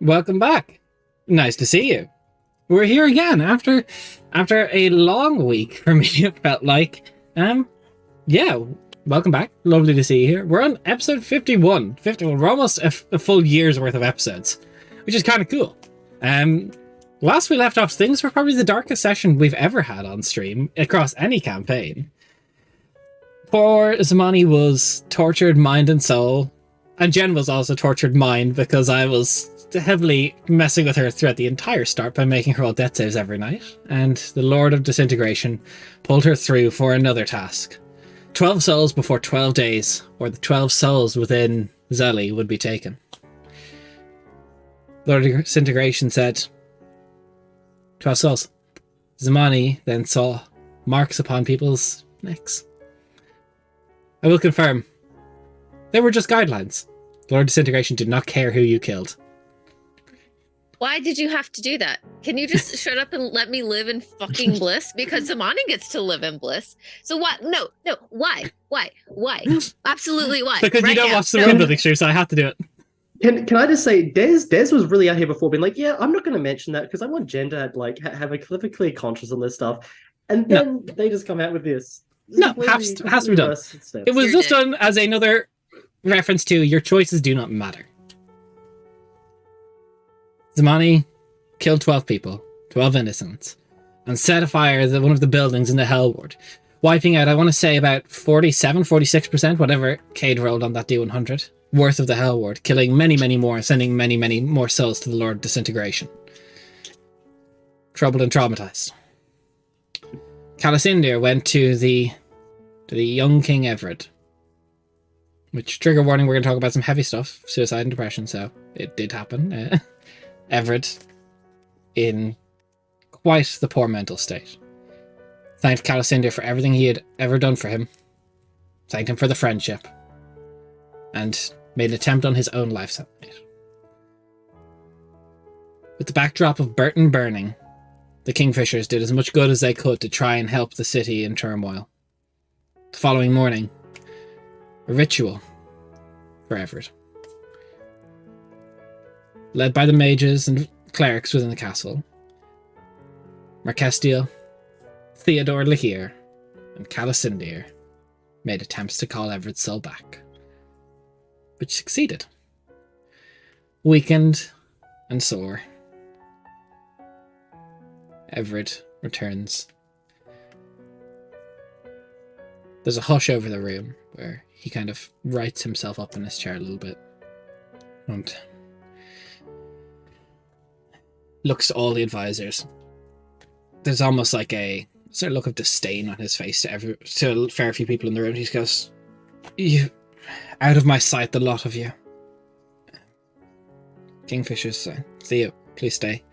Welcome back. Nice to see you. We're here again after a long week for me. It felt like. Yeah. Welcome back. Lovely to see you here. We're on episode 51. We're almost a full year's worth of episodes, which is kind of cool. Last we left off, things were probably the darkest session we've ever had on stream across any campaign. Poor Zamani was tortured mind and soul, and Jen was also tortured mind because I was heavily messing with her throughout the entire start by making her roll death saves every night, and the Lord of Disintegration pulled her through for another task. 12 souls before 12 days, or the 12 souls within Zelly would be taken. Lord of Disintegration said, 12 souls. Zamani then saw marks upon people's necks. I will confirm, they were just guidelines. Lord of Disintegration did not care who you killed. Why did you have to do that? Can you just shut up and let me live in fucking bliss? Because Zamani gets to live in bliss. So what? No. Why? Absolutely why? Because you don't watch the world building stream, so I have to do it. Can I just say, Des was really out here before being like, yeah, I'm not going to mention that because I want Jen to have a clear conscience on this stuff. And then they just come out with this. No, has to be done. It was just done as another reference to your choices do not matter. Zamani killed 12 people, 12 innocents, and set afire one of the buildings in the Hell Ward, wiping out, I want to say, about 46%, whatever Cade rolled on that D100, worth of the Hell Ward, killing many, many more, and sending many, many more souls to the Lord of Disintegration. Troubled and traumatized. Calasindir went to the young King Everett, which, trigger warning, we're going to talk about some heavy stuff, suicide and depression, so it did happen. Everett, in quite the poor mental state, thanked Calasindir for everything he had ever done for him, thanked him for the friendship, and made an attempt on his own life settlement. With the backdrop of Burton burning, the Kingfishers did as much good as they could to try and help the city in turmoil. The following morning, a ritual for Everett, led by the mages and clerics within the castle, Marquestiel, Theodore Lahir, and Calasindir made attempts to call Everett's soul back, which succeeded. Weakened and sore, Everett returns. There's a hush over the room where he kind of rights himself up in his chair a little bit and looks to all the advisors. There's almost like a sort of look of disdain on his face to a fair few people in the room. He goes, "You, out of my sight, the lot of you. Kingfishers, Theo, please stay."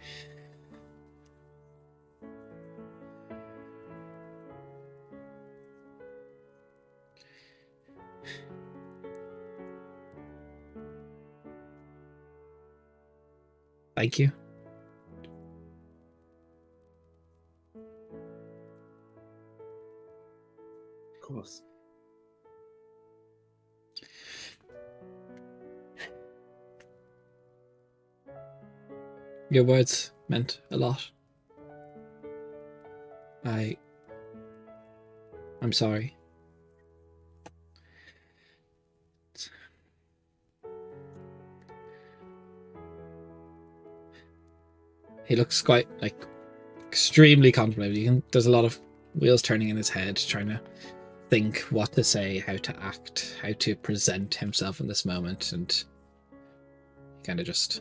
Thank you. Of course. Your words meant a lot. I'm sorry. He looks quite, extremely contemplative. There's a lot of wheels turning in his head, trying to think what to say, how to act, how to present himself in this moment, and he kind of just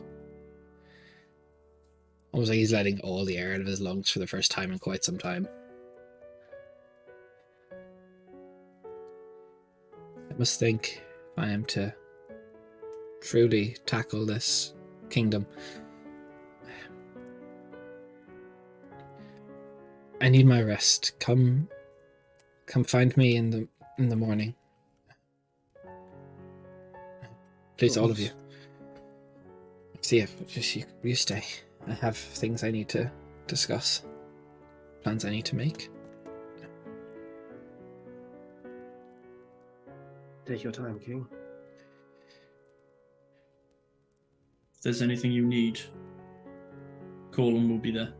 almost like he's letting all the air out of his lungs for the first time in quite some time. I must think, if I am to truly tackle this kingdom, I need my rest. Come find me in the morning. Please, all of you. See if you stay. I have things I need to discuss. Plans I need to make. Take your time, King. If there's anything you need, call and we'll be there.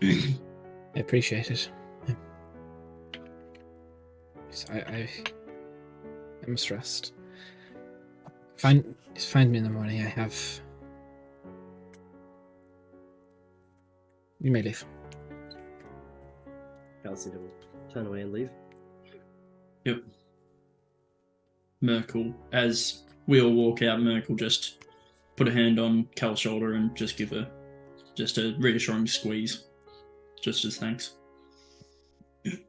I appreciate it. I must rest. Find me in the morning. I have. You may leave. Alcindor will turn away and leave. Yep. Merkel, as we all walk out, Merkel just put a hand on Cal's shoulder and just give her just a reassuring squeeze, just as thanks. Right.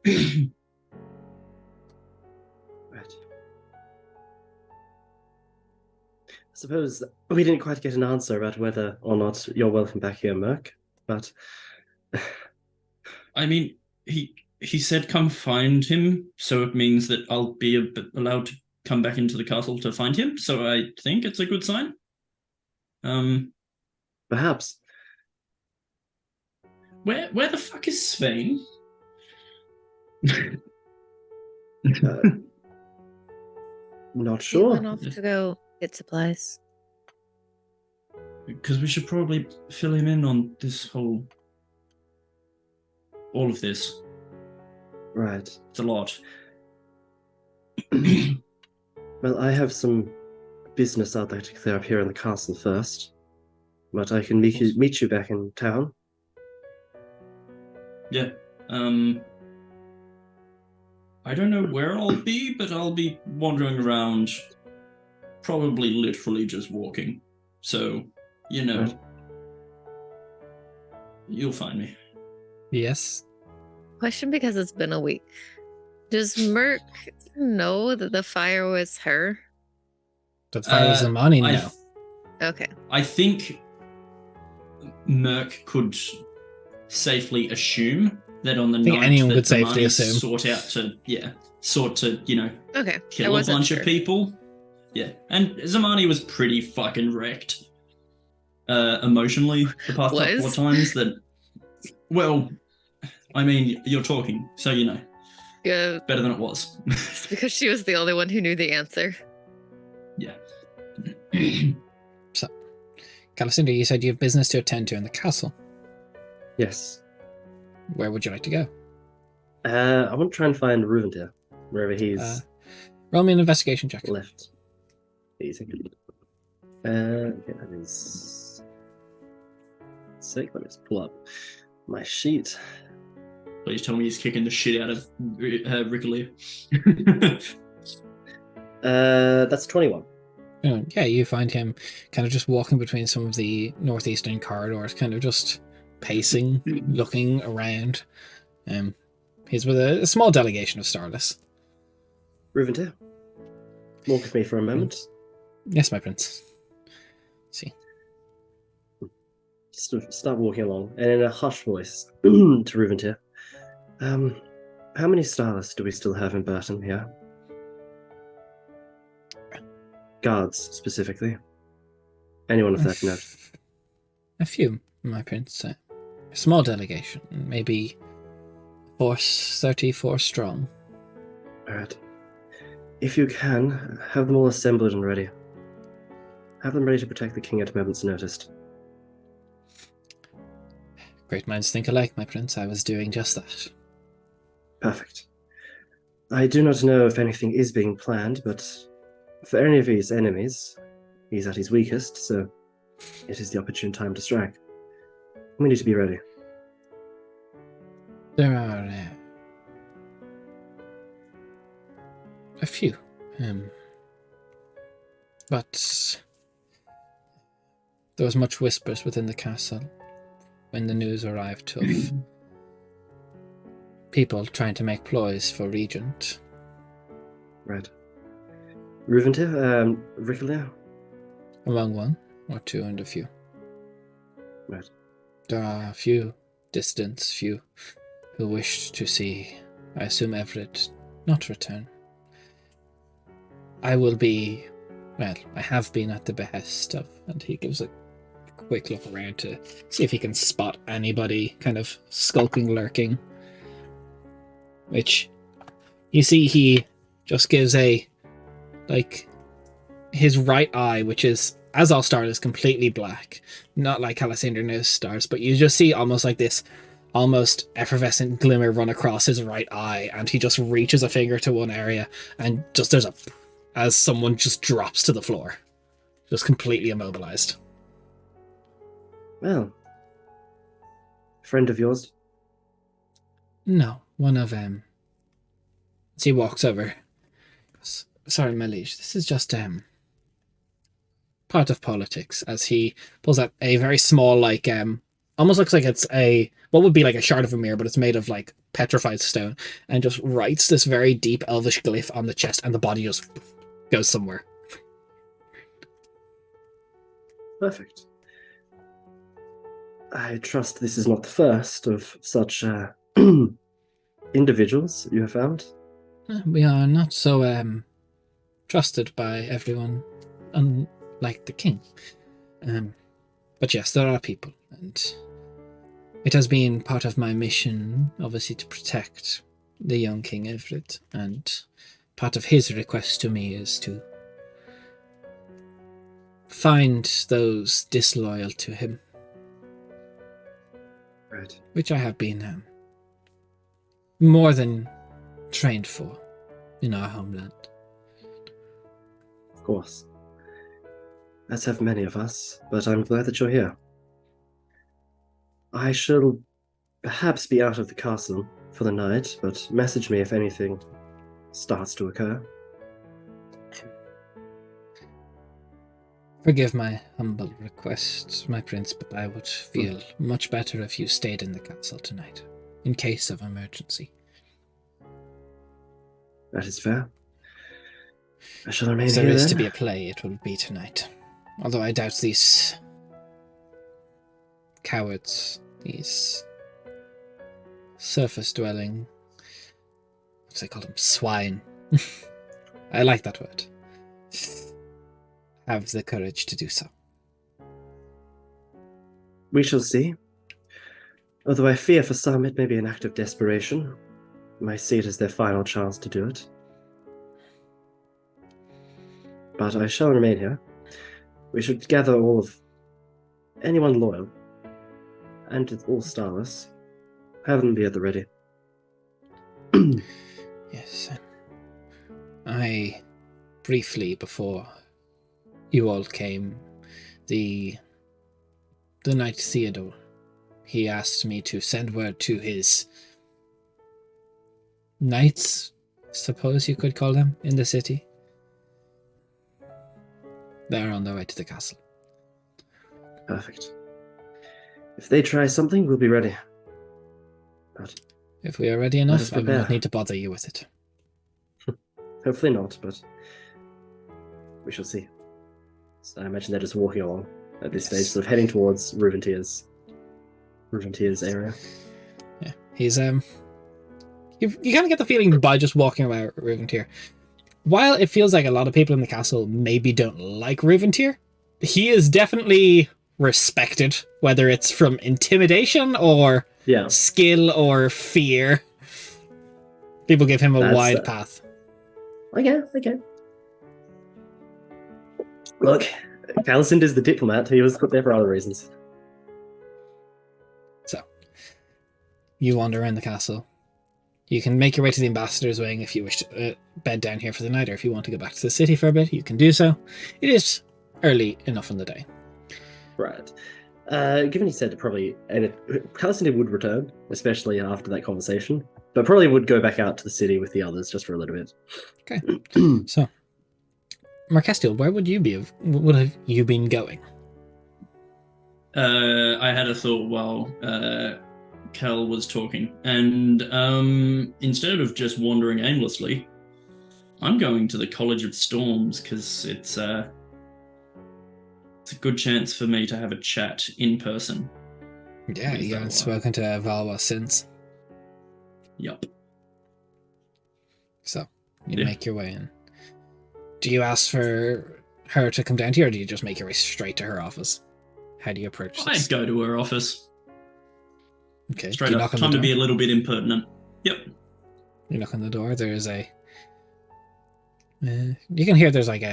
I suppose we didn't quite get an answer about whether or not you're welcome back here, Merc, but... I mean, he said come find him, so it means that I'll be allowed to come back into the castle to find him, so I think it's a good sign. Perhaps. Where the fuck is Svein? Not He sure. went off to go get supplies. Because we should probably fill him in on this all of this. Right. It's a lot. Well, I have some business I'd like to clear up here in the castle first, but I can meet you back in town. Yeah. I don't know where I'll be, but I'll be wandering around, probably literally just walking. So, you know, Right. You'll find me. Yes. Question, because it's been a week. Does Merc know that the fire was her? The fire was the money now. Okay. I think Merc could safely assume that on the think night anyone that could the safely money assume. sought to, you know, Okay. I kill a wasn't bunch sure. of people. Yeah, and Zamani was pretty fucking wrecked emotionally the past couple of Was? times. That, well, I mean, you're talking, so you know, Yeah, better than it was. because she was the only one who knew the answer. Yeah. So, Calicinda, you said you have business to attend to in the castle. Yes. Where would you like to go? I want to try and find Ruvendale, wherever he's Roll me an investigation check. left. Easy. Okay, that is... Sick. Let me just pull up my sheet. Please tell me he's kicking the shit out of Rickelier. That's 21. Yeah, you find him kind of just walking between some of the northeastern corridors, kind of just pacing, looking around. He's with a small delegation of Starless. Ruvendale, walk with me for a moment. Yes, my prince. See. Start walking along, and in a hushed voice to Ruvendale. How many Starless do we still have in Burton here? Guards, specifically. Anyone of that note? A few, my prince. A small delegation, maybe 34 strong. Alright. If you can, have them all assembled and ready. Have them ready to protect the king at a moment's notice. Great minds think alike, my prince. I was doing just that. Perfect. I do not know if anything is being planned, but for any of his enemies, he's at his weakest, so it is the opportune time to strike. We need to be ready. There are a few, but there was much whispers within the castle when the news arrived of people trying to make ploys for Regent. Right. Ruvendale, Rickelier? Among one or two and a few. Right. There are a few dissidents, few who wished to see, I assume, Everett not return. I will be, well, I have been at the behest of, and he gives a quick look around to see if he can spot anybody kind of skulking, lurking. Which, you see, he just gives a, like, his right eye, which is Azal Star is completely black, not like Calicinder's stars, but you just see almost like this almost effervescent glimmer run across his right eye, and he just reaches a finger to one area, and just there's a as someone just drops to the floor, just completely immobilized. Well, friend of yours? No, one of them. As he walks over. Sorry, my liege, this is just part of politics. As he pulls out a very small, like almost looks like it's a what would be like a shard of a mirror, but it's made of like petrified stone, and just writes this very deep elvish glyph on the chest, and the body just goes somewhere. Perfect. I trust this is not the first of such individuals you have found. We are not so trusted by everyone, unlike the king. But yes, there are people, and it has been part of my mission, obviously, to protect the young King Everett, and part of his request to me is to find those disloyal to him. Right. Which I have been more than trained for in our homeland. Of course. As have many of us, but I'm glad that you're here. I shall perhaps be out of the castle for the night, but message me if anything starts to occur. Forgive my humble request, my prince, but I would feel much better if you stayed in the castle tonight, in case of emergency. That is fair. I shall remain If here there is then. to be a play, it will be tonight. Although I doubt these cowards, these surface-dwelling, what's they call them? Swine. I like that word. Have the courage to do so. We shall see. Although I fear for some it may be an act of desperation. I see it as their final chance to do it. But I shall remain here. We should gather all of anyone loyal, and all starless. Have them be at the ready. Yes. I briefly, before you all came, the Knight Theodore, he asked me to send word to his knights, suppose you could call them, in the city. They're on their way to the castle. Perfect. If they try something, we'll be ready. But If we are ready us enough, I will prepare. not need to bother you with it. hopefully not, but we shall see. So I imagine they're just walking along at this stage, sort of heading towards Ruventier's area. Yeah, he's you kind of get the feeling by just walking about Ruventier, while it feels like a lot of people in the castle maybe don't like Ruventier, he is definitely respected, whether it's from intimidation or skill or fear. People give him a wide path. Okay. Look, Calicinder's the diplomat. He was put there for other reasons. So, you wander around the castle. You can make your way to the ambassador's wing if you wish to bed down here for the night, or if you want to go back to the city for a bit, you can do so. It is early enough in the day. Right. Given he said it probably, and Calicinder would return, especially after that conversation, but probably would go back out to the city with the others just for a little bit. Okay. So, Marquestiel, where would you have you been going? I had a thought while Cal was talking, and instead of just wandering aimlessly, I'm going to the College of Storms because it's a good chance for me to have a chat in person. Yeah, you haven't spoken to Valwa since. Yup. So, you make your way in. Do you ask for her to come down to you, or do you just make your way straight to her office? How do you approach this? I'd go to her office. Okay. Straight up. Time to be a little bit impertinent. Yep. You knock on the door. There's a... you can hear there's like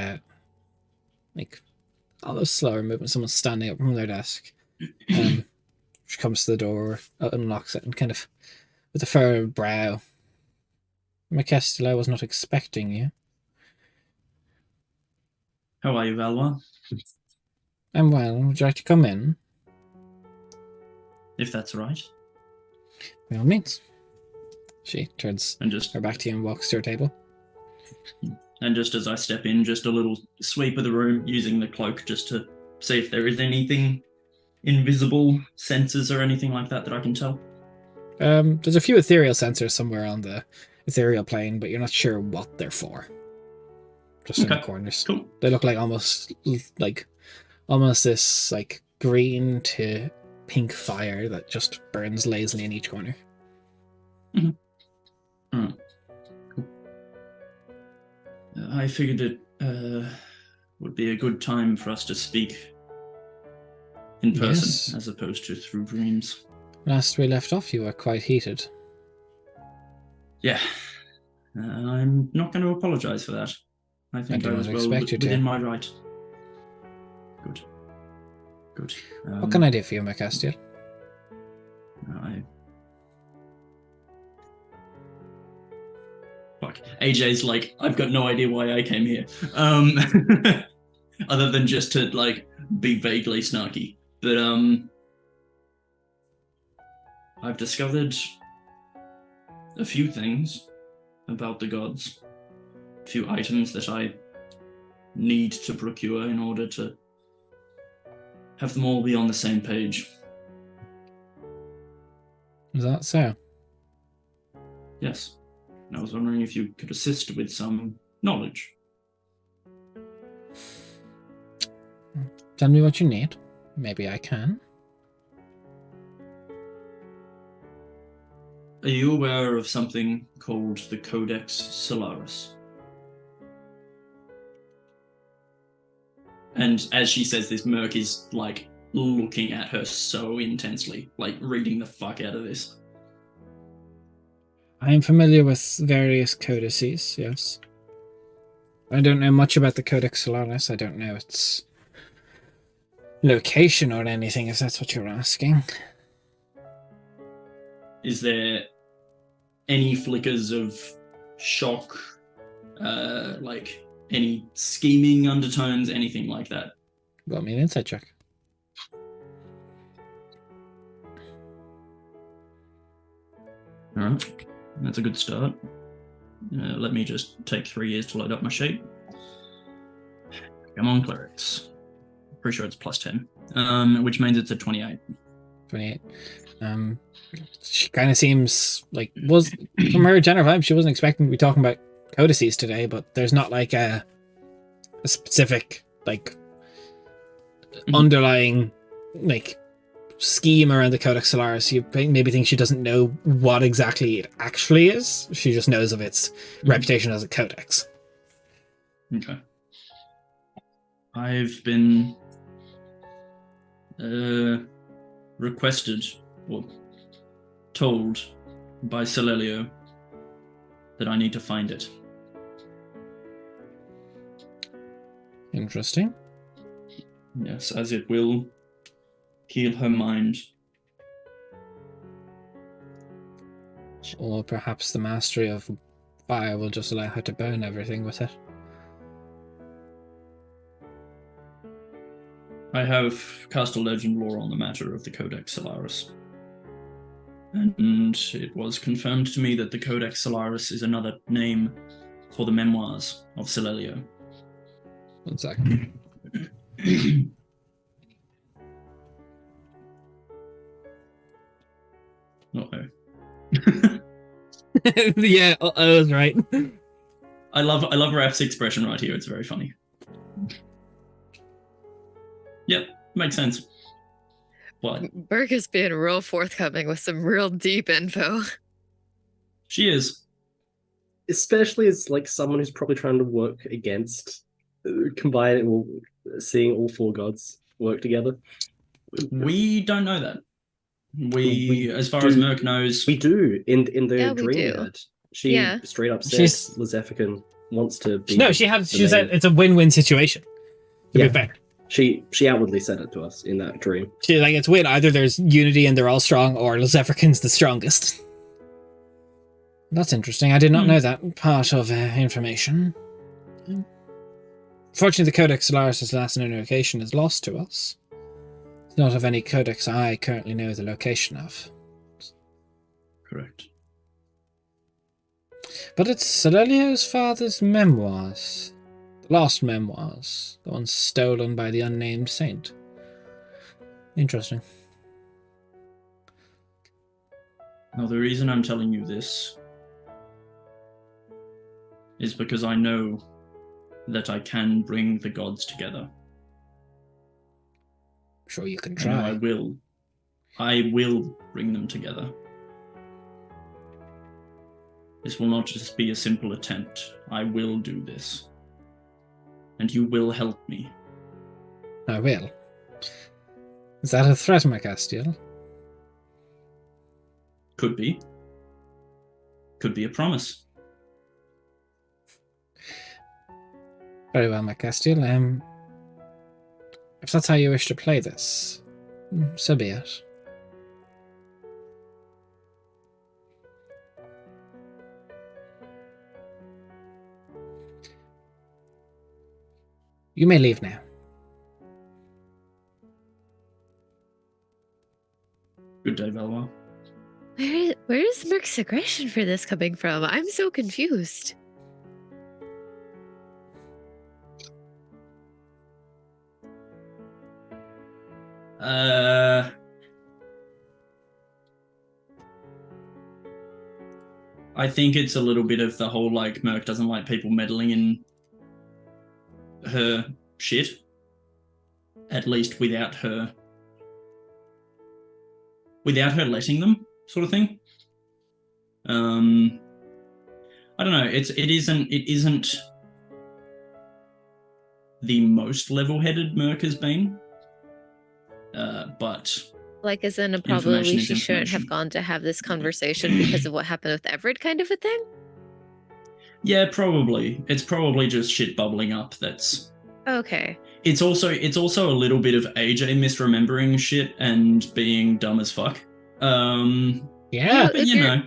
although slower movement. Someone's standing up from their desk. She comes to the door, unlocks it, and kind of, with a furrowed brow, Macestil, I was not expecting you. How are you, Valois? I'm well. Would you like to come in? If that's right. By all means. She turns And just her back to you and walks to her table. And just as I step in, just a little sweep of the room using the cloak just to see if there is anything invisible sensors or anything like that I can tell. There's a few ethereal sensors somewhere on the ethereal plane, but you're not sure what they're for. Just in the corners. Cool. They look like almost this like green to pink fire that just burns lazily in each corner. Mm-hmm. Cool. I figured it would be a good time for us to speak in person as opposed to through dreams. Last we left off, you were quite heated. Yeah. I'm not going to apologize for that. I think I was well within my right. Good. Good. What can I do for you, Macestil? Fuck. AJ's like, I've got no idea why I came here. Other than just to, like, be vaguely snarky. But, I've discovered a few things about the gods. A few items that I need to procure in order to have them all be on the same page. Is that so? Yes. And I was wondering if you could assist with some knowledge. Tell me what you need. Maybe I can. Are you aware of something called the Codex Solaris? And as she says this, Merc is, like, looking at her so intensely, like, reading the fuck out of this. I am familiar with various codices, yes. I don't know much about the Codex Solaris. I don't know its location or anything, if that's what you're asking. Is there any flickers of shock, like any scheming undertones, anything like that? Got me an insight check. All right, that's a good start. Let me just take 3 years to load up my sheet. Come on, clerics. Pretty sure it's plus 10, which means it's a 28. 28. She kind of seems like, was from her general vibe, she wasn't expecting to be talking about codices today, but there's not like a specific like underlying like scheme around the Codex Solaris. You maybe think she doesn't know what exactly it actually is. She just knows of its reputation as a codex. Okay. I've been requested or told by Celelio that I need to find it. Interesting. Yes, as it will heal her mind. Or perhaps the mastery of fire will just allow her to burn everything with it. I have cast a legend lore on the matter of the Codex Solaris. And it was confirmed to me that the Codex Solaris is another name for the memoirs of Celelio. 1 second. Uh-oh. Yeah, I was right. I love Rap's expression right here. It's very funny. Yep, makes sense. What? Burke is being real forthcoming with some real deep info. She is. Especially as like someone who's probably trying to work against combining or seeing all four gods work together. We don't know that. We as far as Merc knows, we do in the dream do. yard. She straight up She's- says Lizeffican wants to be. No, she said it's a win-win situation. To be fair, She outwardly said it to us in that dream. Like, it's weird. Either there's unity and they're all strong, or Zephrkin's the strongest. That's interesting. I did not know that part of information. Fortunately, the Codex Solaris' last known location is lost to us. It's not of any codex I currently know the location of. Correct. But it's Solelio's father's memoirs. The lost memoirs. The ones stolen by the unnamed saint. Interesting. Now, the reason I'm telling you this is because I know that I can bring the gods together. Sure, you can And try. I will. I will bring them together. This will not just be a simple attempt. I will do this. And you will help me. I will. Is that a threat, Macastiel? Could be. Could be a promise. Very well, Macastiel. If that's how you wish to play this, so be it. You may leave now. Good day, Velma. Where is Merc's aggression for this coming from? I'm so confused. I think it's a little bit of the whole, like, Merc doesn't like people meddling in her shit. At least without her letting them, sort of thing. I don't know, it isn't the most level-headed Merc has been. But Like, as in, Information probably is she shouldn't have information. gone to have this conversation because of what happened with Everett, kind of a thing? yeah, probably. It's probably just shit bubbling up that's... Okay. It's also a little bit of AJ misremembering shit and being dumb as fuck. Yeah. But you know.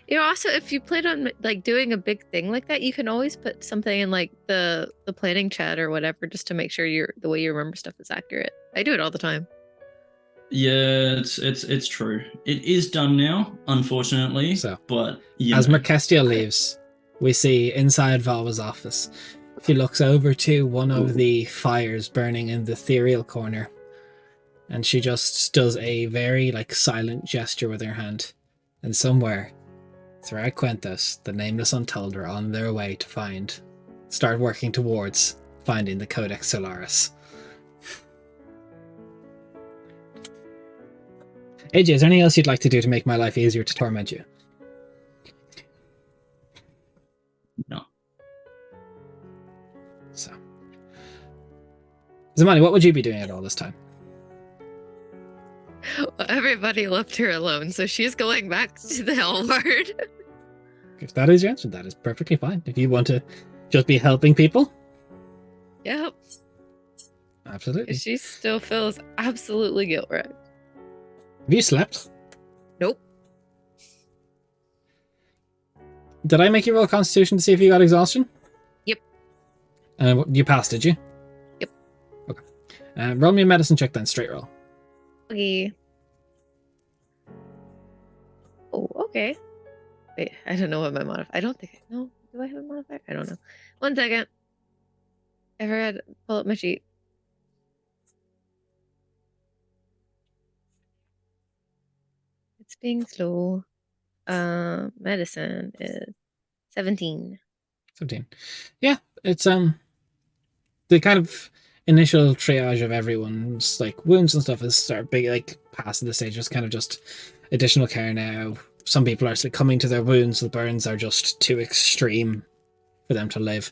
You know, also, if you plan on, like, doing a big thing like that, you can always put something in, like, the planning chat or whatever, just to make sure the way you remember stuff is accurate. I do it all the time. Yeah, it's true. It is done now, unfortunately. So, but as Mercastiel leaves, we see inside Valva's office. She looks over to one of the fires burning in the ethereal corner, and she just does a very, like, silent gesture with her hand. And somewhere throughout Quentos, the Nameless Untold are on their way to start working towards finding the Codex Solaris. AJ, is there anything else you'd like to do to make my life easier to torment you? No. So, Zamani, what would you be doing at all this time? Well, everybody left her alone, so she's going back to the Hellward. If that is your answer, that is perfectly fine. If you want to just be helping people, Yep. absolutely. She still feels absolutely guilt-wracked. Have you slept? Nope. Did I make you roll Constitution to see if you got exhaustion? Yep. You passed, did you? Yep. Okay. Roll me a medicine check then, straight roll. Okay. Oh, okay. Wait, I don't know what my modifier. I don't think. No, do I have a modifier? I don't know. 1 second. I forgot to pull up my sheet. It's being slow. Medicine is 17. 17. Yeah, it's the kind of initial triage of everyone's like wounds and stuff is start big, like past the stage. It's kind of just additional care now. Some people are succumbing to their wounds. The burns are just too extreme for them to live.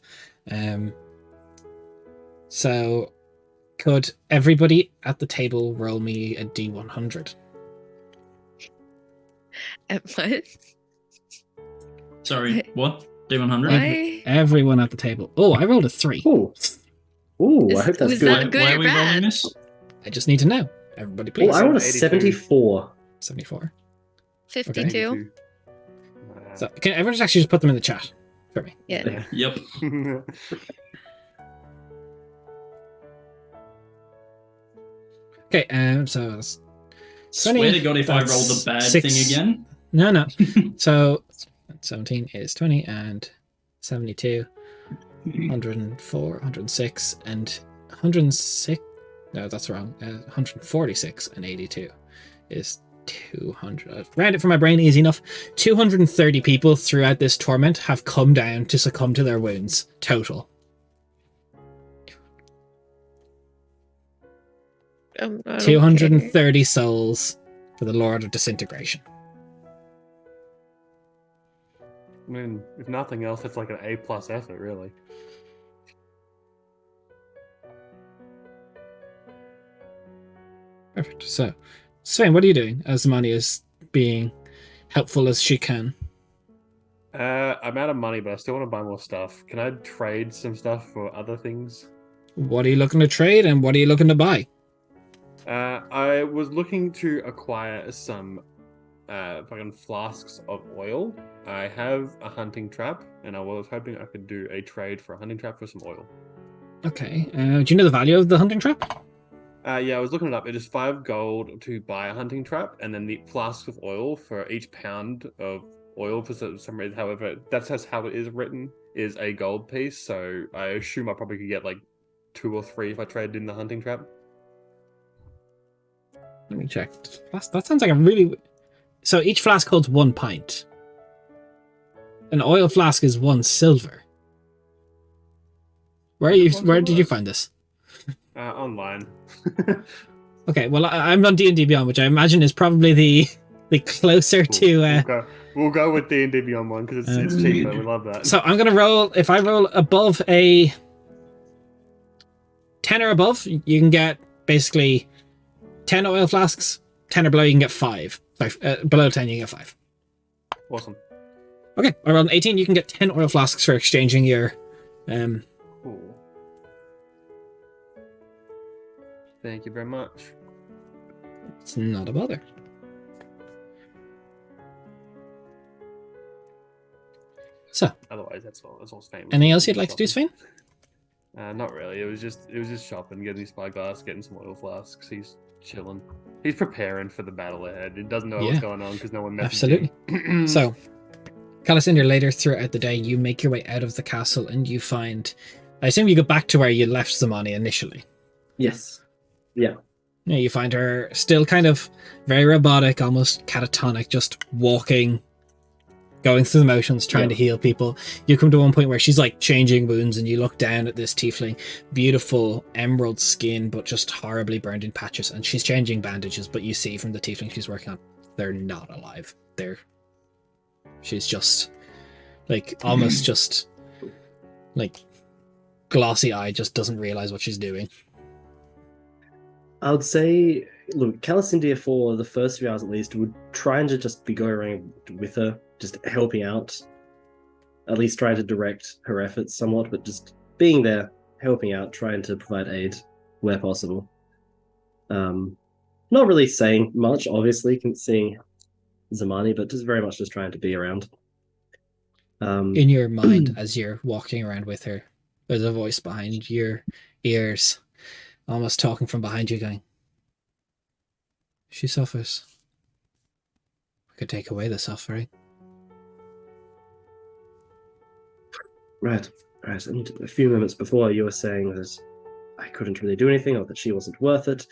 So could everybody at the table roll me a D100? At what? Sorry, what? D100? Why? Everyone at the table. Oh, I rolled a 3. Oh, Ooh, I hope that's Was good. that good Why or are we rolling bad? this? I just need to know. Everybody, Oh, please. I want a 82. 74. 74. 52. 82. So can everyone just actually just put them in the chat for me? Yeah. Yep. Okay, so that's Swear to God, if I roll that's the bad 6. thing again. No. So 17 is 20 and 72, 104, 106, and 106. No, that's wrong. 146 and 82 is 200. Round it for my brain, easy enough. 230 people throughout this torment have come down to succumb to their wounds total. I don't 230 souls for the Lord of Disintegration. I mean, if nothing else, it's like an A+ effort, really. Perfect. So, Sven, what are you doing as Mani is being helpful as she can? I'm out of money, but I still want to buy more stuff. Can I trade some stuff for other things? What are you looking to trade and what are you looking to buy? I was looking to acquire some fucking flasks of oil. I have a hunting trap, and I was hoping I could do a trade for a hunting trap for some oil. Okay. Do you know the value of the hunting trap? Yeah, I was looking it up. It is 5 gold to buy a hunting trap, and then the flasks of oil for each pound of oil for some reason. However, that's just how it is written, is a gold piece. So I assume I probably could get like 2 or 3 if I traded in the hunting trap. Let me check. That sounds like a really... So each flask holds 1 pint. An oil flask is 1 silver. Where did you find this? Online. Okay, well, I'm on D&D Beyond, which I imagine is probably the closer to... We'll go with D&D Beyond one because it's cheaper. We love that. So I'm going to roll... If I roll above a 10 or above, you can get basically 10 oil flasks. 10 or below, you can get 5. Sorry, below 10, you can get 5. Awesome. Okay, I rolled an 18. You can get 10 oil flasks for exchanging your... Cool. Thank you very much. It's not a bother. So, Otherwise, that's all famous. anything else you'd like to do, Sven? Not really. It was just shopping, getting spyglass, getting some oil flasks. He's chilling. He's preparing for the battle ahead. He doesn't know what's going on because no one messaged Absolutely. him. So, Calisander, later throughout the day, you make your way out of the castle and you find... I assume you go back to where you left Zamani initially. Yes. Yeah. Yeah, you find her still kind of very robotic, almost catatonic, just walking, going through the motions, trying to heal people. You come to one point where she's like changing wounds and you look down at this tiefling, beautiful emerald skin, but just horribly burned in patches. And she's changing bandages, but you see from the tiefling she's working on, they're not alive. She's just like almost just like glossy eye, just doesn't realize what she's doing. I would say, look, Calicindia for the first few hours at least would try and just be going around with her, just helping out, at least trying to direct her efforts somewhat, but just being there, helping out, trying to provide aid where possible. Not really saying much, obviously, seeing Zamani, but just very much just trying to be around. In your mind, as you're walking around with her, there's a voice behind your ears, almost talking from behind you, going, "She suffers. We could take away the suffering." Right. And a few moments before, you were saying that I couldn't really do anything, or that she wasn't worth it,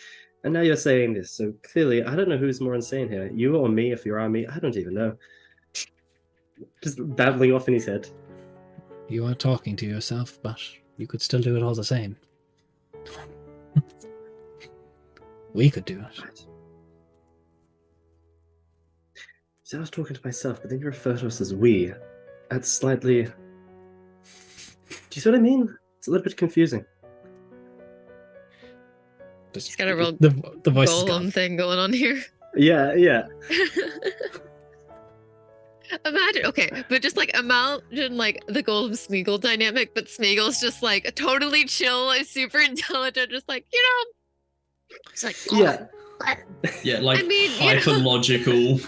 and now you're saying this. So clearly, I don't know who's more insane here, you or me. If you are me, I don't even know. Just babbling off in his head. You are talking to yourself, but you could still do it all the same. We could do it. Right. So I was talking to myself, but then you refer to us as we. That's slightly... Do you see what I mean? It's a little bit confusing. He's got a real the voice is golem gone. thing going on here. Yeah. Imagine, okay, but just like imagine like the Golden Smeagol dynamic, but Smeagol's just like totally chill, is super intelligent, just like, it's like, Yeah. Yeah, like I mean, hyper-logical.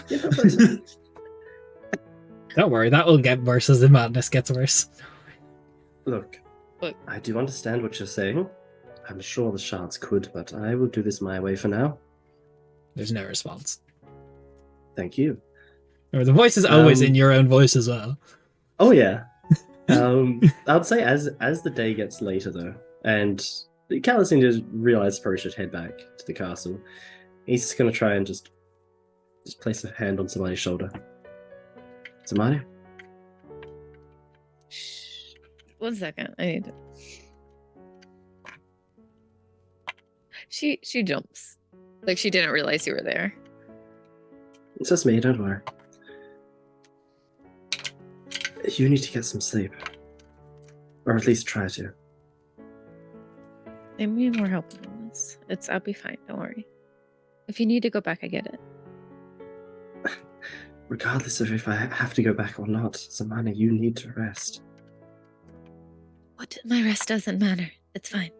Don't worry, that will get worse as the madness gets worse. Look, Look. I do understand what you're saying. I'm sure the shards could, but I will do this my way for now. There's no response. Thank you. Or the voice is always Um, in your own voice as well. Oh yeah. I'd say as the day gets later though, and Callus just realized probably should head back to the castle. He's just gonna try and just place a hand on somebody's shoulder. Somebody? Shh. 1 second. I need to. She jumps. Like she didn't realize you were there. It's just me, don't worry. You need to get some sleep. Or at least try to. I mean, we're helping on this. I'll be fine. Don't worry. If you need to go back, I get it. Regardless of if I have to go back or not, Samani, you need to rest. My rest doesn't matter. It's fine.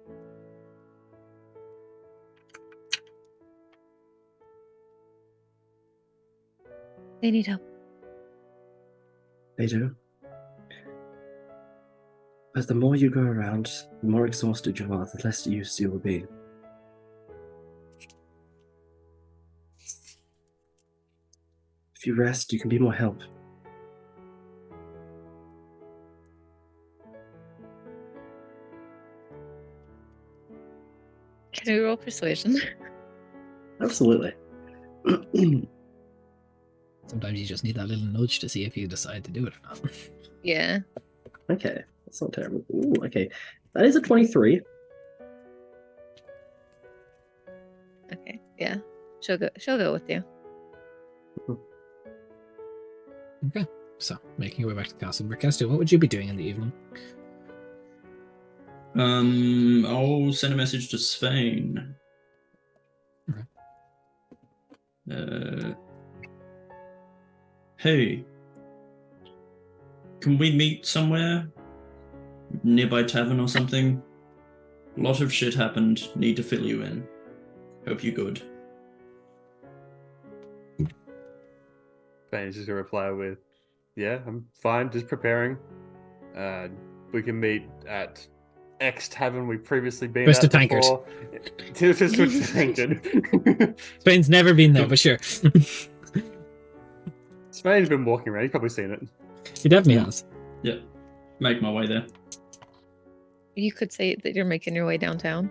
They need help. They do. But the more you go around, the more exhausted you are, the less use you will be. If you rest, you can be more help. Can we roll persuasion? Absolutely. Sometimes you just need that little nudge to see if you decide to do it or not. Yeah. Okay, that's not terrible. Ooh, okay. That is a 23. Okay. Yeah. She'll go with you. Okay, so making your way back to the castle. Merkesto, what would you be doing in the evening? I'll send a message to Svein. Hey, can we meet somewhere? Nearby tavern or something? A lot of shit happened. Need to fill you in. Hope you're good. Spain's just gonna reply with, "Yeah, I'm fine. Just preparing. We can meet at X tavern we've previously been Twisted at Tankard. before." Twisted Tankard. Spain's never been there, but sure. Spain's been walking around. You've probably seen it. He definitely has. Yep. Make my way there. You could say that you're making your way downtown.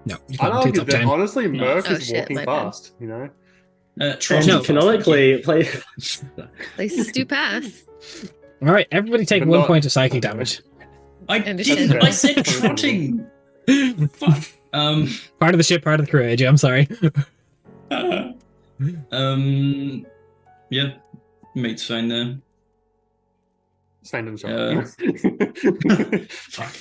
No, you I can't. know It's that uptown. honestly, No. Merc Oh, is shit, walking my bad. fast. You know. Trust And me, canonically, play. Places do pass. All right, everybody take But 1 not- point of psychic damage. I And didn't. okay. I said trotting. Fuck. Part of the ship, part of the crew, AJ. I'm sorry. Yeah. Meet Svein there. Spain doesn't show up. Fuck.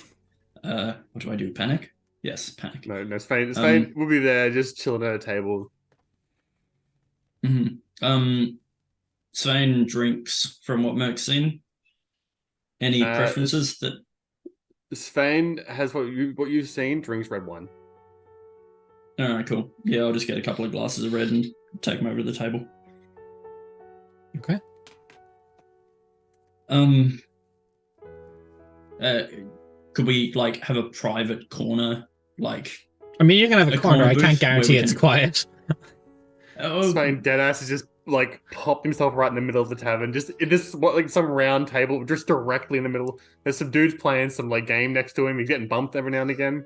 What do I do? Panic? Yes, panic. No, Spain will be there, just chilling at a table. Mm-hmm. Svein drinks from what Merc's seen. Any preferences that? Spain has what you've seen. Drinks red wine. All right, cool. Yeah, I'll just get a couple of glasses of red and take them over to the table. Okay. Could we like have a private corner? Like, I mean, you can have a A corner. corner I can't booth where guarantee we it's can- quiet. oh, Spain deadass is just like popped himself right in the middle of the tavern, just in this like some round table, just directly in the middle. There's some dudes playing some like game next to him. He's getting bumped every now and again.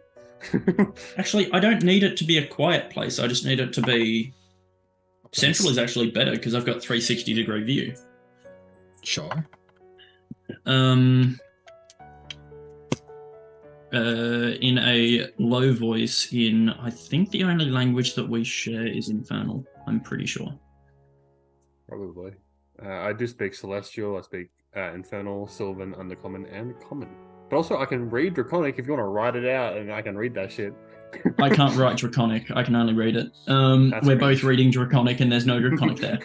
actually, I don't need it to be a quiet place. I just need it to be. Central is actually better because I've got 360-degree view. Sure. In a low voice, in I think the only language that we share is Infernal. I'm pretty sure. Probably. I do speak Celestial. I speak Infernal, Sylvan, Undercommon, and Common. But also, I can read Draconic if you want to write it out, and I can read that shit. I can't write Draconic. I can only read it. That's We're great. both reading Draconic, and there's no Draconic there.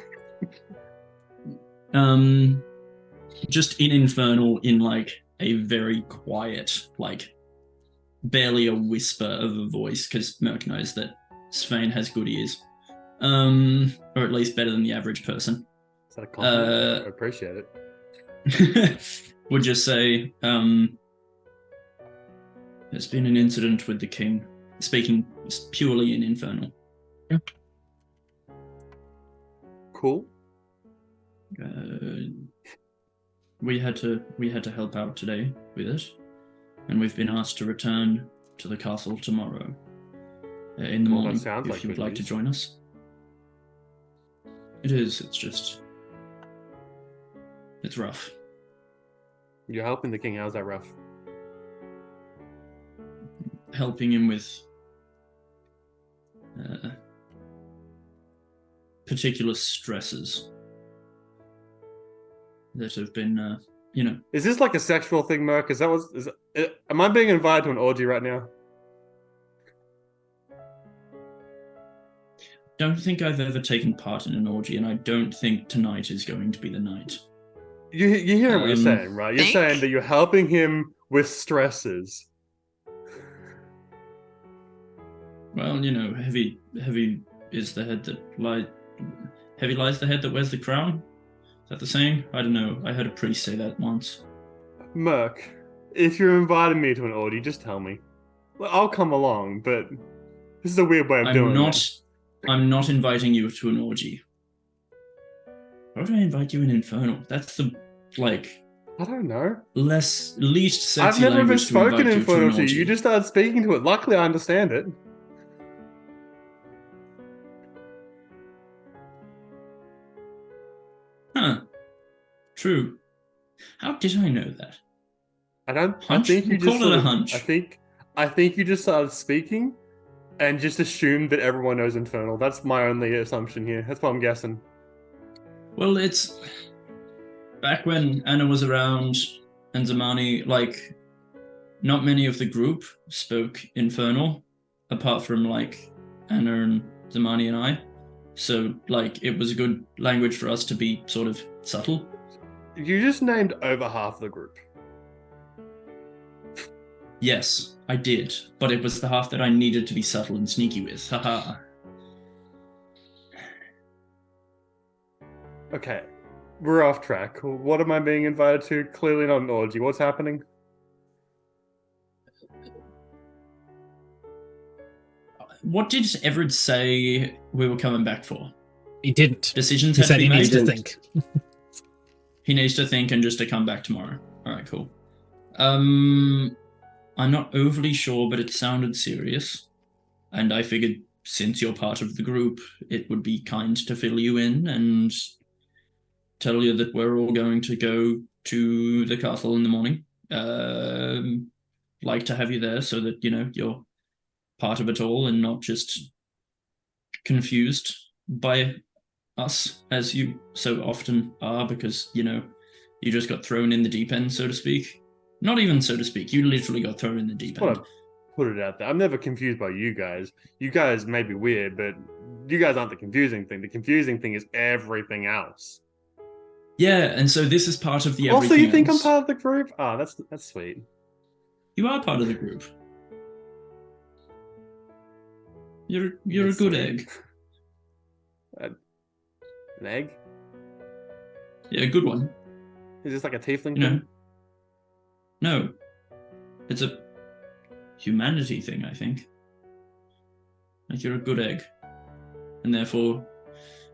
just in Infernal, in like a very quiet, like barely a whisper of a voice, because Merc knows that Svein has good ears, or at least better than the average person. Is that a compliment? I appreciate it. Would just say, there's been an incident with the king, speaking purely in Infernal. Yeah. Cool. We had to help out today with it, and we've been asked to return to the castle tomorrow in the morning. If you would like to join us, it is. It's rough. You're helping the king. How's that rough? Helping him with particular stresses that have been, Is this like a sexual thing, Merc? Am I being invited to an orgy right now? Don't think I've ever taken part in an orgy, and I don't think tonight is going to be the night. You hear what you're saying, right? You're saying that you're helping him with stresses. Well, heavy is the head that heavy lies the head that wears the crown. Is that the saying? I don't know. I heard a priest say that once. Merc, if you're inviting me to an orgy, just tell me. Well, I'll come along, but this is a weird way of doing it. I'm not inviting you to an orgy. Why would I invite you in Infernal? That's the, I don't know. least sexy I've never been language to invite spoken you Infernal to to an you. You orgy. just started speaking to it. Luckily, I understand it. Huh. True. How did I know that? I think you We'll just call sort it a of, hunch. I think you just started speaking and just assumed that everyone knows Infernal. That's my only assumption here. That's what I'm guessing. Well, it's back when Anna was around and Zamani, not many of the group spoke Infernal, apart from Anna and Zamani and I. So it was a good language for us to be sort of subtle. You just named over half the group. Yes, I did, but it was the half that I needed to be subtle and sneaky with. Haha. Okay, we're off track. What am I being invited to? Clearly not an orgy. What's happening? What did Everett say we were coming back for? He didn't. Decisions He had said to he be needs made? to think. He needs to think and just to come back tomorrow. Alright, cool. I'm not overly sure, but it sounded serious. And I figured since you're part of the group, it would be kind to fill you in and tell you that we're all going to go to the castle in the morning. Like to have you there so that, you're part of it all and not just confused by us, as you so often are, because, you just got thrown in the deep end, so to speak. Not even so to speak, you literally got thrown in the deep end. Put it out there. I'm never confused by you guys. You guys may be weird, but you guys aren't the confusing thing. The confusing thing is everything else. Yeah, and so this is part of the Also, everything you think else. I'm part of the group? Ah, that's sweet. You are part of the group. You're That's a good sweet. egg. An egg? Yeah, a good one. Is this like a tiefling You know? thing? No. It's a humanity thing, I think. You're a good egg. And therefore,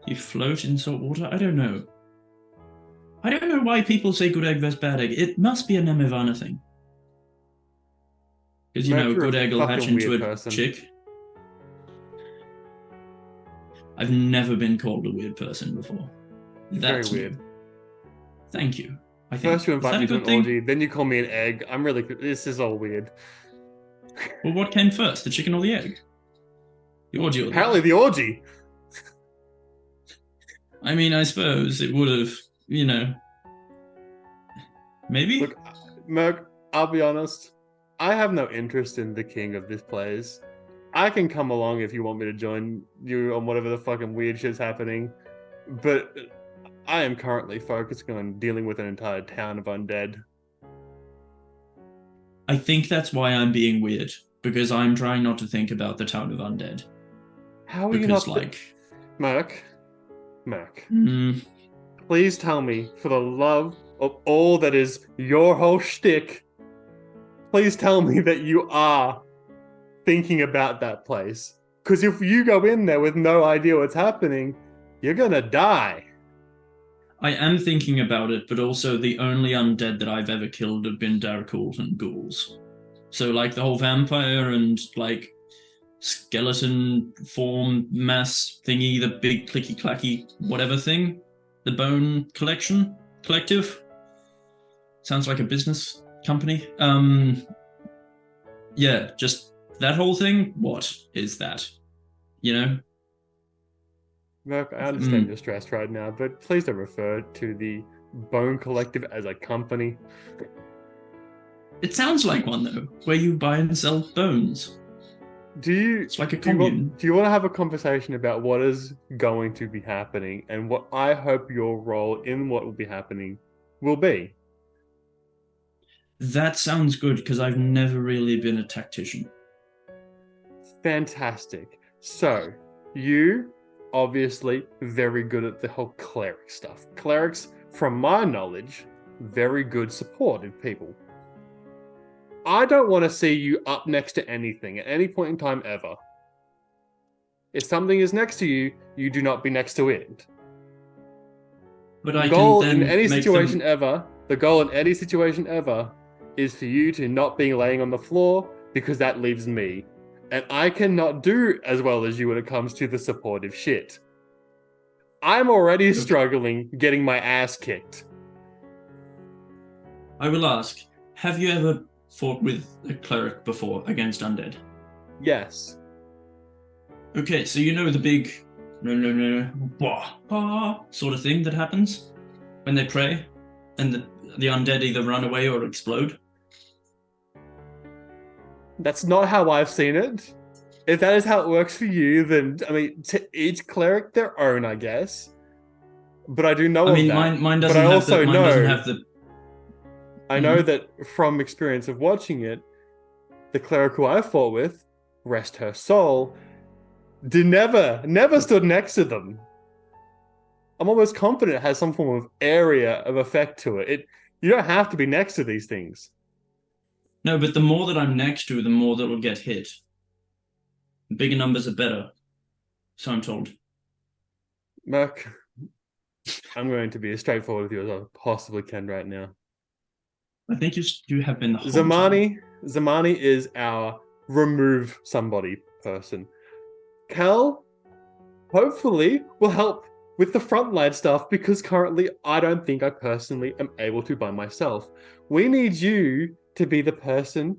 you float in salt water? I don't know. I don't know why people say good egg versus bad egg. It must be a Nemivana thing. Because, a good egg will hatch into a chick. I've never been called a weird person before. That's very weird. Thank you. First you invite me to an orgy, then you call me an egg. This is all weird. Well, what came first, the chicken or the egg? The orgy or the Apparently egg? the orgy. I mean, I suppose it would have, maybe? Look, Merc, I'll be honest. I have no interest in the king of this place. I can come along if you want me to join you on whatever the fucking weird shit's happening. But I am currently focusing on dealing with an entire town of undead. I think that's why I'm being weird, because I'm trying not to think about the town of undead. How are you Because, not... like... Merc, mm, please tell me, for the love of all that is your whole shtick, please tell me that you are thinking about that place. Because if you go in there with no idea what's happening, you're gonna die. I am thinking about it, but also the only undead that I've ever killed have been Darkools and ghouls. So, like, the whole vampire and, like, skeleton form mass thingy, the big clicky clacky whatever thing, the bone collective. Sounds like a business company. Yeah, just that whole thing. What is that? You know? Merc, I understand you're stressed right now, but please don't refer to the Bone Collective as a company. It sounds like one though, where you buy and sell bones. It's like a commune. Do you want to have a conversation about what is going to be happening and what I hope your role in what will be happening will be? That sounds good, because I've never really been a tactician. Fantastic. So, you obviously very good at the whole cleric stuff. Clerics, from my knowledge, very good supportive people. I don't want to see you up next to anything at any point in time ever. If something is next to you, you do not be next to it. But The I goal can then in any make situation them... ever, the goal in any situation ever, is for you to not be laying on the floor, because that leaves me. And I cannot do as well as you when it comes to the supportive shit. I'm already struggling getting my ass kicked. I will ask, have you ever fought with a cleric before against undead? Yes. Okay, so you know the big no, wah, wah, sort of thing that happens when they pray, and the undead either run away or explode? That's not how I've seen it. If that is how it works for you, then, I mean, to each cleric their own, I guess. But I do know of that. Mine but doesn't I have also the... Mine know, doesn't have the... I know that from experience of watching it, the cleric who I fought with, rest her soul, never stood next to them. I'm almost confident it has some form of area of effect to it. You don't have to be next to these things. No, but the more that I'm next to, the more that will get hit. Bigger numbers are better, so I'm told. Merc, I'm going to be as straightforward with you as I possibly can right now. I think you have been the whole time. Zamani is our remove somebody person. Cal, hopefully, will help with the frontline stuff, because currently I don't think I personally am able to by myself. We need you to be the person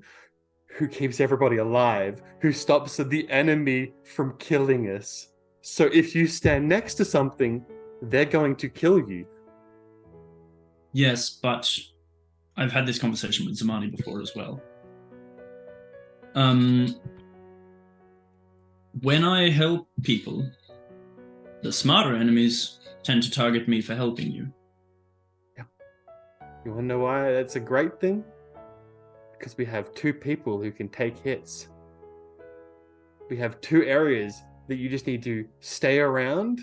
who keeps everybody alive, who stops the enemy from killing us. So if you stand next to something, they're going to kill you. Yes, but I've had this conversation with Zamani before as well. When I help people, the smarter enemies tend to target me for helping you. Yeah. You want to know why that's a great thing? Because we have two people who can take hits. We have two areas that you just need to stay around,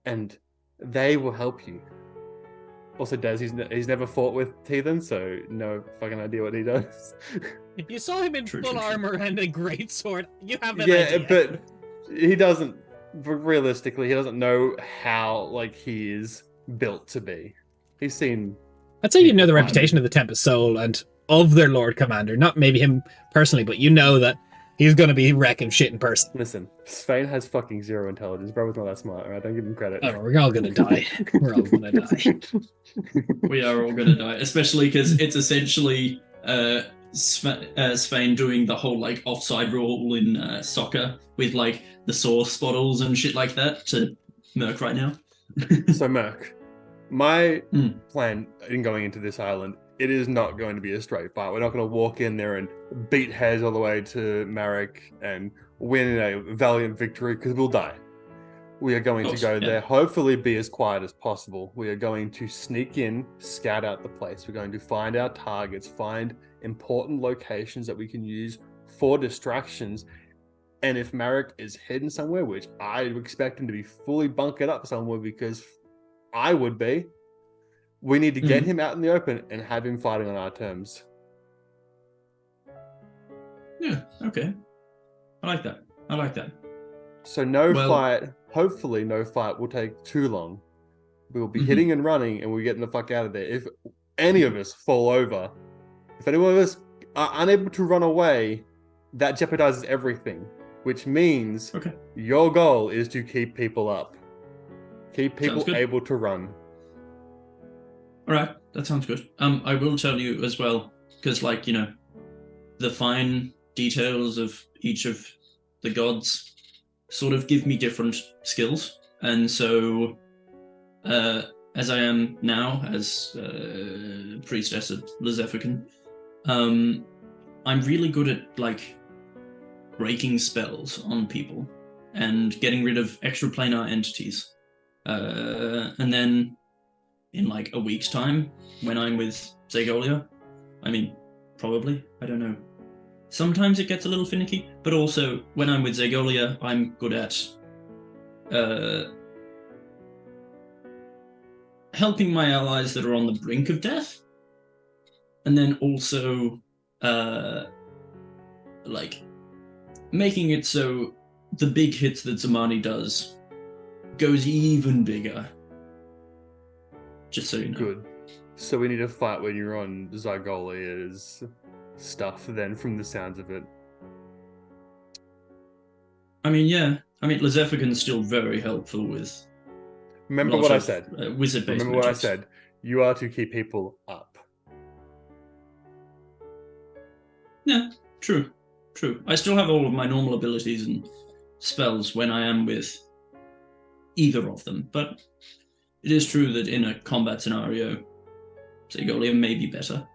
and they will help you. Also, Des, he's never fought with Heathen, so no fucking idea what he does. You saw him in full armor and a great sword. You have an yeah, idea. but he doesn't. Realistically, he doesn't know how he is built to be. He's seen. I'd say you know the reputation of the Tempest Soul and of their Lord Commander. Not maybe him personally, but you know that he's going to be wrecking shit in person. Listen, Svein has fucking zero intelligence. Bro was not that smart, alright? Don't give him credit. Oh, we're all going to die. We're all going to die. We are all going to die, especially because it's essentially Svein doing the whole offside rule in soccer with the source bottles and shit like that to Merc right now. So Merc, my plan in going into this island, it is not going to be a straight fight. We're not going to walk in there and beat heads all the way to Marek and win a valiant victory, because we'll die. We are going to course, go yeah. there, hopefully be as quiet as possible. We are going to sneak in, scout out the place. We're going to find our targets, find important locations that we can use for distractions. And if Marek is hidden somewhere, which I expect him to be fully bunkered up somewhere because I would be, we need to get him out in the open and have him fighting on our terms. Yeah, okay. I like that. So no Well- fight, hopefully no fight will take too long. We'll be hitting and running and we're getting the fuck out of there. If any of us fall over, if any one of us are unable to run away, that jeopardizes everything, which means Okay. your goal is to keep people up. Keep people Sounds good. able to run. All right, that sounds good. I will tell you as well, because the fine details of each of the gods sort of give me different skills, and so as I am now as priestess at Lezephican, I'm really good at breaking spells on people and getting rid of extraplanar entities, and then in a week's time when I'm with Zagolia, probably, I don't know. Sometimes it gets a little finicky, but also when I'm with Zagolia, I'm good at helping my allies that are on the brink of death, and then also making it so the big hits that Zamani does goes even bigger. Just so you know. Good. So we need to fight when you're on Zygolia's stuff then, from the sounds of it. Yeah. Lezephican's still very helpful with... Remember lots what I of, said. wizard-based Remember what I magics. said. You are to keep people up. Yeah, true. I still have all of my normal abilities and spells when I am with either of them, but it is true that in a combat scenario, Zagolia may be better.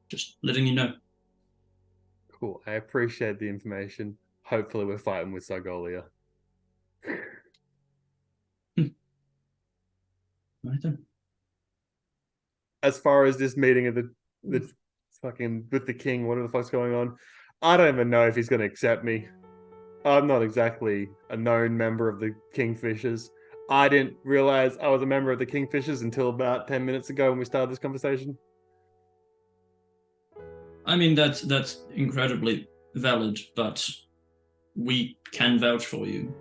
Just letting you know. Cool. I appreciate the information. Hopefully we're fighting with Zygolia. Right then. As far as this meeting of the fucking with the king, whatever the fuck's going on, I don't even know if he's going to accept me. I'm not exactly a known member of the Kingfishers. I didn't realize I was a member of the Kingfishers until about 10 minutes ago when we started this conversation. That's incredibly valid, but we can vouch for you.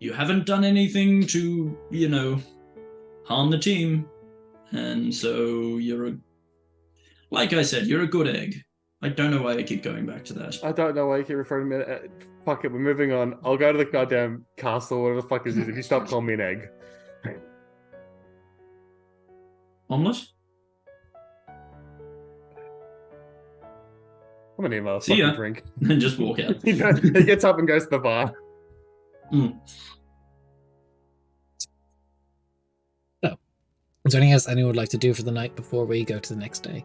You haven't done anything to, harm the team. And so like I said, you're a good egg. I don't know why I keep going back to that. I don't know why you keep referring to me. Fuck it, we're moving on. I'll go to the goddamn castle, whatever the fuck this is, if you stop calling me an egg. Omelette? I'm gonna email a See fucking ya. drink. And just walk out. He gets up and goes to the bar. So, is there anything else anyone would like to do for the night before we go to the next day?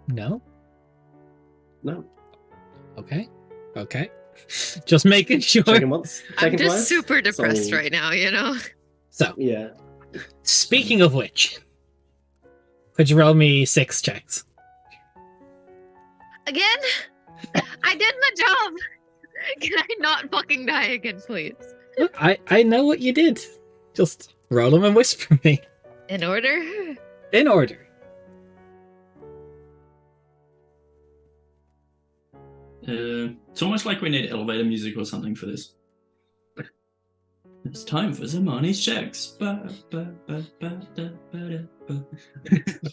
No? No. Okay. Just making sure. Checking once. I'm Checking just twice. super depressed So- right now. So, Yeah. speaking of which, could you roll me 6 checks? Again? I did my job. Can I not fucking die again, please? Look, I know what you did. Just roll them and whisper me. In order? In order. It's almost like we need elevator music or something for this. It's time for Zamani's checks. Look,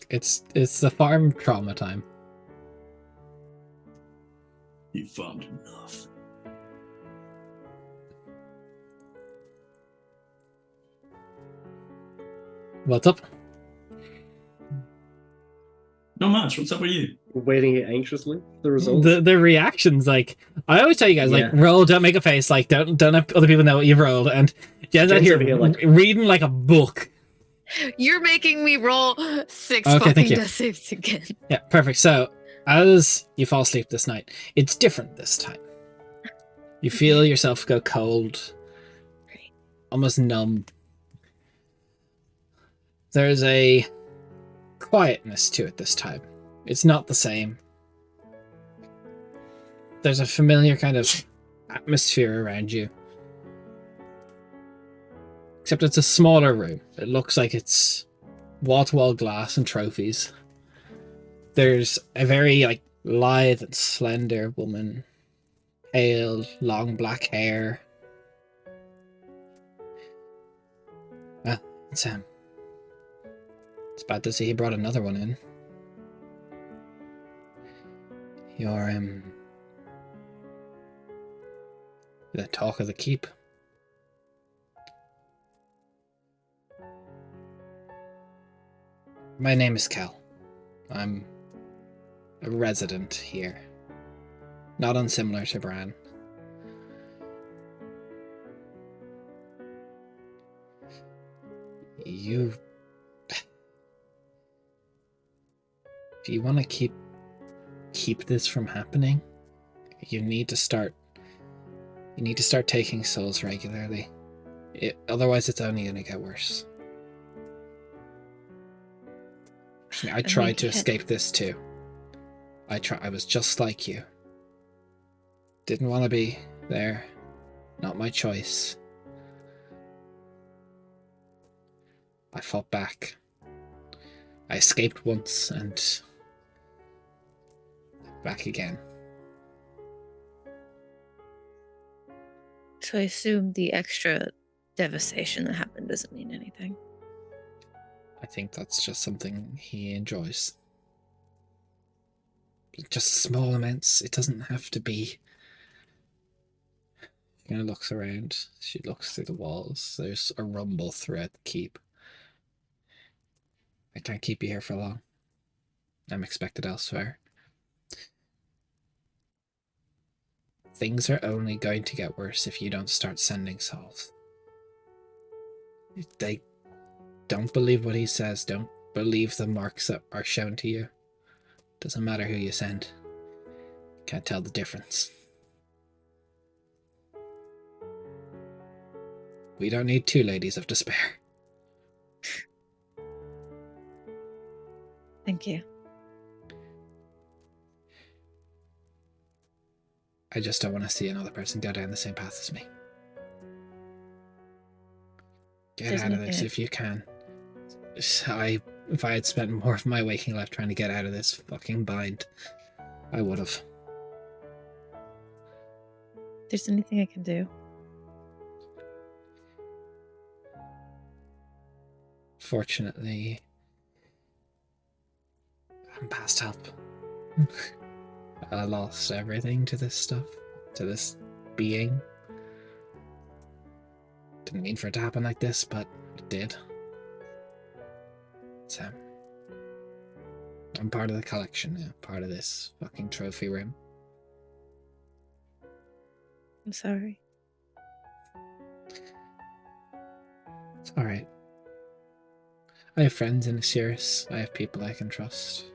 it's the farm trauma time. You farmed enough. What's up? Not much. What's up with you? Waiting anxiously for the results. The reactions, I always tell you guys, Yeah. roll, don't make a face, don't have other people know what you've rolled, and Jen's out Jen's here, over here, reading like a book. You're making me roll 6 Okay, thank fucking you. death saves again. Yeah, perfect. So, as you fall asleep this night, it's different this time. You feel yourself go cold, Great. almost numb. There's a quietness to it this time. It's not the same. There's a familiar kind of atmosphere around you. Except it's a smaller room. It looks like it's wall-to-wall glass and trophies. There's a very lithe and slender woman. Pale, long black hair. Well, it's bad to see he brought another one in. You're the talk of the keep. My name is Cal. I'm a resident here. Not unsimilar to Bran. If you want to keep this from happening, you need to start taking souls regularly. Otherwise it's only going to get worse. I tried to escape this too. I was just like you. Didn't want to be there. Not my choice. I fought back. I escaped once and back again. So I assume the extra devastation that happened doesn't mean anything. I think that's just something he enjoys. Just small amounts. It doesn't have to be. She kind of looks around. She looks through the walls. There's a rumble throughout the keep. I can't keep you here for long. I'm expected elsewhere. Things are only going to get worse if you don't start sending souls. They don't believe what he says. Don't believe the marks that are shown to you. Doesn't matter who you send. Can't tell the difference. We don't need two ladies of despair. Thank you. I just don't want to see another person go down the same path as me. Get out of this if you can. If I had spent more of my waking life trying to get out of this fucking bind, I would have. There's anything I can do? Fortunately, I'm past help. I lost everything to this stuff, to this being. Didn't mean for it to happen like this, but it did. So, I'm part of the collection now, part of this fucking trophy room. I'm sorry. It's alright. I have friends in Osiris. I have people I can trust.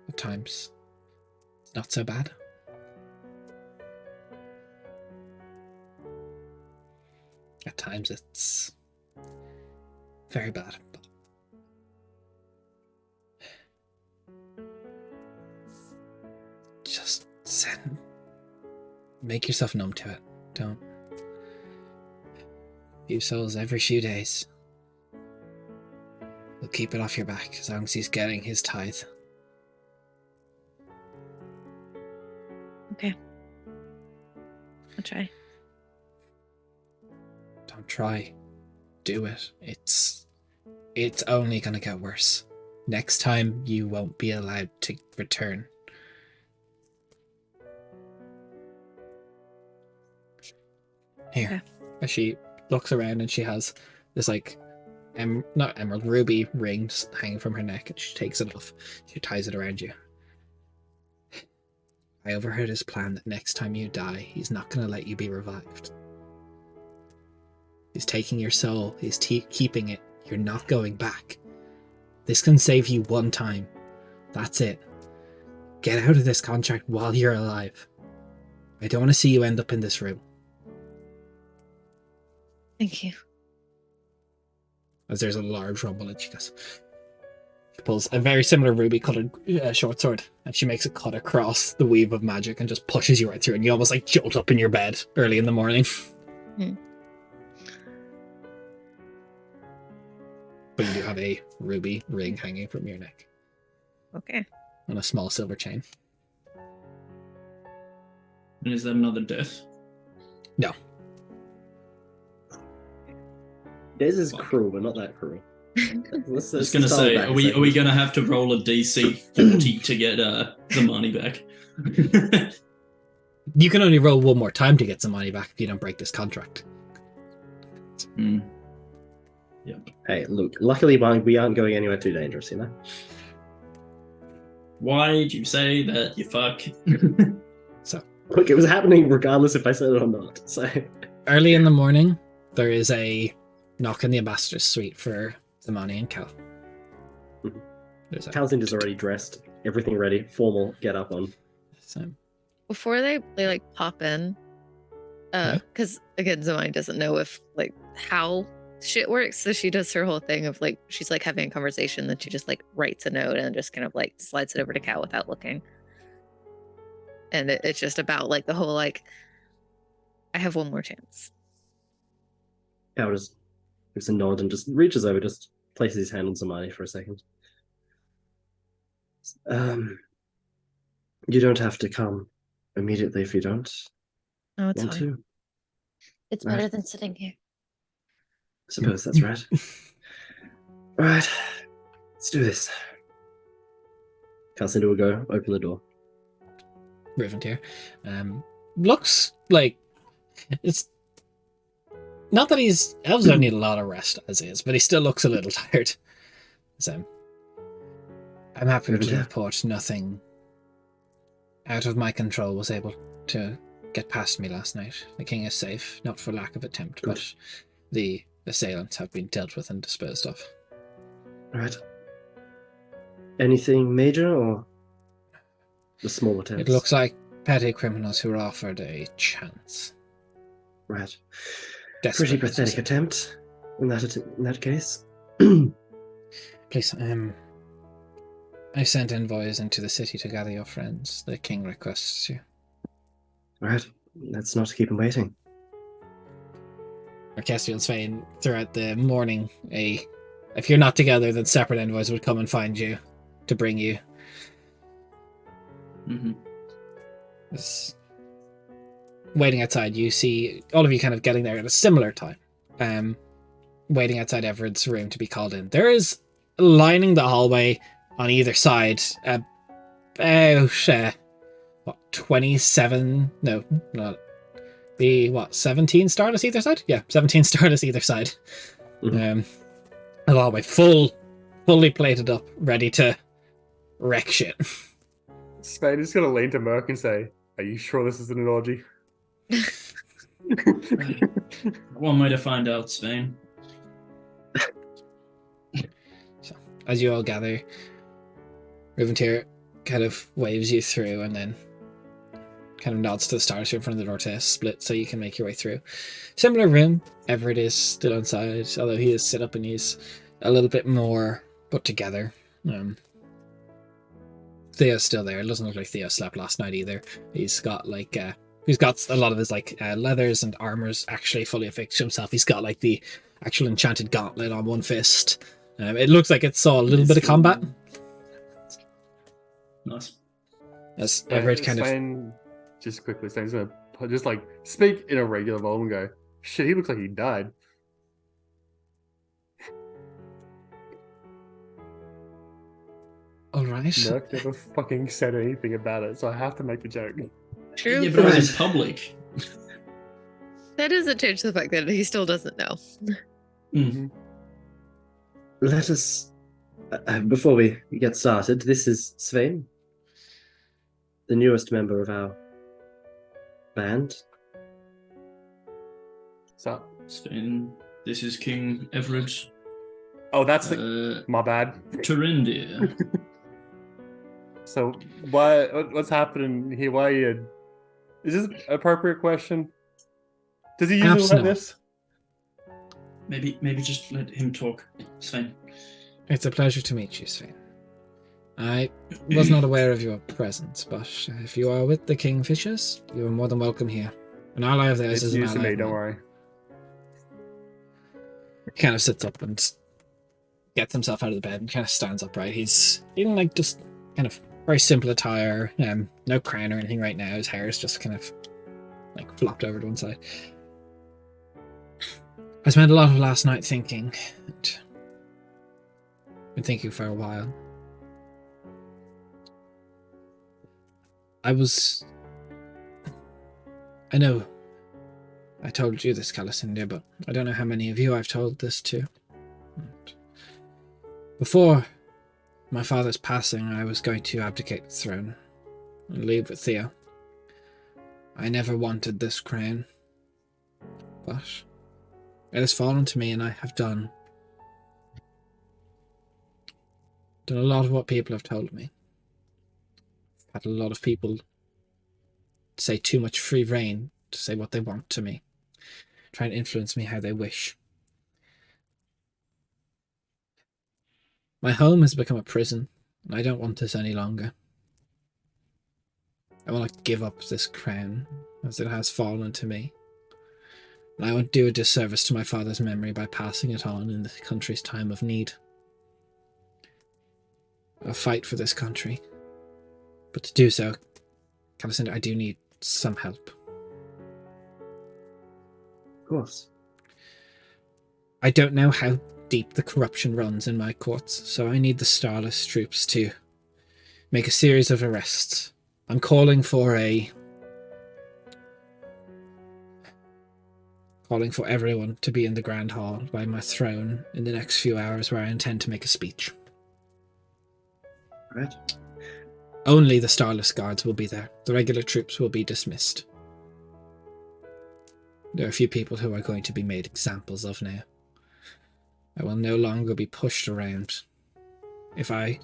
At times, it's not so bad. At times, it's very bad. But just make yourself numb to it. Don't. Few souls every few days. We'll keep it off your back as long as he's getting his tithe. Okay. I'll try. Don't try. Do it. It's only gonna get worse. Next time you won't be allowed to return. Here. Okay. As she looks around and she has this not emerald, ruby ring hanging from her neck, and she takes it off. She ties it around you. I overheard his plan that next time you die, he's not going to let you be revived. He's taking your soul, he's keeping it. You're not going back. This can save you one time. That's it. Get out of this contract while you're alive. I don't want to see you end up in this room. Thank you. As there's a large rumble and she goes... She pulls a very similar ruby-coloured short sword, and she makes a cut across the weave of magic and just pushes you right through, and you almost like jolt up in your bed early in the morning. But you do have a ruby ring hanging from your neck. Okay. And a small silver chain. And is that another death? No. This is cruel, but not that cruel. I was going to say, are we going to have to roll a DC 40 to get the money back? You can only roll one more time to get some money back if you don't break this contract. Yep. Hey, look, luckily we aren't going anywhere too dangerous, you know? Why'd you say that, you fuck? So, look, it was happening regardless if I said it or not, so... Early in the morning, there is a knock in the ambassador's suite for Zamani and Cal. Calcinda's already dressed, everything ready, formal, get up on. So, Before they like pop in, because again, Zamani doesn't know if like how shit works, so she does her whole thing of like she's like having a conversation, then she just like writes a note and just kind of like slides it over to Cal without looking. And it's just about like the whole like I have one more chance. Cal just gives a nod and just reaches over, just places his hand on Zamani for a second. You don't have to come immediately if you don't Oh, it's want fine. to. It's Right. better than sitting here. I suppose that's right. Alright, let's do this. Calcinda will go, open the door. Riventier. Looks like it's not that elves don't need a lot of rest as is, but he still looks a little tired. So I'm happy to report nothing out of my control was able to get past me last night. The king is safe, not for lack of attempt, but the assailants have been dealt with and disposed of. Right. Anything major or the small attempts? It looks like petty criminals who were offered a chance. Right. Desperate, Pretty as you pathetic said. attempt in that case. Please, I sent envoys into the city to gather your friends. The king requests you. Right. Let's not keep him waiting. Orchestral Svein, throughout the morning, if you're not together, then separate envoys would come and find you to bring you. This, waiting outside, you see all of you kind of getting there at a similar time. Waiting outside Everett's room to be called in. There is lining the hallway on either side about 27? No, not. 17 Stardust either side? Yeah, 17 Stardust either side. A hallway fully plated up, ready to wreck shit. Spain is gonna lean to Merc and say, "Are you sure this isn't an orgy?" One way to find out, Spain. So, as you all gather, Riventier kind of waves you through and then kind of nods to the stars in front of the door to split so you can make your way through. Similar room. Everett is still inside, although he is sit up and he's a little bit more put together. Theo's still there. It doesn't look like Theo slept last night either. He's got like he's got a lot of his like leathers and armors actually fully affixed to himself. He's got like the actual enchanted gauntlet on one fist. It looks like it saw a little bit of combat. Nice. As Everett kind Spain, just quickly, Spain's gonna just like speak in a regular volume and go, "Shit, he looks like he died." all right. Merc never fucking said anything about it, so I have to make the joke. True. Yeah, but it was in public. That doesn't change the fact that he still doesn't know. Let us, before we get started, this is Svein, the newest member of our band. So, Spain, this is King Everett. Oh, that's the... My bad. Turindia. So, what's happening here? Why are you... Is this an appropriate question? Does he usually Perhaps like not. this? Maybe just let him talk. It's fine. It's a pleasure to meet you, Sven. I was not aware of your presence, but if you are with the Kingfishers, you are more than welcome here. An ally of theirs It's is an news to ally me, of don't mine. worry. He kind of sits up and gets himself out of the bed and kind of stands upright. He's in like just kind of very simple attire, no crown or anything right now. His hair is just kind of like flopped over to one side. I spent a lot of last night thinking, and been thinking for a while. I know I told you this, Calicindia, but I don't know how many of you I've told this to. And before my father's passing, I was going to abdicate the throne and leave with Theo. I never wanted this crown, but it has fallen to me, and I have done a lot of what people have told me. I've had a lot of people say too much free rein to say what they want to me, try and influence me how they wish. My home has become a prison, and I don't want this any longer. I want to give up this crown, as it has fallen to me. And I won't do a disservice to my father's memory by passing it on in the country's time of need. I'll fight for this country. But to do so, Calicinda, I do need some help. Of course. I don't know how deep the corruption runs in my courts, so I need the Starless troops to make a series of arrests. I'm calling for everyone to be in the Grand Hall by my throne in the next few hours, where I intend to make a speech. Right. Only the Starless Guards will be there. The regular troops will be dismissed. There are a few people who are going to be made examples of now. I will no longer be pushed around. I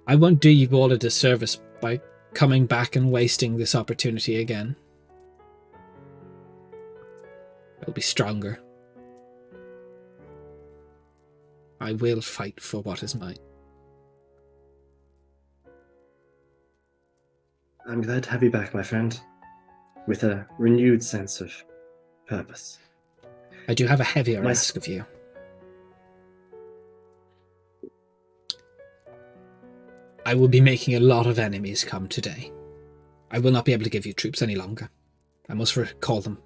won't do you all a disservice by coming back and wasting this opportunity again. I'll be stronger. I will fight for what is mine. I'm glad to have you back, my friend, with a renewed sense of purpose. I do have a heavier ask of you. I will be making a lot of enemies come today. I will not be able to give you troops any longer. I must recall them.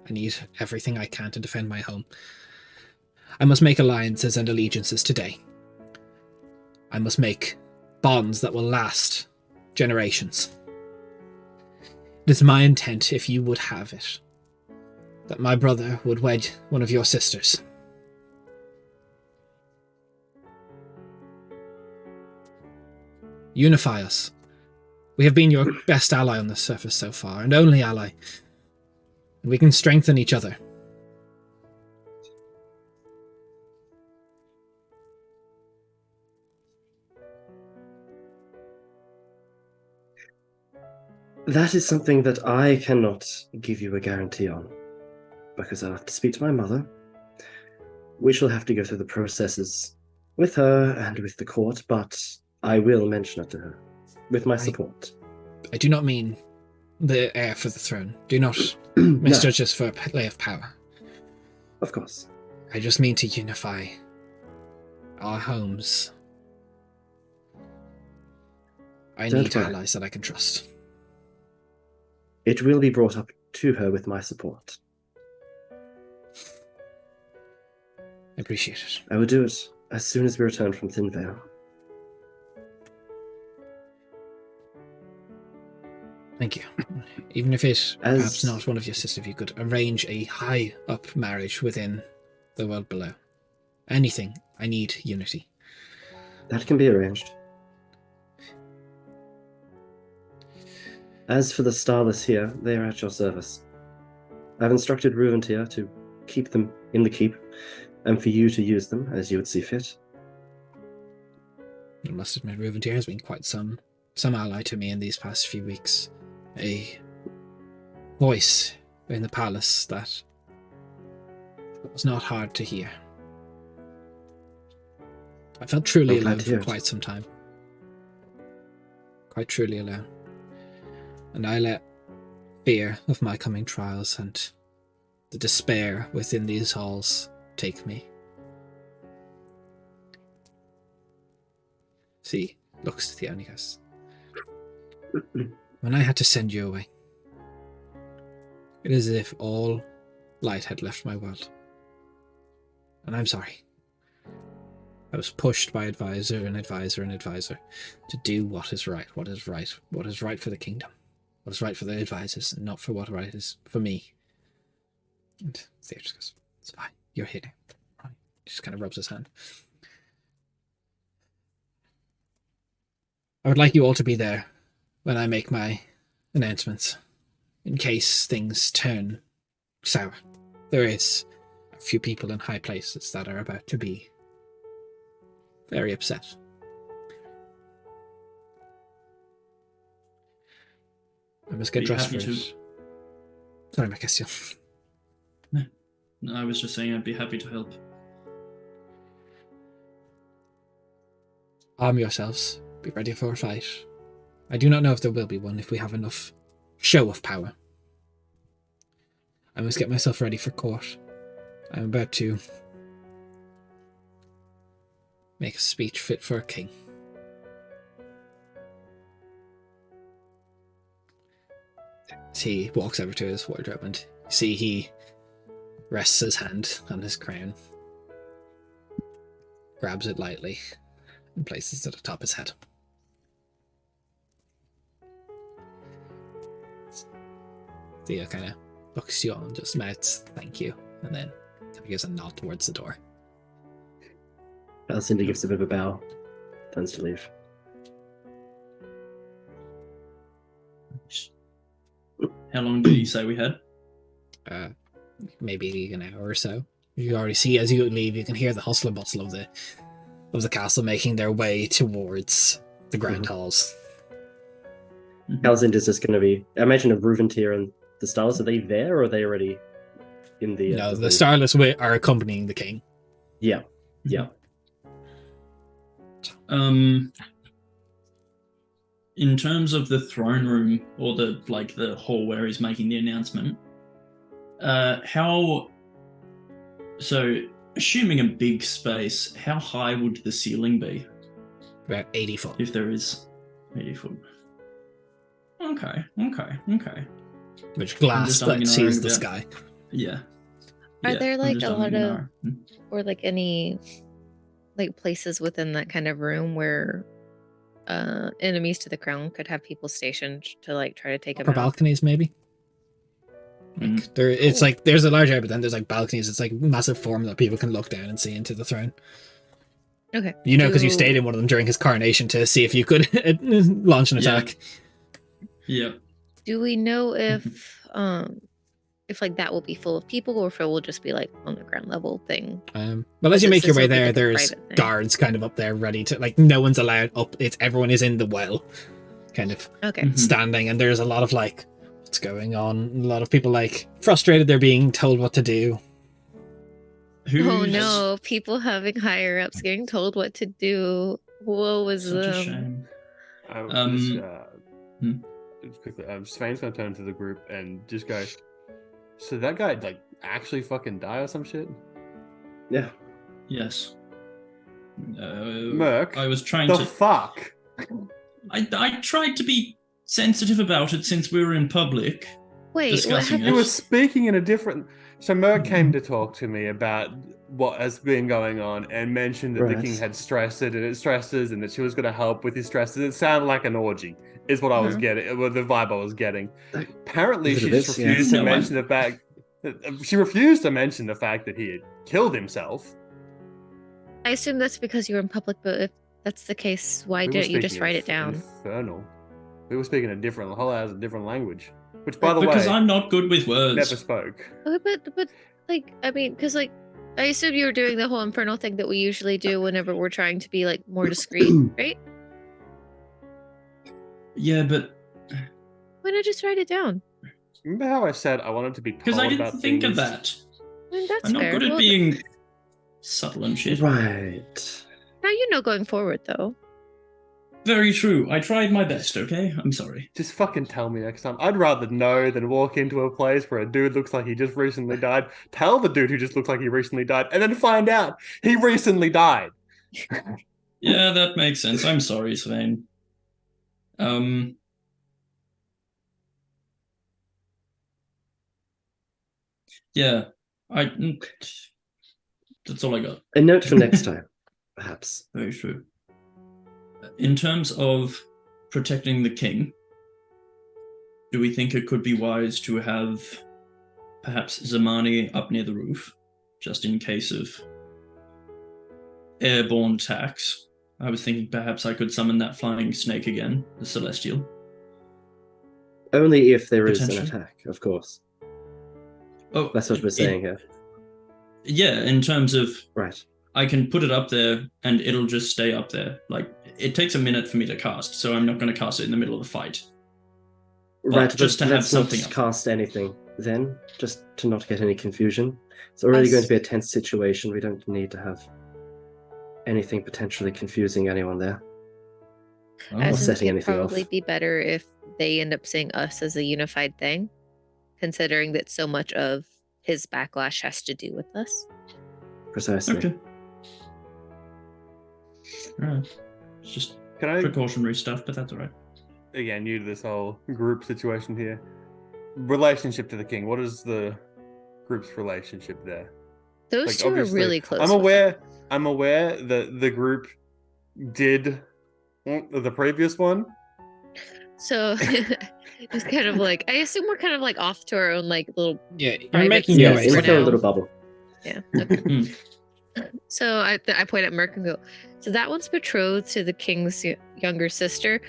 I need everything I can to defend my home. I must make alliances and allegiances today. I must make bonds that will last generations. It is my intent, if you would have it, that my brother would wed one of your sisters. Unify us. We have been your best ally on the surface so far, and only ally. And we can strengthen each other. That is something that I cannot give you a guarantee on, because I'll have to speak to my mother. We shall have to go through the processes with her and with the court, but I will mention it to her, with my support. I do not mean the heir for the throne. Do not No, misjudge us for a play of power. of course. I just mean to unify our homes. I Don't need worry. allies that I can trust. It will be brought up to her with my support. I appreciate it. I will do it as soon as we return from Thin Vale. Thank you. Even if it As- perhaps not one of your sisters, if you could arrange a high-up marriage within the world below. Anything. I need unity. That can be arranged. As for the Starless here, they are at your service. I've instructed Ruventia to keep them in the keep and for you to use them as you would see fit. I must admit, Ruventier has been quite some ally to me in these past few weeks. A voice in the palace that was not hard to hear. I felt truly I'm glad alone to for hear it. quite some time. Quite truly alone. And I let fear of my coming trials and the despair within these halls take me. See, looks to the only goes. When I had to send you away, it is as if all light had left my world. And I'm sorry. I was pushed by advisor and advisor and advisor to do what is right, what is right for the kingdom, what is right for the advisors, and not for what right is for me. And Theo just goes, "It's fine, you're here now." Right. He just kind of rubs his hand. I would like you all to be there when I make my announcements, in case things turn sour. There is a few people in high places that are about to be very upset. I must get Be dressed happy first. Sorry, my question. No, I was just saying I'd be happy to help. Arm yourselves. Be ready for a fight. I do not know if there will be one if we have enough show of power. I must get myself ready for court. I'm about to make a speech fit for a king. As he walks over to his wardrobe and see he rests his hand on his crown, grabs it lightly, and places it atop his head. Theo kind of looks to you all and just mouths thank you, and then gives a nod towards the door. Alcinda gives a bit of a bow, turns to leave. How long did you say we had? Maybe an hour or so. You already see as you leave, you can hear the hustle and bustle of the castle making their way towards the grand halls. Alcinda's just going to be. I imagine a Ruventier and the Stars, are they there or are they already in the. No, the hall? Starless are accompanying the king. Yeah, yeah. In terms of the throne room or the hall where he's making the announcement, so assuming a big space, how high would the ceiling be? About 80 foot. If there is 80 foot. Okay. Which glass that sees the sky. Yeah. Are Yeah, there I'm like just a lot umming of, and ahhing. or like any like places within that kind of room where enemies to the crown could have people stationed to like try to take them Upper out? balconies, maybe? Like, it's like there's a large area, but then there's like balconies. It's like massive form that people can look down and see into the throne. Okay. You know, because you stayed in one of them during his coronation to see if you could launch an Yeah. attack. Yeah. Do we know if like that will be full of people or if it will just be like on the ground level thing? Well, as you make your way This is there, like a there's private thing. guards kind of up there ready to, like, no one's allowed up. It's everyone is in the well, kind of Okay. Mhm. standing, and there's a lot of like, what's going on? A lot of people like frustrated they're being told what to do. Oh Who's- no, people having higher ups getting told what to do. Woe was Such a them. shame. Just quickly, Svane's gonna turn to the group and just go, so that guy like actually fucking die or some shit? Yeah. Yes. Merc, I was trying The to. fuck? I tried to be sensitive about it since we were in public. Wait, what Discussing happened? You were Yes. speaking in a different. So Merc came to talk to me about what has been going on and mentioned that the Right. king had stresses and that she was going to help with his stresses. It sounded like an orgy, is what I was getting, the vibe I was getting. Apparently, Is it she a just bit? Yeah. refused to No, mention the fact. She refused to mention the fact that he had killed himself. I assume that's because you were in public, but if that's the case, why We were didn't you just speaking write it down? Infernal. We were speaking a different language, which, by the Because way, I'm not good with words. never spoke. Okay, but like I mean, because like I assume you were doing the whole infernal thing that we usually do whenever we're trying to be like more discreet, right? Yeah, but Why not just write it down? Remember how I said I wanted to be because I cold didn't about think of things? that. I mean, that's I'm not fair. good at Well, being subtle and shit. Right. now you know going forward, though. Very true. I tried my best, okay? I'm sorry. Just fucking tell me next time. I'd rather know than walk into a place where a dude looks like he just recently died. Tell the dude who just looks like he recently died, and then find out he recently died. Yeah, that makes sense. I'm sorry, Svein. Yeah, that's all I got. A note for next time, perhaps. Very true. In terms of protecting the king, do we think it could be wise to have perhaps Zamani up near the roof, just in case of airborne attacks? I was thinking perhaps I could summon that flying snake again, the Celestial. Only if there is an Potentially. attack, of course. Oh, That's what we're saying here. Yeah, in terms of Right. I can put it up there and it'll just stay up there. Like, it takes a minute for me to cast, so I'm not going to cast it in the middle of the fight. Right, just but to have let's something not up. cast anything then, just to not get any confusion. It's already going to be a tense situation. We don't need to have anything potentially confusing anyone there. Oh. As in, setting it'd anything probably off. be better if they end up seeing us as a unified thing, considering that so much of his backlash has to do with us. Precisely. Okay. Alright. It's just Can I, precautionary stuff, but that's alright. again, new to this whole group situation here, relationship to the king, what is the group's relationship there? Those Like, two are obviously, really close. I'm with aware. I'm aware that the group did the previous one. it. So it's kind of like, I assume we're kind of like off to our own like little Yeah, you're private making your Yes, way space in for like a now. little bubble. Yeah. Okay. So I point at Merc and go, so that one's betrothed to the king's younger sister.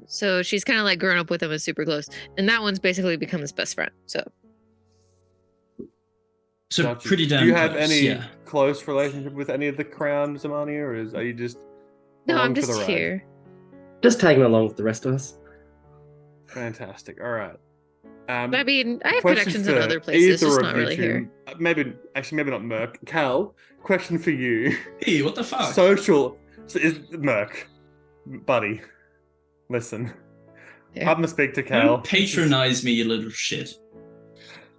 So she's kind of like grown up with him and super close, and that one's basically become his best friend. So So Gotcha. pretty damn Do you have close, any yeah. close relationship with any of the crown, Zamani, or are you just no, along I'm for just the ride? here. Just tagging along with the rest of us. Fantastic. All right. I mean, I have question connections in for other places, either just of not you really two. here. Maybe not Merc. Cal, question for you. Hey, what the fuck? Social is Merc, buddy. Listen, Yeah. I'm gonna speak to Cal. Don't patronize me, you little shit.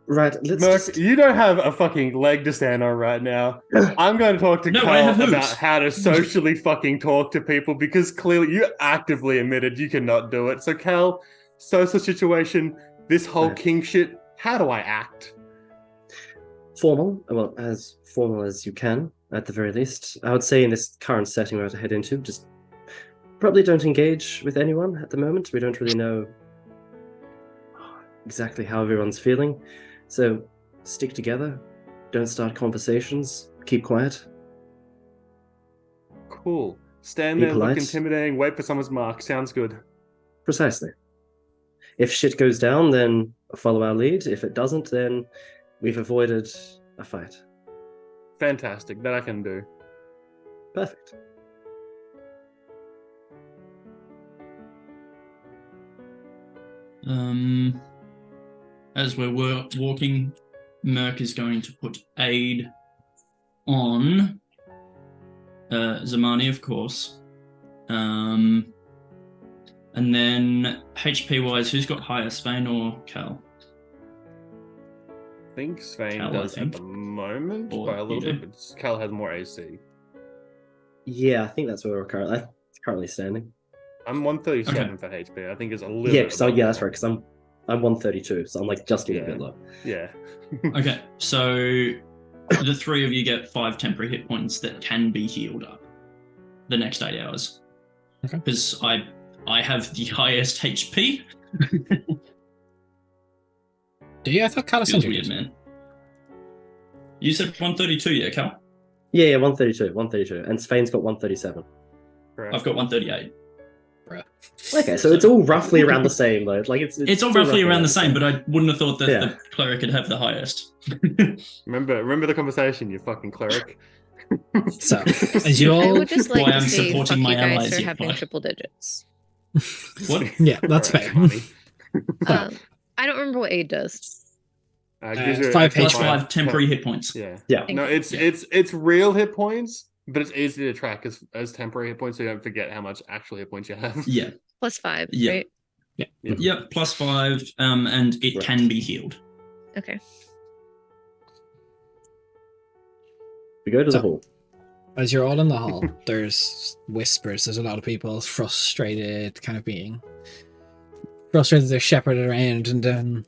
Right, let's Merc, just... you don't have a fucking leg to stand on right now. I'm going to talk to No, I Cal have hooves. about how to socially fucking talk to people because clearly you actively admitted you cannot do it. So Cal, social situation, this whole Right. king shit, how do I act? Formal, well, as formal as you can, at the very least. I would say in this current setting we're about to head into, just probably don't engage with anyone at the moment. We don't really know exactly how everyone's feeling. So stick together, don't start conversations, keep quiet. Cool. Stand Be there, look polite. intimidating, wait for someone's mark. Sounds good. Precisely. If shit goes down, then follow our lead. If it doesn't, then we've avoided a fight. Fantastic. That I can do. Perfect. As we're walking, Merc is going to put aid on Zamani, of course. And then HP wise, who's got higher, Spain or Cal? I think Svein Cal, I does think. at the moment Or by a you little do. bit, but Cal has more AC. Yeah, I think that's where we're currently standing. I'm 137 Okay. for HP. I think it's a little Yeah, bit so above yeah, that. that's right. Because I'm 132, so I'm like just a little Yeah. bit low. Yeah. Okay, so the three of you get 5 temporary hit points that can be healed up the next 8 hours. Okay. Because I have the highest HP. Do you? I thought Feels Calisandra weird, did. man. You said 132, yeah, Cal? Yeah, 132, and Spain's got 137. Correct. I've got 138. bro. Okay, so it's all roughly around the same, though. Like It's all roughly around the same, but I wouldn't have thought that the cleric could have the highest. Remember the conversation, you fucking cleric. So, as you I all, would just like Why to I'm see fuck supporting you my guys allies, for you having fuck. triple digits. What? yeah, that's Alright, fair. money. I don't remember what aid does. Gives you 5 extra HP. Plus 5 temporary hit points. Yeah. Yeah. No, it's real hit points, but it's easy to track as temporary hit points, so you don't forget how much actual hit points you have. Yeah. Plus 5, Yeah. right? Yeah, plus 5, and it Right. can be healed. Okay. We go to the So- hall. As you're all in the hall, there's whispers. There's a lot of people frustrated, kind of being frustrated. They're shepherded around, and then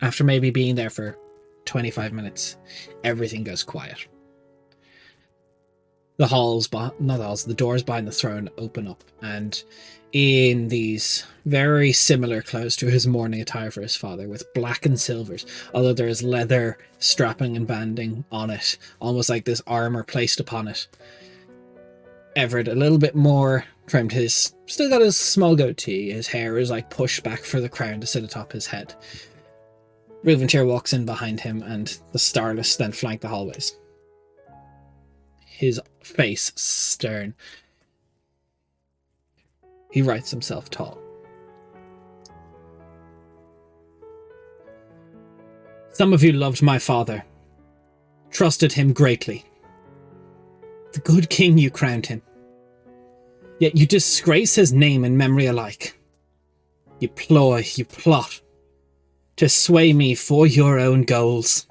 after maybe being there for 25 minutes, everything goes quiet. The doors behind the throne open up, and in these very similar clothes to his mourning attire for his father, with black and silvers, although there is leather strapping and banding on it, almost like this armor placed upon it. Everett, a little bit more trimmed, still got his small goatee, his hair is like pushed back for the crown to sit atop his head. Reuventir walks in behind him, and the Starless then flank the hallways. His face stern. He writes himself tall. Some of you loved my father, trusted him greatly. The good king you crowned him. Yet you disgrace his name and memory alike. You ploy, you plot, to sway me for your own goals.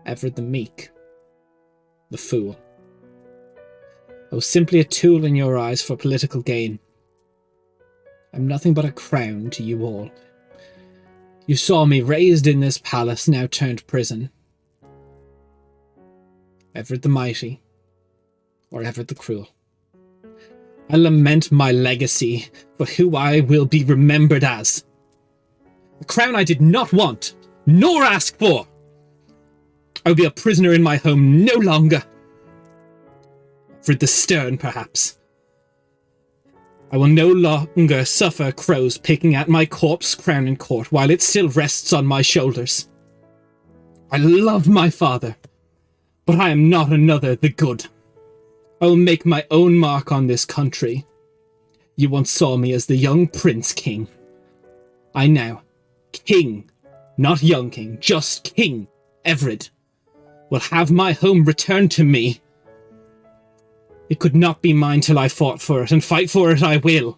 Everett the meek, the fool. I was simply a tool in your eyes for political gain. I'm nothing but a crown to you all. You saw me raised in this palace, now turned prison. Everett the mighty, or Everett the cruel. I lament my legacy for who I will be remembered as. A crown I did not want, nor ask for. I will be a prisoner in my home no longer. For the stern, perhaps. I will no longer suffer crows picking at my corpse crown in court while it still rests on my shoulders. I love my father, but I am not another the good. I will make my own mark on this country. You once saw me as the young prince king. I now, king, not young king, just king, Everett, will have my home returned to me. It could not be mine till I fought for it, and fight for it I will.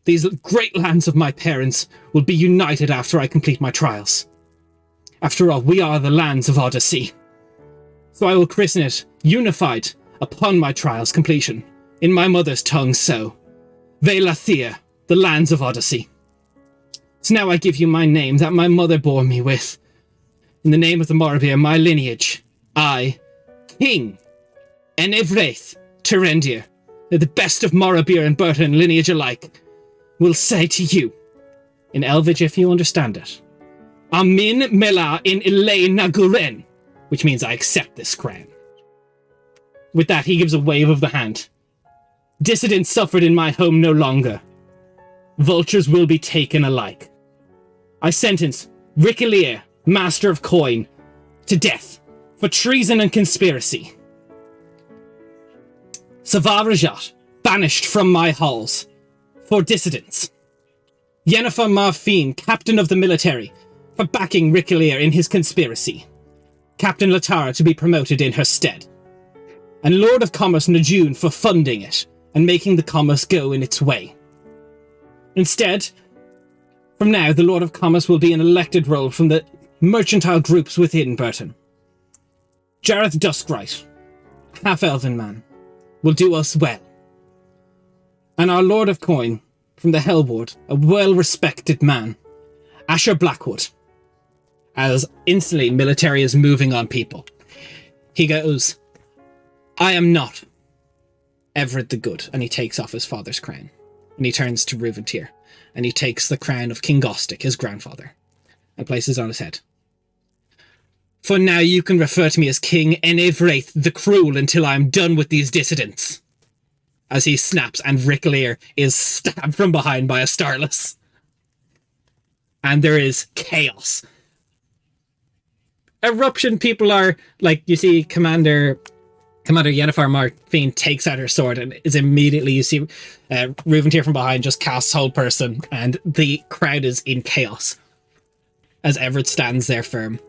These great lands of my parents will be united after I complete my trials. After all, we are the lands of Odyssey. So I will christen it, unified, upon my trial's completion, in my mother's tongue, so. Velathea, the lands of Odyssey. So now I give you my name that my mother bore me with. In the name of the Morabir, my lineage, I, King Enevraith Terendir, the best of Morabir and Burton lineage alike, will say to you, in Elvish if you understand it, Amin Mela in Elaine Naguren, which means I accept this crown. With that, he gives a wave of the hand. Dissidents suffered in my home no longer. Vultures will be taken alike. I sentence Rickelier, Master of Coin, to death for treason and conspiracy. Savarajat, banished from my halls for dissidents. Yennefer Marfine, captain of the military, for backing Rickelier in his conspiracy. Captain Latara to be promoted in her stead. And Lord of Commerce Najun for funding it and making the commerce go in its way. Instead, from now, the Lord of Commerce will be an elected role from the mercantile groups within Burton. Jareth Duskright, half-elven man, will do us well. And our Lord of Coin, from the Hellward, a well-respected man, Asher Blackwood. As instantly military is moving on people. He goes, I am not Everett the Good, and he takes off his father's crown. And he turns to Reuventir, and he takes the crown of King Gostic, his grandfather, and places it on his head. For now you can refer to me as King Enevraith the Cruel until I am done with these dissidents. as he snaps, and Rick Lear is stabbed from behind by a Starless. And there is chaos. Eruption people are, like, you see Commander Yennefer Marfine takes out her sword, and is immediately, you see Reuventir from behind just casts Hold Person, and the crowd is in chaos as Everett stands there firm.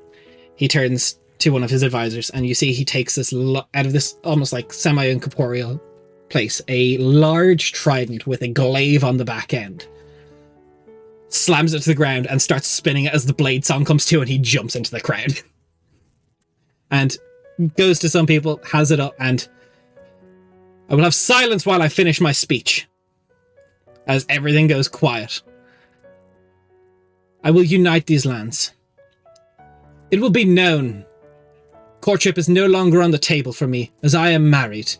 He turns to one of his advisors, and you see he takes this out of this almost like semi-incorporeal place, a large trident with a glaive on the back end, slams it to the ground and starts spinning it as the blade song comes to, and he jumps into the crowd and goes to some people, has it up, and I will have silence while I finish my speech, as everything goes quiet. I will unite these lands. It will be known courtship is no longer on the table for me, as I am married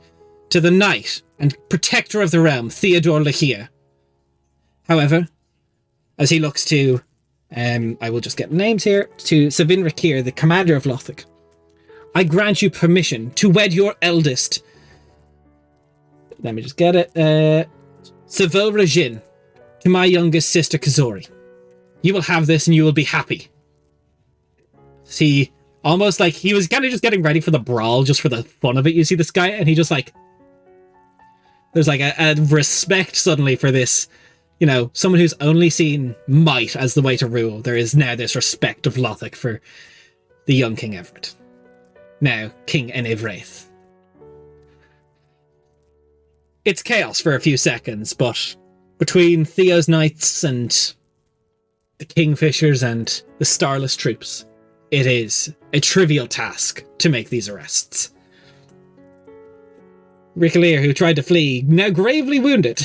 to the knight and protector of the realm, Theodore Lahir. However, as he looks to, I will just get names here, to Savin Rakir, the commander of Lothric, I grant you permission to wed your eldest, let me just get it, Savil Rajin, to my youngest sister Kazori. You will have this and you will be happy. See, almost like he was kind of just getting ready for the brawl, just for the fun of it. You see this guy, and he just like, there's like a respect suddenly for this, you know, someone who's only seen might as the way to rule. There is now this respect of Lothric for the young King Everett. Now, King Enivraith. It's chaos for a few seconds, but between Theo's knights and the Kingfishers and the Starless troops, it is a trivial task to make these arrests. Rick Lear, who tried to flee, now gravely wounded,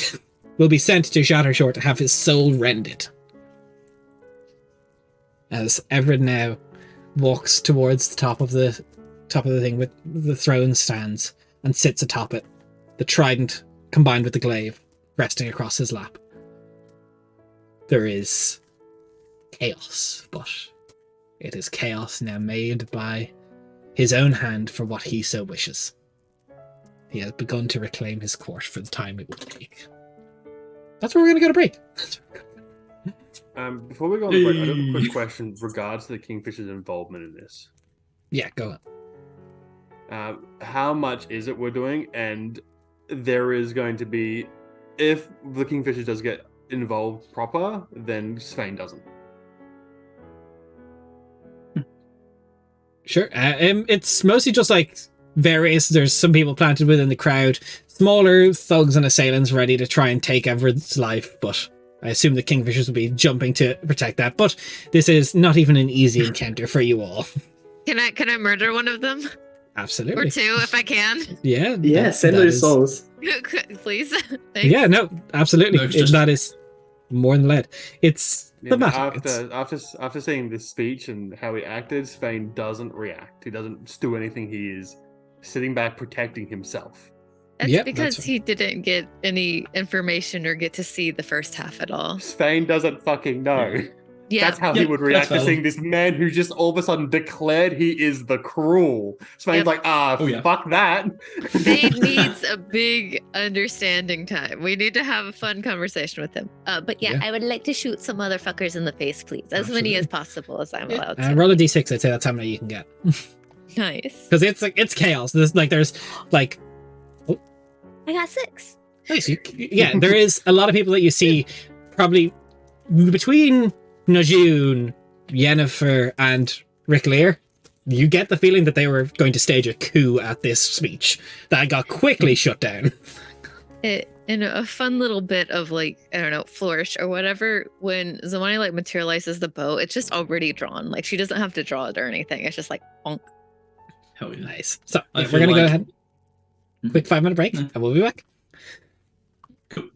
will be sent to Shattershore to have his soul rended. As Everett now walks towards the top of the thing with the throne stands and sits atop it, the trident combined with the glaive resting across his lap. There is chaos, but it is chaos now made by his own hand for what he so wishes. He has begun to reclaim his court for the time it will take. That's where we're going to go to break. Before we go on the break, I have a quick question with regards to the Kingfisher's involvement in this. Yeah, go on. How much is it we're doing? And there is going to be, if the Kingfisher does get involved proper, then Svein doesn't. Sure. It's mostly just like various, there's some people planted within the crowd, smaller thugs and assailants ready to try and take Everett's life, but I assume the Kingfishers will be jumping to protect that. But this is not even an easy encounter for you all. Can I murder one of them? Absolutely. Or two, if I can. Yeah. Yeah, send those souls. Please. Thanks. Yeah, no, absolutely. No, it's just- that is more than lead. It's Yeah, thematic. after seeing this speech and how he acted, Svein doesn't react. He doesn't do anything. He is sitting back protecting himself. That's Yep, because that's- he didn't get any information or get to see the first half at all. Svein doesn't fucking know. Yeah. That's how he Yep, would react that's to seeing this man who just all of a sudden declared he is the cruel. Svein's Yep. like, Oh, yeah. fuck that. They needs a big understanding time. We need to have a fun conversation with him. But yeah, Yeah. I would like to shoot some motherfuckers in the face, please. As many as possible as I'm allowed to. Roll a d6, I'd say that's how many you can get. Nice. Because it's like, it's chaos. There's like, I got 6. nice. Yeah, there is a lot of people that you see probably between Najun, Yennefer, and Rick Lear. You get the feeling that they were going to stage a coup at this speech that got quickly shut down. In a fun little bit of like, I don't know, flourish or whatever, when Zamani like materializes the bow, it's just already drawn. Like she doesn't have to draw it or anything. It's just like bonk. Hell yeah. Nice. So I we're feel going to go like- ahead. Quick 5-minute break, Mm. and we'll be back. Cool.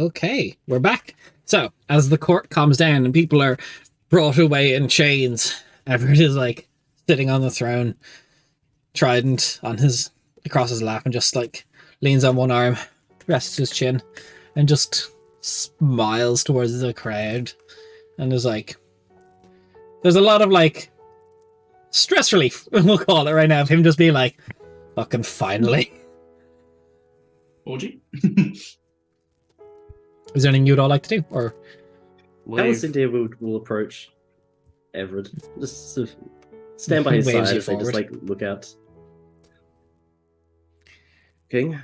Okay, we're back. So, as the court calms down and people are brought away in chains, Everett is like sitting on the throne, trident on his across his lap, and just like leans on one arm, rests his chin, and just smiles towards the crowd, and is like, there's a lot of like stress relief, we'll call it right now, of him just being like, fucking finally. Orgy? Is there anything you'd all like to do? Or Alice India will approach Everett. Just sort of stand by his Waves side you as they just forward. like look out. King,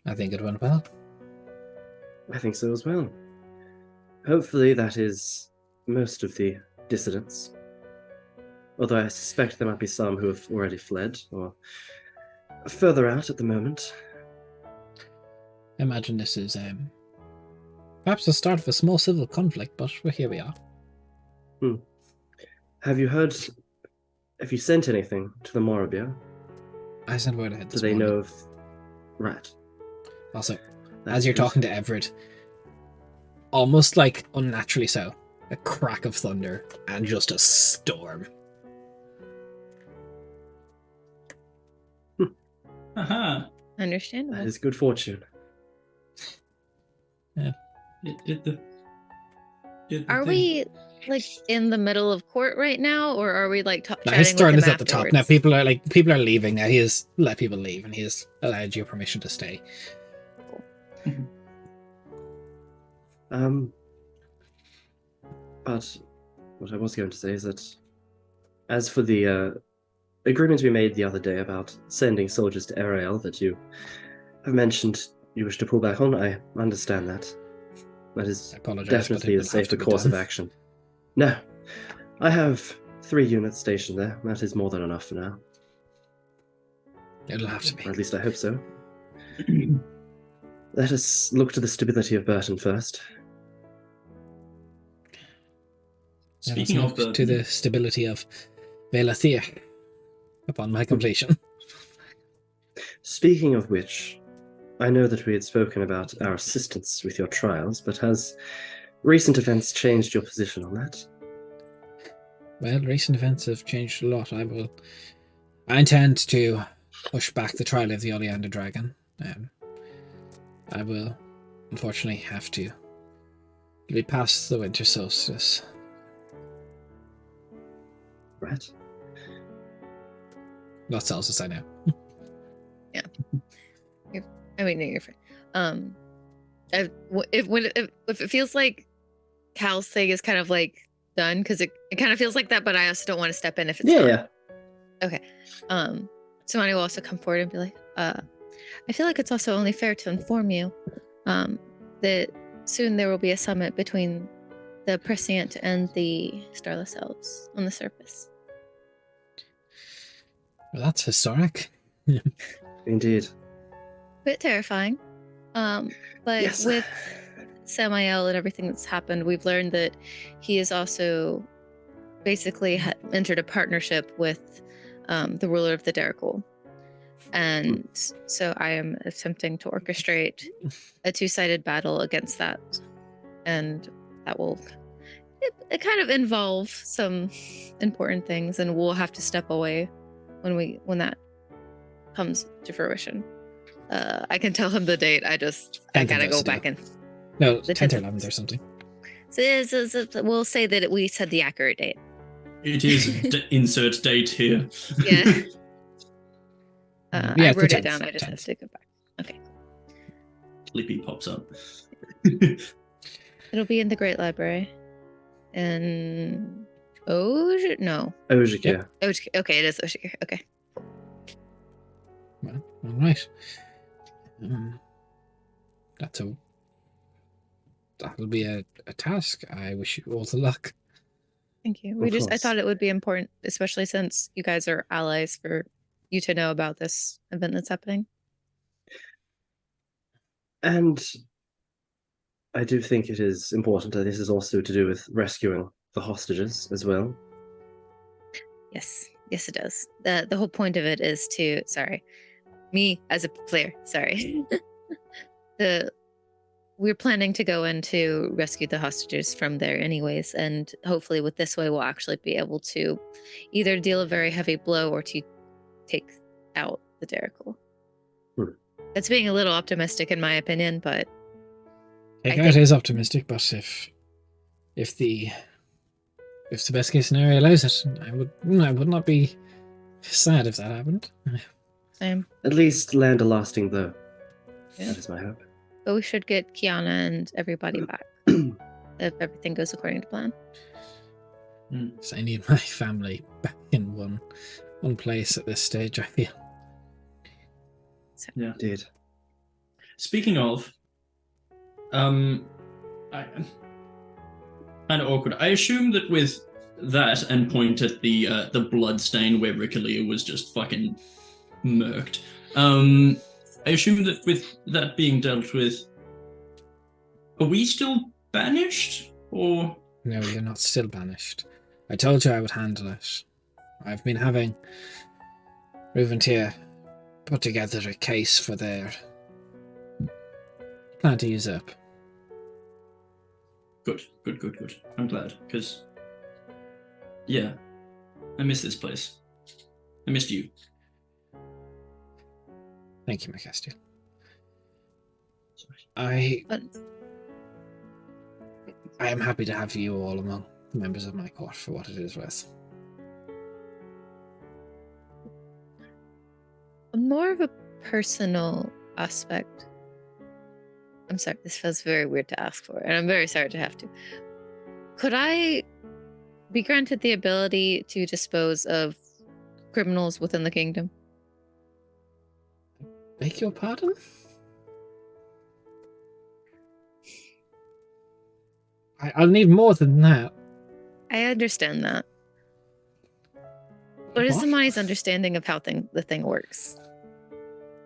I think it went well. I think so as well. Hopefully that is most of the dissidents. Although I suspect there might be some who have already fled, or further out at the moment. I imagine this is perhaps the start of a small civil conflict, but here we are. Have you sent anything to the Morabia? I sent word ahead Do this they morning. know of... Right. Also, That's as you're good. talking to Everett, almost like unnaturally so, a crack of thunder and just a storm. Aha! Understandable. That is good fortune. Are we like in the middle of court right now, or are we like Now, chatting his with throne him is at the top. Now afterwards? people are leaving. Now he has let people leave, and he has allowed you permission to stay. But what I was going to say is that, as for the agreement we made the other day about sending soldiers to Ariel that you have mentioned you wish to pull back on, I understand that. That is I apologize, definitely but a it will have to safer be course done. of action. No, I have 3 units stationed there. That is more than enough for now. It'll have to Or be. at least I hope so. Let us look to the stability of Burton first. Speaking Let us of look to Burton, the stability of Velathea upon my completion. Speaking of which, I know that we had spoken about our assistance with your trials, but has recent events changed your position on that? Well, recent events have changed a lot. I intend to push back the trial of the Oleander Dragon. I will, unfortunately, have to be past the winter solstice. Right. Not solstice, I know. I mean, no, you're fine. If it feels like Cal's thing is kind of like done, because it kind of feels like that, but I also don't want to step in if it's not. Yeah. Somebody will also come forward and be like, I feel like it's also only fair to inform you that soon there will be a summit between the Prescient and the Starless Elves on the surface. Well, that's historic. Indeed. Bit terrifying. But Yes. with Samael and everything that's happened, we've learned that he has also basically entered a partnership with the ruler of the Darkul. And so I am attempting to orchestrate a 2-sided battle against that. And that will it kind of involve some important things, and we'll have to step away when that comes to fruition. I can tell him the date. I gotta go back and No, the 10th or 10th. 11th or something. So we'll say that we said the accurate date. it is insert date here. Yeah. Yeah, I it's the wrote it 10th, down. I just have 10th. to go back. Okay. Lippy pops up. It'll be in the Great Library. And no. Ojik, Yep. Okay, it is Oshikir. Okay. Well, all right. That'll be a task. I wish you all the luck. Thank you. Of I course. thought it would be important, especially since you guys are allies, for you to know about this event that's happening. And I do think it is important that this is also to do with rescuing the hostages as well. Yes, it does. The whole point of it is to me as a player. Sorry, the we're planning to go in to rescue the hostages from there anyways, and hopefully with this way we'll actually be able to either deal a very heavy blow or to take out the Dericle. That's being a little optimistic in my opinion, but Take out is optimistic, but if the best case scenario allows it, I would not be sad if that happened. same. At least land a lasting blow. Yeah. That is my hope. But we should get Kiana and everybody back if everything goes according to plan. So I need my family back in one place at this stage, I feel. Yeah. Indeed. Speaking of, kind of awkward. I assume that with that and point at the blood stain where Rickalia was just fucking murked. I assume that with that being dealt with, are we still banished or? No, you're not still banished. I told you I would handle it. I've been having Ruventir put together a case for their plan to usurp. Good. I'm glad, because, yeah, I miss this place. I missed you. Thank you, Macastiel. I am happy to have you all among the members of my court for what it is worth. More of a personal aspect. I'm sorry, this feels very weird to ask for, and I'm very sorry to have to. Could I be granted the ability to dispose of criminals within the kingdom? Beg your pardon? I'll need more than that. I understand that. What is somebody's understanding of how the thing works?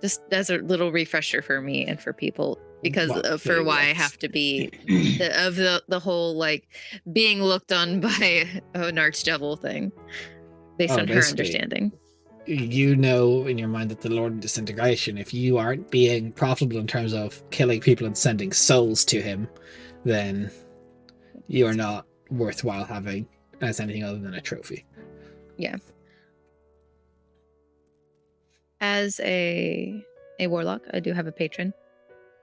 Just as a little refresher for me and for people, because for why I have to be the whole like being looked on by an archdevil thing, based on her understanding. You know in your mind that the Lord of Disintegration, if you aren't being profitable in terms of killing people and sending souls to him, then you are not worthwhile having as anything other than a trophy. Yeah. As a warlock, I do have a patron.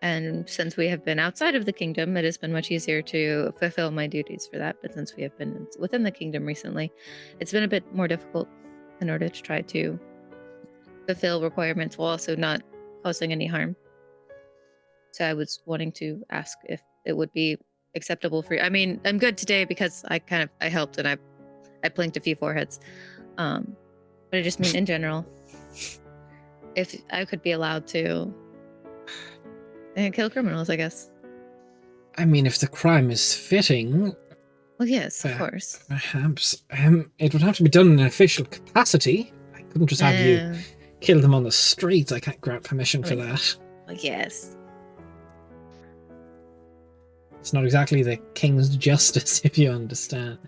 And since we have been outside of the kingdom, it has been much easier to fulfill my duties for that. But since we have been within the kingdom recently, it's been a bit more difficult in order to try to fulfill requirements while also not causing any harm. So I was wanting to ask if it would be acceptable for you. I mean, I'm good today because I helped and I blinked a few foreheads. But I just mean in general, if I could be allowed to kill criminals, I guess. I mean, if the crime is fitting... Well, yes, of course. Perhaps. It would have to be done in an official capacity. I couldn't just have you kill them on the streets. I can't grant permission for that. Well, yes. It's not exactly the king's justice, if you understand.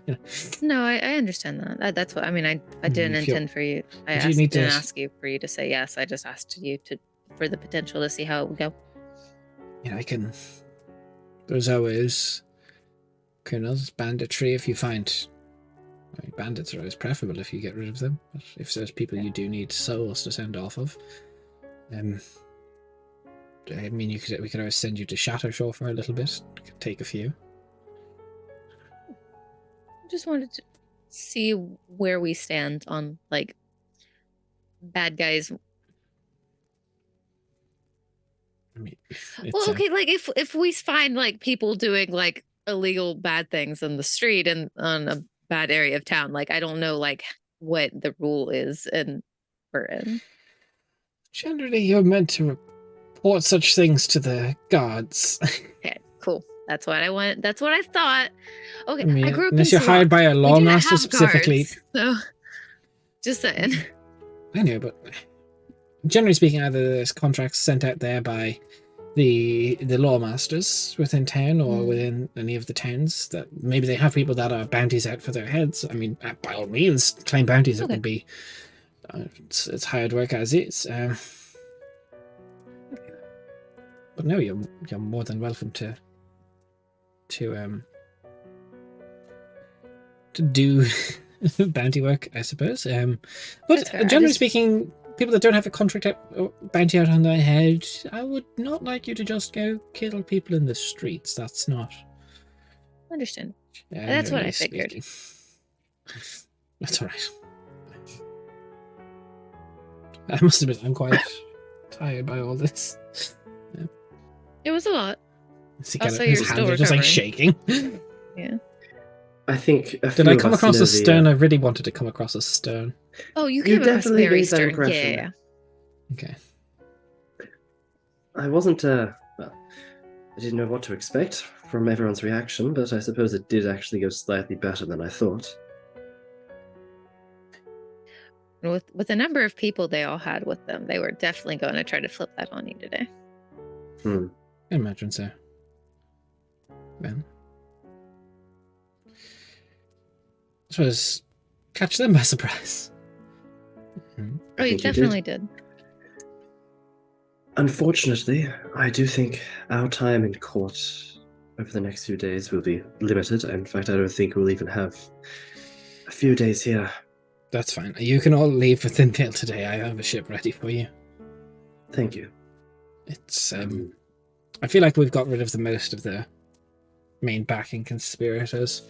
No, I understand that. That's what I mean. I didn't intend for you. Didn't ask you for you to say yes. I just asked you for the potential to see how it would go. You know, there's always criminals, banditry. If you find, bandits are always preferable if you get rid of them. But if there's people you do need souls to send off of, I mean, we could always send you to Shattershaw for a little bit. Could take a few. Just wanted to see where we stand on like bad guys. I mean, well, okay, like if we find like people doing like illegal bad things in the street and on a bad area of town, like I don't know like what the rule is and we're in. Generally, you're meant to report such things to the guards. Okay, cool. That's what I want. That's what I thought. Okay, I mean, I grew up unless in you're hired by a lawmaster specifically. Guards, so just saying. I know, but generally speaking, either there's contracts sent out there by the lawmasters within town or within any of the towns that maybe they have people that are bounties out for their heads. I mean, by all means, claim bounties. It can be it's hired work as is. But no, you're more than welcome to do bounty work, I suppose. But That's fair. generally speaking, people that don't have a contract bounty out on their head, I would not like you to just go kill people in the streets. That's not. Understand. That's what I figured. Speaking. That's all right. I must admit, I'm quite tired by all this. It was a lot. See, Also, his you're hands still are just like recovering. shaking. Yeah. I think. Did I come across as stern? I really wanted to come across as stern. Oh, you You came across definitely very gave that stern. impression. Yeah. Okay. I wasn't. Well, I didn't know what to expect from everyone's reaction, but I suppose it did actually go slightly better than I thought. With the number of people they all had with them, they were definitely going to try to flip that on you today. Hmm. I imagine so. Well, I suppose catch them by surprise. Mhm. Oh, you think you did. definitely did. Unfortunately, I do think our time in court over the next few days will be limited. In fact, I don't think we'll even have a few days here. That's fine. You can all leave for Thintail today. I have a ship ready for you. Thank you. It's I feel like we've got rid of the most of the main backing conspirators.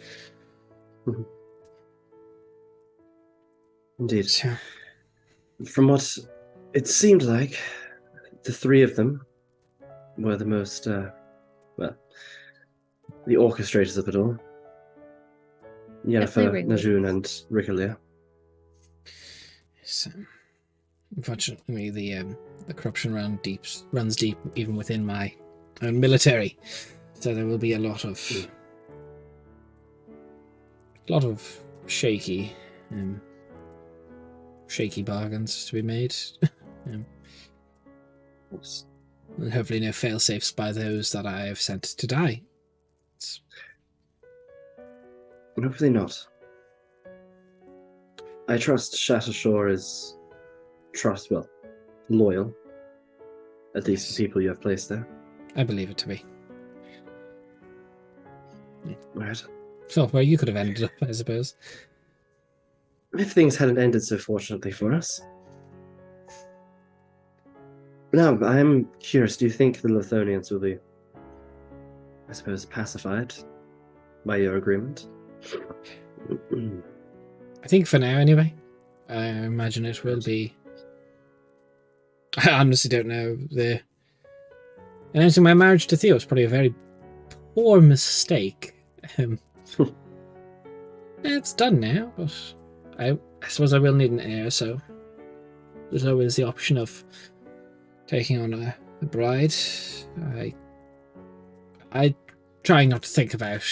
Indeed. So, From what it seemed like, the three of them were the most, well, the orchestrators of it all. Yennefer, Definitely Najun, and Rikalia. so unfortunately, the corruption runs deep even within my own military. So there will be a lot of shaky bargains to be made. And hopefully no fail-safes by those that I have sent to die. Hopefully not. I trust Shattershore is loyal. At least the people you have placed there. I believe it to be. Right. So where you could have ended up, I suppose. If things hadn't ended so fortunately for us. Now, I'm curious, do you think the Lithonians will be, I suppose, pacified by your agreement? I think for now, anyway. I imagine it will be. I honestly don't know. Announcing my marriage to Theo was probably a very poor mistake. It's done now, but I suppose I will need an heir, so there's always the option of taking on a bride. I try not to think about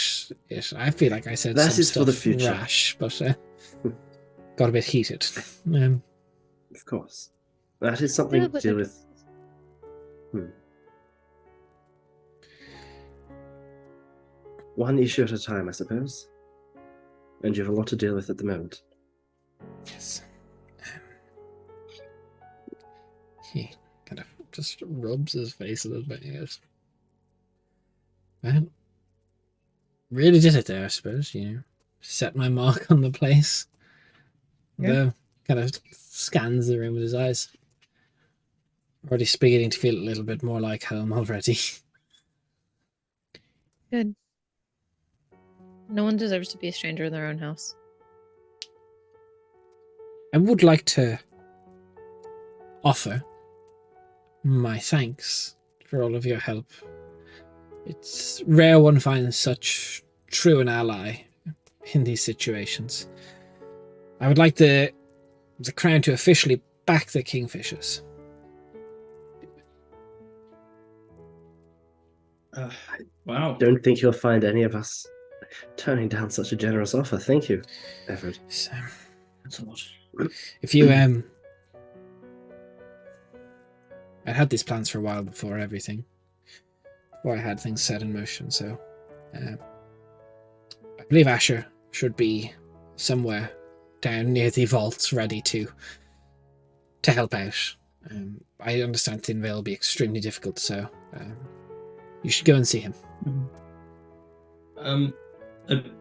it. I feel like I said That some is for the stuff future. rash, but got a bit heated. Of course. That is something Yeah, to but deal it- with. One issue at a time, I suppose. And you have a lot to deal with at the moment. Yes. He kind of just rubs his face a little bit. He goes, well, really did it there, I suppose. Set my mark on the place. Yeah. Though, kind of scans the room with his eyes. Already beginning to feel a little bit more like home already. Good. No one deserves to be a stranger in their own house. I would like to offer my thanks for all of your help. It's rare one finds such true an ally in these situations. I would like the crown to officially back the Kingfishers. Wow. Don't think you'll find any of us turning down such a generous offer. Thank you, Everett. So, That's a lot. if you I had these plans for a while before everything. Before I had things set in motion, so I believe Asher should be somewhere down near the vaults ready to help out. I understand Thin Veil will be extremely difficult, so you should go and see him. A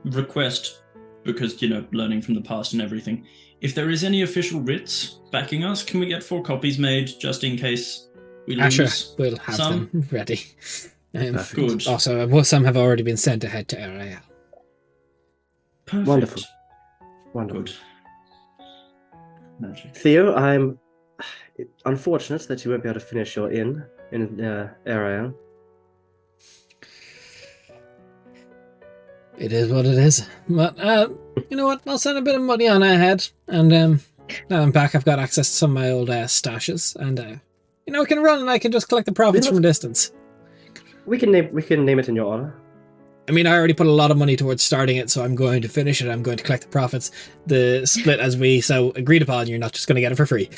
request, because, learning from the past and everything. If there is any official writs backing us, can we get 4 copies made just in case we lose? Sure, we'll have some? them ready. Good. Also, some have already been sent ahead to Ariel. Perfect. Wonderful. Good. Magic. Theo, I'm unfortunate that you won't be able to finish your inn in Ariel. It is what it is. But, you know what? I'll send a bit of money on ahead. And now I'm back, I've got access to some of my old stashes. And, I can run and I can just collect the profits from a distance. We can name it in your honor. I mean, I already put a lot of money towards starting it, so I'm going to finish it. I'm going to collect the profits. The split as we so agreed upon, you're not just going to get it for free.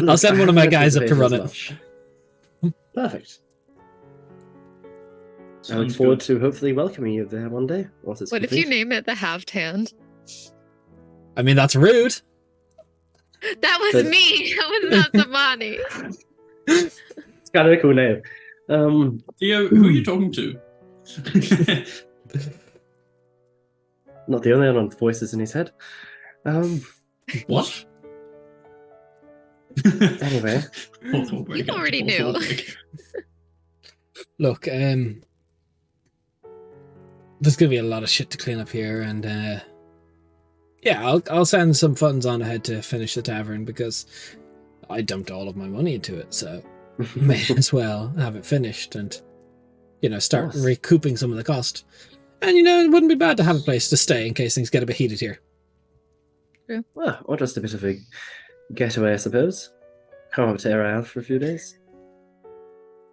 I'll send one of my guys up to run it. Perfect. I look forward to hopefully welcoming you there one day. What if you name it the Halved Hand? I mean, that's rude. That was me. That was not Zamani. It's kind of a cool name. Theo, who are you talking to? Not the only one with voices in his head. What? Anyway. You already knew. Look, there's gonna be a lot of shit to clean up here, and I'll send some funds on ahead to finish the tavern because I dumped all of my money into it, so may as well have it finished and start recouping some of the cost. And it wouldn't be bad to have a place to stay in case things get a bit heated here. True. Well, or just a bit of a getaway, I suppose. Come up to Ariel for a few days.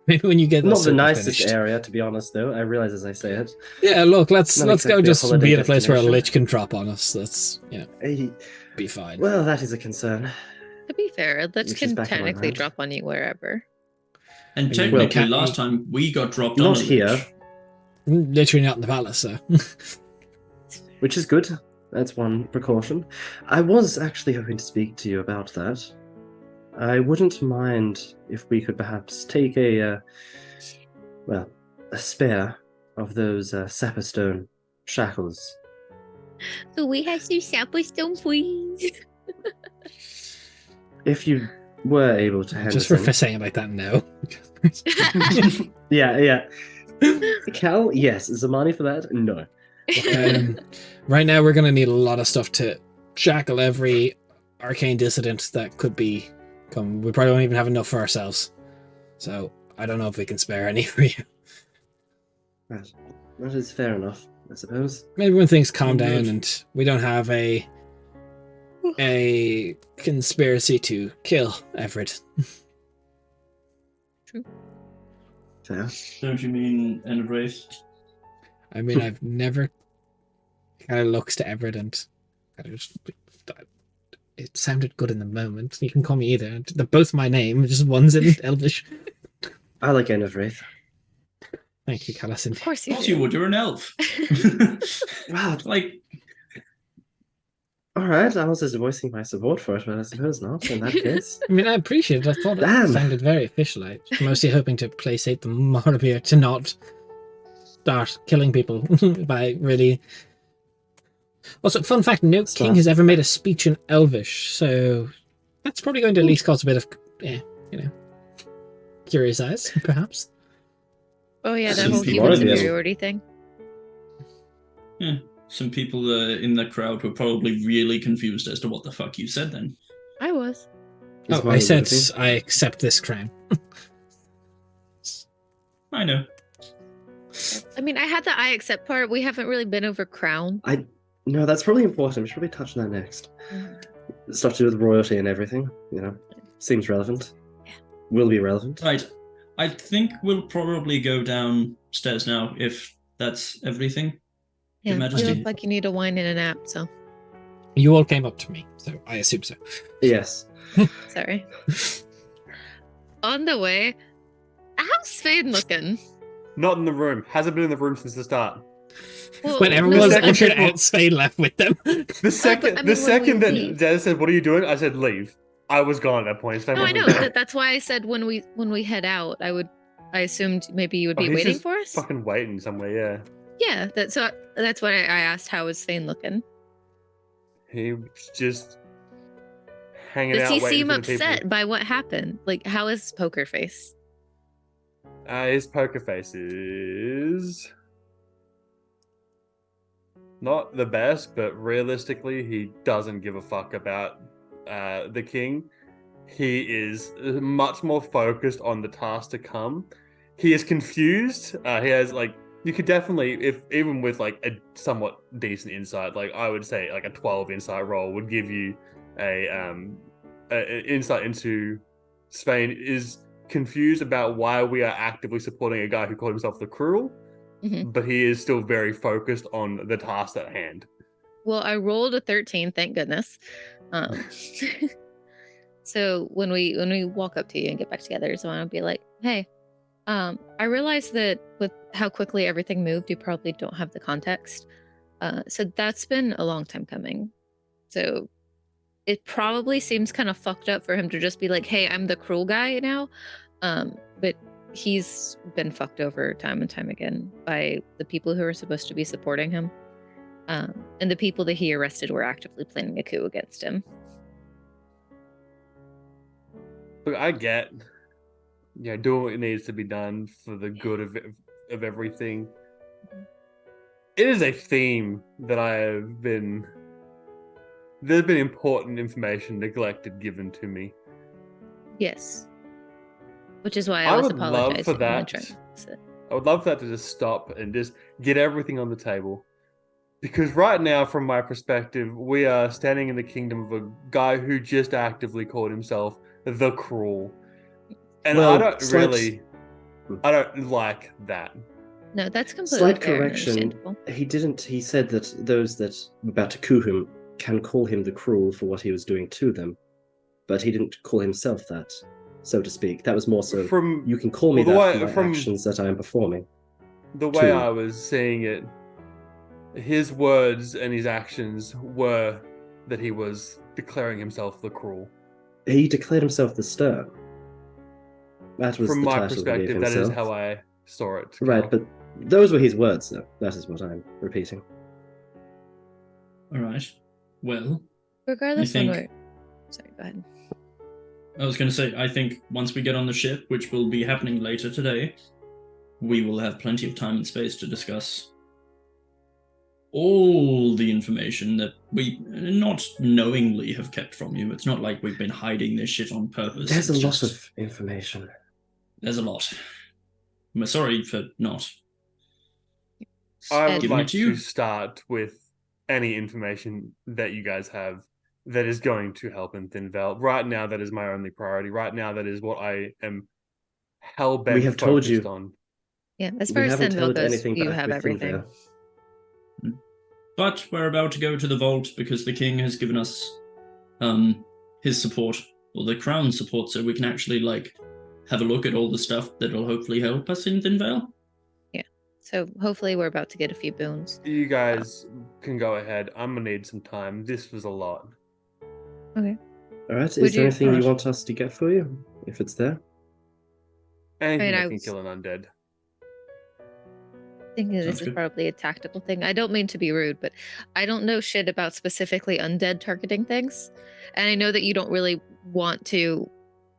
Maybe when you get not the nicest finished. Area, to be honest, though. I realize as I say it. Yeah, look, let's go just be at a place where a destination. lich can drop on us. That's be fine. Well, that is a concern. To be fair, Lich Which is can back in my technically mind. drop on you wherever. And Well, technically, last time we got dropped on Not a here, lich. Literally not in the palace, so. which is good. That's one precaution. I was actually hoping to speak to you about that. I wouldn't mind if we could perhaps take a spare of those sapperstone shackles. So we have some Sapperstone, please. If you were able to hand Just us for saying it like that, no. Yeah. Cal, yes. Zamani for that? No. Right now, we're going to need a lot of stuff to shackle every arcane dissident that could be come. We probably won't even have enough for ourselves. So I don't know if we can spare any for you. Right. That is fair enough, I suppose. Maybe when things calm down and we don't have a conspiracy to kill Everett. Fair. Don't you mean End of Race? I mean, I've never kind of looks to Everett and kind of just, it sounded good in the moment. You can call me either. They're both my name, just one's in Elvish. I like End of Wraith. Thank you, Callison. Of course you Of course do. you would, you're an elf. Wow. Like, Alright, I was just voicing my support for it, but I suppose not in that case. I mean, I appreciate it. I thought it Damn. sounded very official. I was mostly hoping to placate the Morbier to not start killing people by really... Also, fun fact, no Stop. king has ever made a speech in Elvish, so that's probably going to at least cause a bit of, curious eyes, perhaps. Oh yeah, that Some whole people human are the- superiority thing. some people in the crowd were probably really confused as to what the fuck you said then. I was. Is Oh, one I said working? I accept this crown. I know. I mean, I had the I accept part. We haven't really been over crown. No, that's probably important. We should probably touch on that next. Stuff to do with royalty and everything, Seems relevant. Will be relevant. Right. I think we'll probably go downstairs now if that's everything. Yeah, you Majesty. look like you need a wine and a nap, so You all came up to me, so I assume so. Yes. sorry. On the way, how's Fane looking? Not in the room. Hasn't been in the room since the start. Well, When everyone's second ushered people- out, Spade left with them. The second, I mean, the when second we that leave. Dad said, "What are you doing?" I said, "Leave." I was gone at that point. No, I know. That's why I said when we head out, I assumed maybe you would be he's waiting just for us. fucking waiting somewhere, yeah. Yeah, that's why I asked how was Thane looking. He was just hanging Does out, he waiting seem for the people. upset by what happened? Like, how is his poker face? His poker face is not the best, but realistically, he doesn't give a fuck about the king. He is much more focused on the task to come. He is confused. He has like, you could definitely, if even with like a somewhat decent insight, like I would say like a 12 insight roll would give you a insight into Spain is confused about why we are actively supporting a guy who called himself the Cruel, but he is still very focused on the task at hand. Well, I rolled a 13, thank goodness. So when we walk up to you and get back together, so I'll be like, hey, I realize that with how quickly everything moved, you probably don't have the context. So that's been a long time coming. So it probably seems kind of fucked up for him to just be like, hey, I'm the cruel guy now. But he's been fucked over time and time again by the people who are supposed to be supporting him. And the people that he arrested were actively planning a coup against him. Look, I get, doing what needs to be done for the good of everything. It is a theme that there's been important information neglected given to me. Yes. Which is why I was apologizing. Love for that. I would love for that to just stop and just get everything on the table. Because right now, from my perspective, we are standing in the kingdom of a guy who just actively called himself the Cruel. And I don't like that. No, that's completely Slight fair correction. He said that those that were about to coup him can call him the Cruel for what he was doing to them. But he didn't call himself that, so to speak. That was more so, you can call me that for my actions that I am performing. The way I was seeing it, his words and his actions were that he was declaring himself the Cruel. He declared himself the Stern. That was from the my title perspective, he gave that himself. is how I saw it. Right, but those were his words, though. That is what I'm repeating. All right. Well, regardless, when we're... Sorry, go ahead. I was going to say, I think once we get on the ship, which will be happening later today, we will have plenty of time and space to discuss all the information that we not knowingly have kept from you. It's not like we've been hiding this shit on purpose. There's a lot of information. There's a lot. I'm sorry for not. I would like to start with any information that you guys have that is going to help in Thin Veil. Right now, that is my only priority. Right now, that is what I am hell-bent focused on. Yeah, as far as Thin Veil goes, you have everything. But we're about to go to the vault because the king has given us his support, or the crown's support, so we can actually have a look at all the stuff that'll hopefully help us in Thin Veil. Yeah, so hopefully we're about to get a few boons. You guys can go ahead. I'm gonna need some time. This was a lot. Okay. All right. Is there anything you want us to get for you, if it's there? Anything that can kill an undead. I think this is probably a tactical thing. I don't mean to be rude, but I don't know shit about specifically undead targeting things. And I know that you don't really want to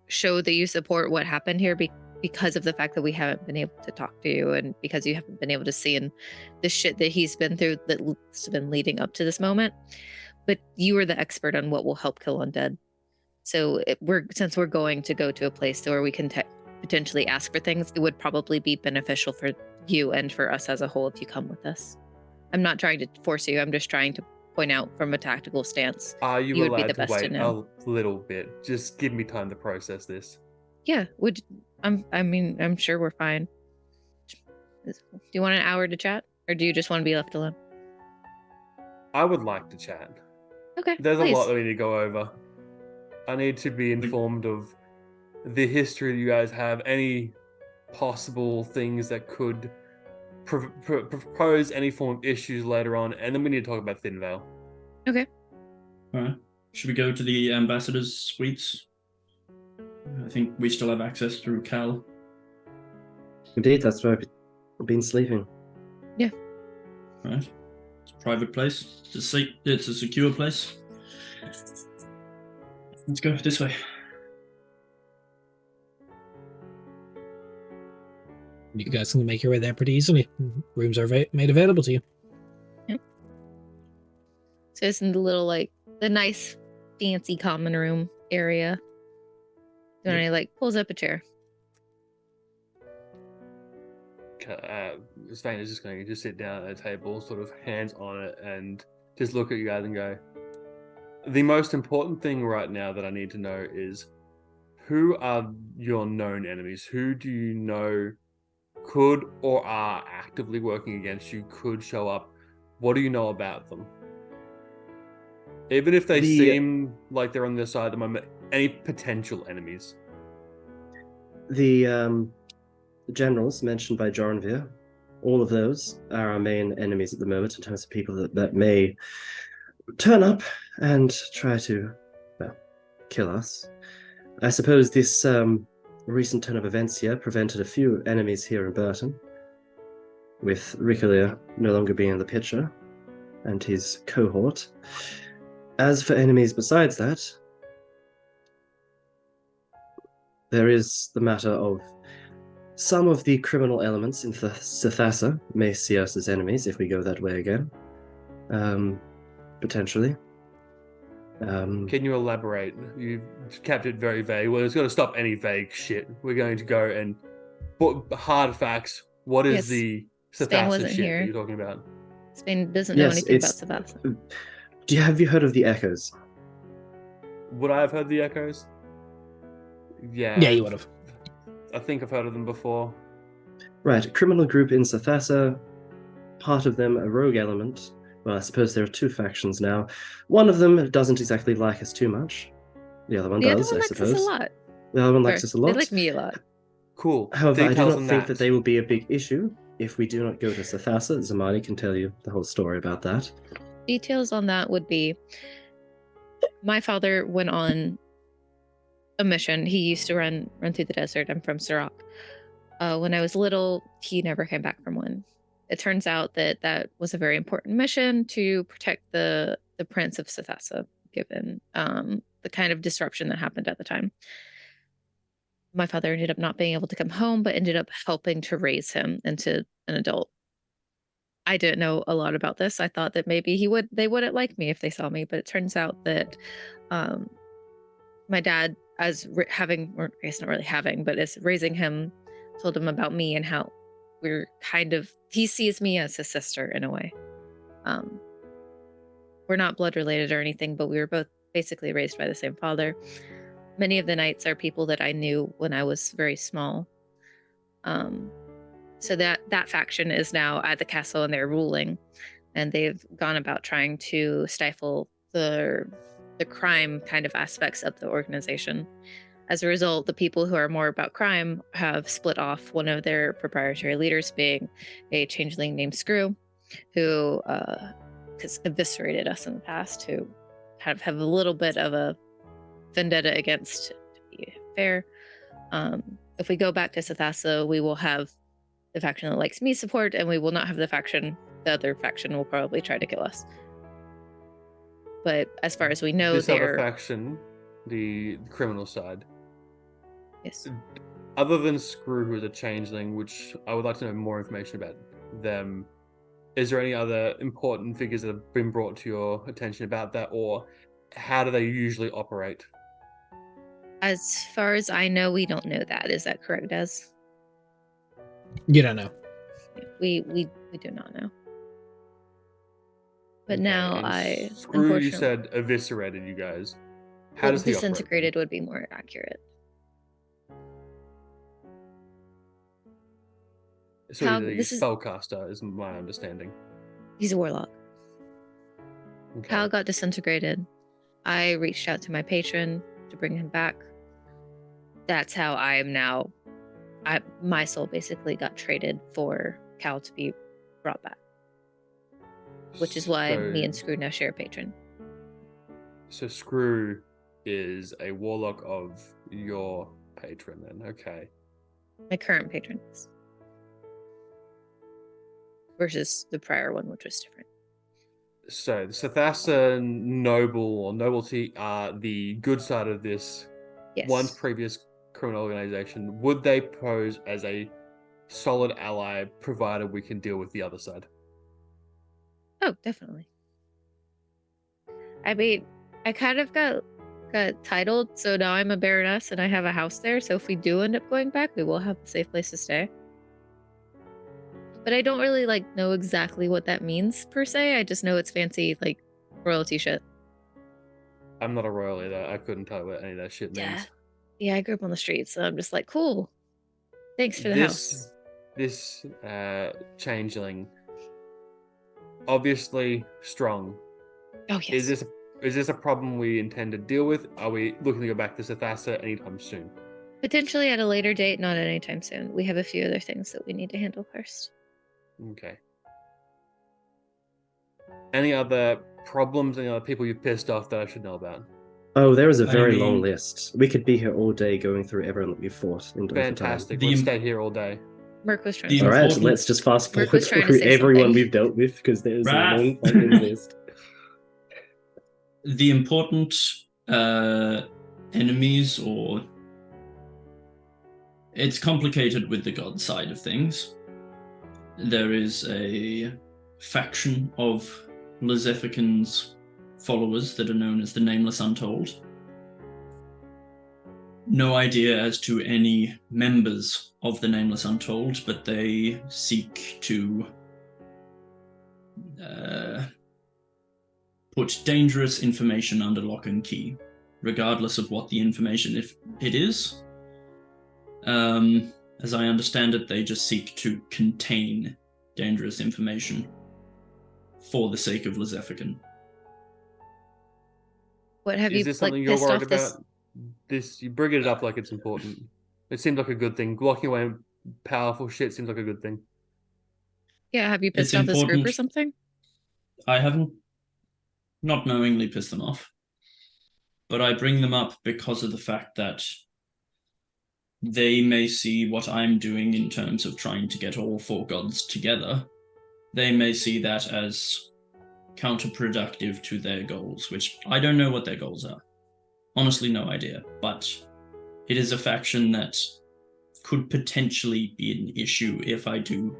show that you support what happened here because of the fact that we haven't been able to talk to you and because you haven't been able to see in the shit that he's been through that's been leading up to this moment. But you are the expert on what will help kill undead. So since we're going to go to a place where we can potentially ask for things, it would probably be beneficial for you and for us as a whole if you come with us. I'm not trying to force you. I'm just trying to point out from a tactical stance. Are you allowed to wait a little bit? Just give me time to process this. Yeah, I'm sure we're fine. Do you want an hour to chat, or do you just want to be left alone? I would like to chat. Okay. There's a lot that we need to go over. I need to be informed of the history that you guys have, any possible things that could propose any form of issues later on, and then we need to talk about Thin Veil. Okay. All right. Should we go to the ambassador's suites? I think we still have access through Cal. Indeed, that's where I've been sleeping. Right. It's a private place. It's a secure place. Let's go this way. You guys can make your way there pretty easily. Rooms are made available to you. So it's in the little, like, the nice, fancy common room area. And Yep. he, like, pulls up a chair. Svein is just going to just sit down at a table, sort of hands on it, and just look at you guys and go, the most important thing right now that I need to know is, who are your known enemies? Who do you know could or are actively working against you, could show up? What do you know about them? Even if they seem like they're on their side at the moment, any potential enemies? The generals mentioned by Jarnvir, all of those are our main enemies at the moment in terms of people that may turn up and try to, well, kill us. I suppose this recent turn of events here prevented a few enemies here in Burton, with Rickelier no longer being in the picture and his cohort. As for enemies besides that, there is the matter of some of the criminal elements in Sethasa may see us as enemies if we go that way again. Potentially. Can you elaborate? You kept it very vague. Well, it's got to stop any vague shit. We're going to go and put hard facts. What is Yes, the Spain Sethasa wasn't shit here. that you're talking about? Spain doesn't know Yes, anything about it's- Sebastian. Have you heard of the Echoes? Would I have heard the Echoes? Yeah. Yeah, you would have. I think I've heard of them before. Right, a criminal group in Sethasa, part of them a rogue element. Well, I suppose there are two factions now. One of them doesn't exactly like us too much. The other one The other does, one I likes suppose. us a lot. The other one Or likes us a lot. They like me a lot. Cool. However, I do Details not on think that they will be a big issue if we do not go to Sethasa. Zamani can tell you the whole story about that. Details on that would be, my father went on a mission. He used to run through the desert. I'm from Sirach. When I was little, he never came back from one. It turns out that was a very important mission to protect the Prince of Sethasa, given the kind of disruption that happened at the time. My father ended up not being able to come home, but ended up helping to raise him into an adult. I didn't know a lot about this. I thought that maybe they wouldn't like me if they saw me, but it turns out that my dad, as having, or I guess not really having, but as raising him, told him about me and how we're kind of, he sees me as his sister in a way. We're not blood related or anything, but we were both basically raised by the same father. Many of the knights are people that I knew when I was very small. So that faction is now at the castle and they're ruling, and they've gone about trying to stifle the crime kind of aspects of the organization. As a result, the people who are more about crime have split off, one of their proprietary leaders being a changeling named Screw, who has eviscerated us in the past, who have a little bit of a vendetta against, to be fair. If we go back to Sethasa, we will have the faction that likes me support, and we will not have the other faction will probably try to kill us. But as far as we know, this they're... other faction, the criminal side. Yes. Other than Screw, who is a changeling, which I would like to know more information about them, is there any other important figures that have been brought to your attention about that, or how do they usually operate? As far as I know, we don't know that. Is that correct, Des? You don't know. We do not know. But Okay, now and Screw, you said, eviscerated you guys. How does he operate? Disintegrated would be more accurate. So he's a spellcaster, is my understanding. He's a warlock. Okay. Cal got disintegrated. I reached out to my patron to bring him back. That's how I am now. My soul basically got traded for Cal to be brought back. Which is why me and Screw now share a patron. So Screw is a warlock of your patron then. Okay. My current patron is. Versus the prior one, which was different. So the Sathasa noble or nobility are the good side of this Yes. once previous criminal organization. Would they pose as a solid ally provided we can deal with the other side? Oh, definitely. I mean, I kind of got titled, so now I'm a baroness and I have a house there. So if we do end up going back, we will have a safe place to stay. But I don't really know exactly what that means per se. I just know it's fancy royalty shit. I'm not a royal either. I couldn't tell you what any of that shit means. Yeah, I grew up on the streets, so I'm just like, cool. Thanks for the house. This changeling, obviously strong. Oh yes. Is this a problem we intend to deal with? Are we looking to go back to Sathasa anytime soon? Potentially at a later date, not anytime soon. We have a few other things that we need to handle first. Okay. Any other problems? Any other people you've pissed off that I should know about? Oh, there is a I very mean- long list. We could be here all day going through everyone that we fought in over time. Fantastic. The Let's im- stay here all day. Merc was trying The to All say right, important- let's just fast Merc forward was trying to through say everyone something. we've dealt with because there is a Raph. long fucking list. The important enemies, or it's complicated with the god side of things. There is a faction of Lezefican's followers that are known as the Nameless Untold. No idea as to any members of the Nameless Untold, but they seek to put dangerous information under lock and key, regardless of what the information it is. As I understand it, they just seek to contain dangerous information for the sake of Lezefican. What have Is you this something you're pissed worried off this? about? This you bring it up like it's important. It seems like a good thing. Blocking away powerful shit seems like a good thing. Yeah, have you It's pissed off this group or important. something? I haven't not knowingly pissed them off, but I bring them up because of the fact that they may see what I'm doing in terms of trying to get all four gods together. They may see that as counterproductive to their goals, which I don't know what their goals are. Honestly, no idea, but it is a faction that could potentially be an issue if I do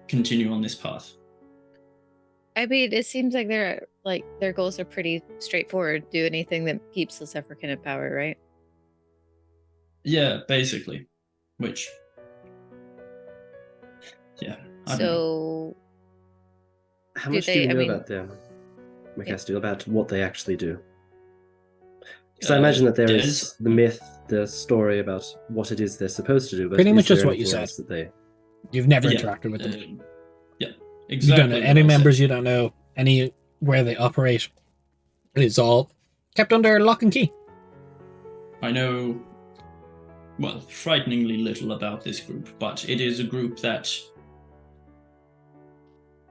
continue on this path. I mean, it seems like their goals are pretty straightforward. Do anything that keeps the Lezefican in power, right? Yeah, basically. Which, yeah, I don't know. So How Do much they- do you I know mean- about them, Macastu, about what they actually do? Because I imagine that there is There's- the myth, the story about what it is they're supposed to do, but Pretty is much there just what you anything said. else that they... You've never Yeah, interacted with them. Yeah, You exactly. don't know what any I said. members. You don't know any where they operate. It's all kept under lock and key. I know, well, frighteningly little about this group, but it is a group that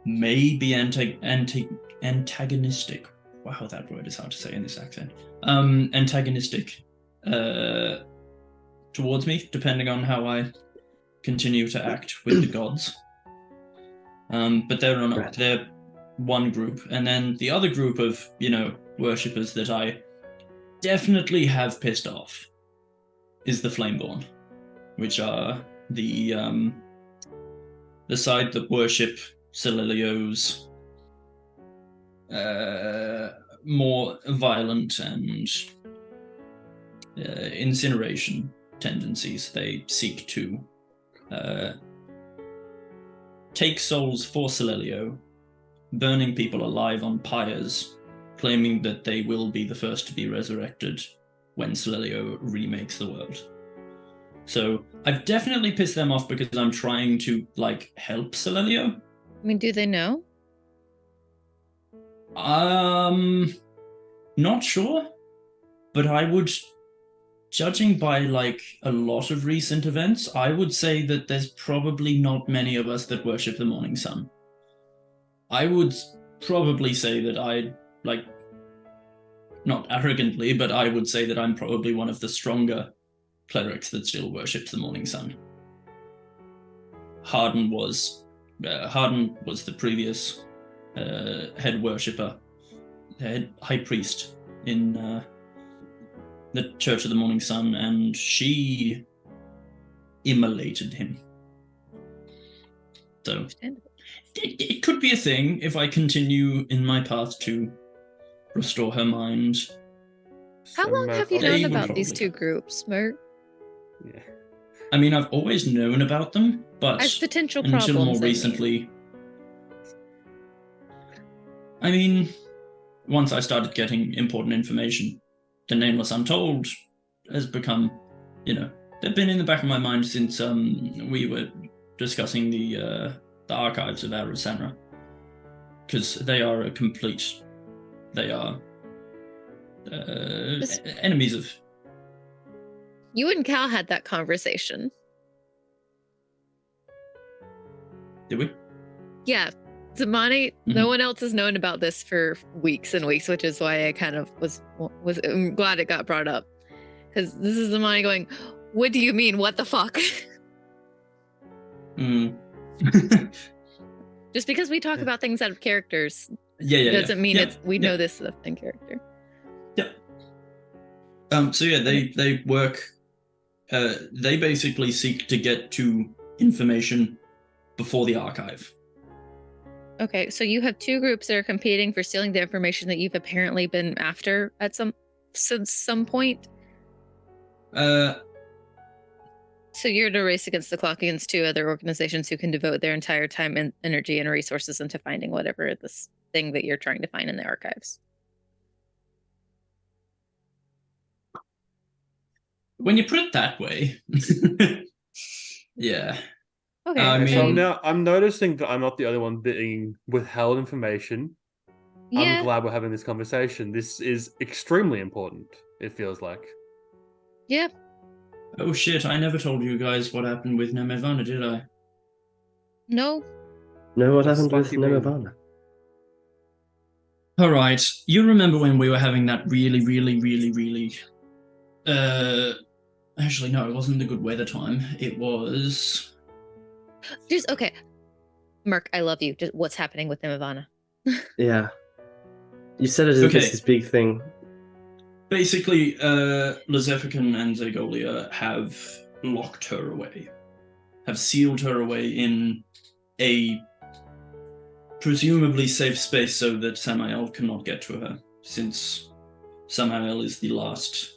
may be antagonistic. Wow, that word is hard to say in this accent. Antagonistic towards me, depending on how I continue to act with the gods. But they're one group, and then the other group of, worshippers that I definitely have pissed off is the Flameborn, which are the side that worship Celilio's more violent and incineration tendencies. They seek to take souls for Celilio, burning people alive on pyres, claiming that they will be the first to be resurrected when Celilio remakes the world. So I've definitely pissed them off because I'm trying to, help Celilio. I mean, do they know? Not sure, but I would, judging by a lot of recent events, I would say that there's probably not many of us that worship the morning sun. I would probably say that I not arrogantly, but I would say that I'm probably one of the stronger clerics that still worships the morning sun. Harden was the previous head worshipper, head high priest in the Church of the Morning Sun, and she immolated him. So it could be a thing if I continue in my path to restore her mind. How long have you Yeah, known you would about these probably two groups, Mert? Yeah. I mean, I've always known about them, but As potential until problems, more I mean. recently. I mean, once I started getting important information, the Nameless Untold has become, they've been in the back of my mind since we were discussing the archives of Arusanra, because they are enemies of. You and Cal had that conversation. Did we? Yeah. Zamani, no one else has known about this for weeks and weeks, which is why I kind of was I'm glad it got brought up. Because this is Zamani going, what do you mean? What the fuck? Just because we talk about things out of characters doesn't mean we know this stuff in character. Yeah. So yeah, they work. They basically seek to get to information before the archive. Okay, so you have two groups that are competing for stealing the information that you've apparently been after since some point. So you're in a race against the clock against two other organizations who can devote their entire time and energy and resources into finding whatever this thing that you're trying to find in the archives. When you put it that way, yeah. Okay. I mean, so I'm noticing that I'm not the only one being withheld information. Yeah. I'm glad we're having this conversation. This is extremely important, it feels like. Yeah. Oh shit, I never told you guys what happened with Nemevana, did I? No. No, what What's happened with fuck you mean? Nemevana? Alright, you remember when we were having that really, actually no, it wasn't the good weather time. It was... Just, okay. Merc, I love you. Just what's happening with Nemevana? Yeah. You said it is this big thing. Basically, Lezefican and Zagolia have locked her away. Have sealed her away in a presumably safe space so that Samael cannot get to her, since Samael is the last...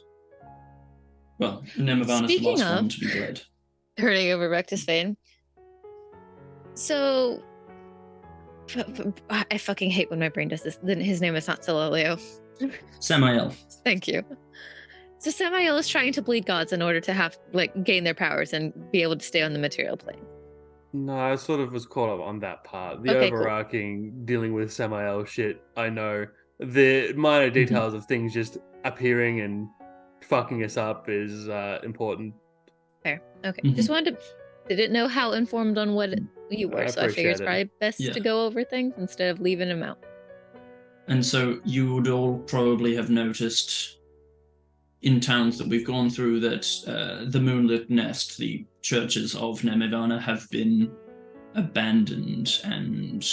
Well, Nemevana's the last one to be bled. Turning over Rectus Vein. So... I fucking hate when my brain does this. His name is not Sololeo. Samael. Thank you. So Samael is trying to bleed gods in order to gain their powers and be able to stay on the material plane. No, I sort of was caught up on that part. The overarching dealing with Samael shit, I know. The minor details of things just appearing and fucking us up is important. Fair. Okay. Just wanted to... Didn't know how informed on what you were, so I figured it's probably best to go over things instead of leaving them out. And so you would all probably have noticed in towns that we've gone through that the Moonlit Nest, the churches of Nemevana, have been abandoned and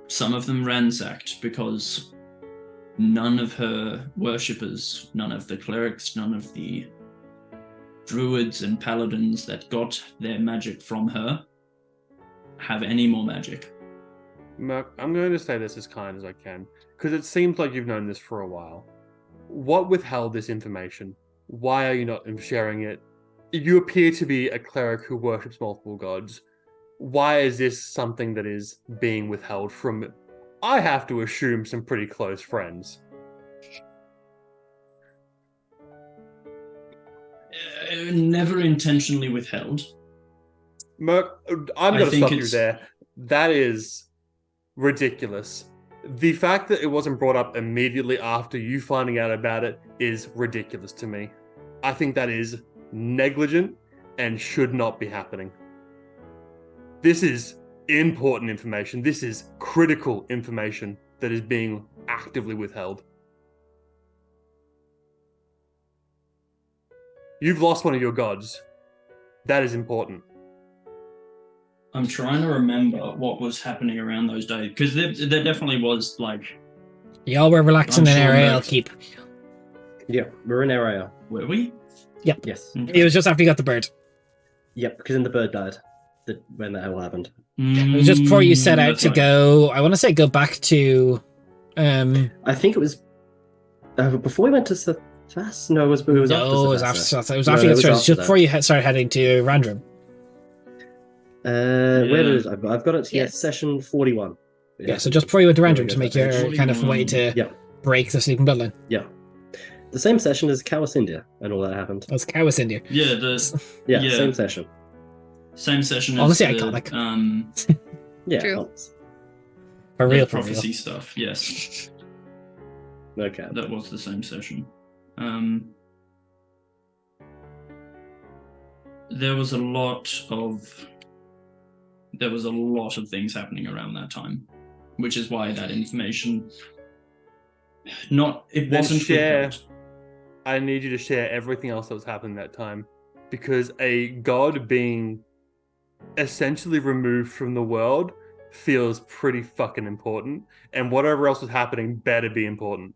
some of them ransacked because none of her worshippers, none of the clerics, none of the druids and paladins that got their magic from her have any more magic. Merc, I'm going to say this as kind as I can, because it seems like you've known this for a while. What withheld this information? Why are you not sharing it? You appear to be a cleric who worships multiple gods. Why is this something that is being withheld from, I have to assume, some pretty close friends? Never intentionally withheld. Merc, I'm going to stop you there. That is ridiculous. The fact that it wasn't brought up immediately after you finding out about it is ridiculous to me. I think that is negligent and should not be happening. This is important information. This is critical information that is being actively withheld. You've lost one of your gods. That is important. I'm trying to remember what was happening around those days because there definitely was like. Y'all were relaxing I'm in sure Ariel Merc- Keep. Yeah, we're in area. Were we? Yes. It was just after you got the bird. Yep, because then the bird died. When that all happened. It was just before you set out That's to right. go. I want to say go back to. I think it was before we went to Sethas. No, it was after No, it was Sethasa. after. It was No, after no, you it was started. after Just that. before you started heading to Randrum. Where did I've got it here? Yes. Session 41. Yeah, so just before you went to There we Randrum go, to make that your page. kind of way to Yeah, break the sleeping bloodline. yeah. The same session as Kawas India and all that happened. That's Kawas India. Yeah, Yeah, Yeah. same session. same session Honestly, as the, iconic. Yeah. True. For the real, for real. prophecy stuff. Yes, Okay. that was the same session. There was a lot of things happening around that time, which is why that information Then wasn't share. withheld. I need you to share everything else that was happening that time, because a god being essentially removed from the world feels pretty fucking important, and whatever else was happening better be important.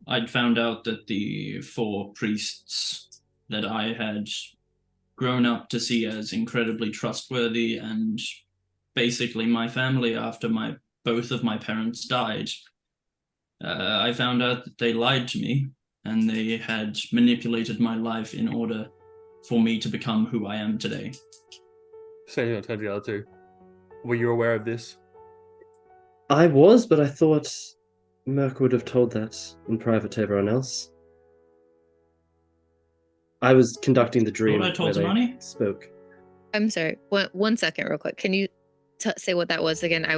I'd found out that the 4 priests that I had grown up to see as incredibly trustworthy and basically my family after both of my parents died, I found out that they lied to me and they had manipulated my life in order for me to become who I am today. Same thing I told the other two. Were you aware of this? I was, but I thought Merc would have told that in private to everyone else. I was conducting the dream I told where they Tamani? spoke. I'm sorry. One second, real quick. Can you say what that was again? I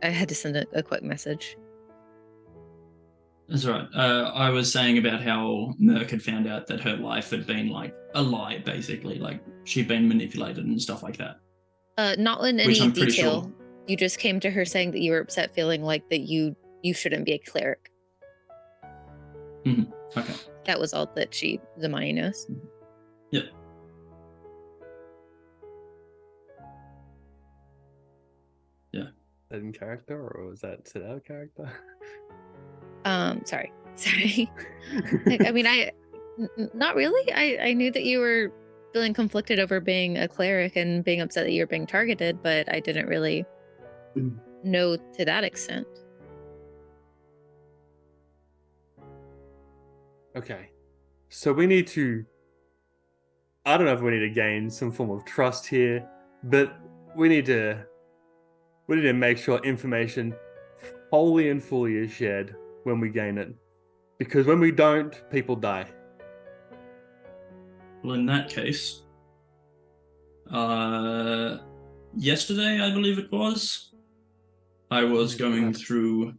had to send a quick message. That's right. I was saying about how Merc had found out that her life had been like a lie, basically. Like she'd been manipulated and stuff like that. Not in Which any I'm pretty detail. sure. You just came to her saying that you were upset, feeling like that you shouldn't be a cleric. Okay. That was all that Zamani knows. Yep. Yeah. That in character, or was that sit out of character? Sorry. I mean, not really. I knew that you were feeling conflicted over being a cleric and being upset that you were being targeted, but I didn't really know to that extent. Okay. So we need to... I don't know if we need to gain some form of trust here, but we need to make sure information wholly and fully is shared when we gain it. Because when we don't, people die. Well, in that case, yesterday, I believe it was, I was going through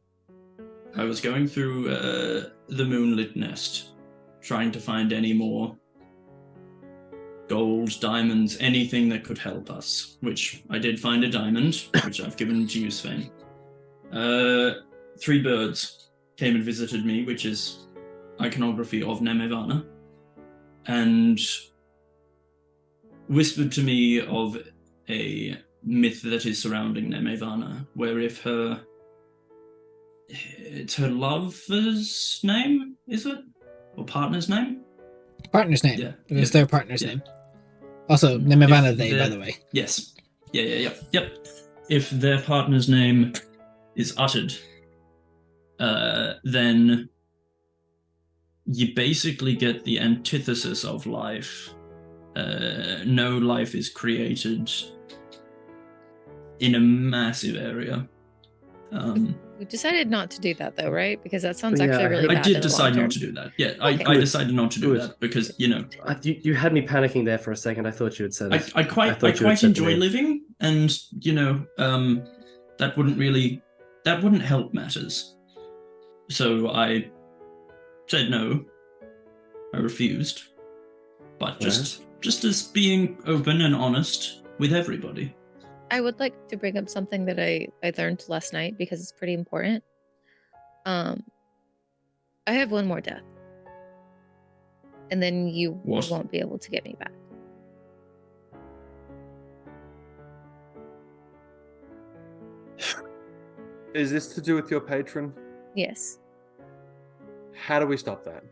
the Moonlit Nest, trying to find any more gold, diamonds, anything that could help us, which I did find a diamond, which I've given to you, Sven. 3 birds came and visited me, which is iconography of Nemevana, and whispered to me of a myth that is surrounding Nemevana, where if it's her lover's name, is it? Or partner's name? Partner's name. Yeah. It was their partner's name. Also, Nemevana they, by the way. Yes. Yep. If their partner's name is uttered, then you basically get the antithesis of life. No life is created in a massive area. We decided not to do that, though, right? Because that sounds Yeah, actually really I bad. did in the decide long not term. to do that. Yeah, Okay. I decided not to do Good. that because, you know, You had me panicking there for a second. I thought you had said it. I quite thought you had said to enjoy me. living, and you know, that wouldn't help matters. So I said no. I refused, but just as being open and honest with everybody. I would like to bring up something that I learned last night because it's pretty important. I have one more death. and then you What? won't be able to get me back. Is this to do with your patron? Yes, How do we stop that?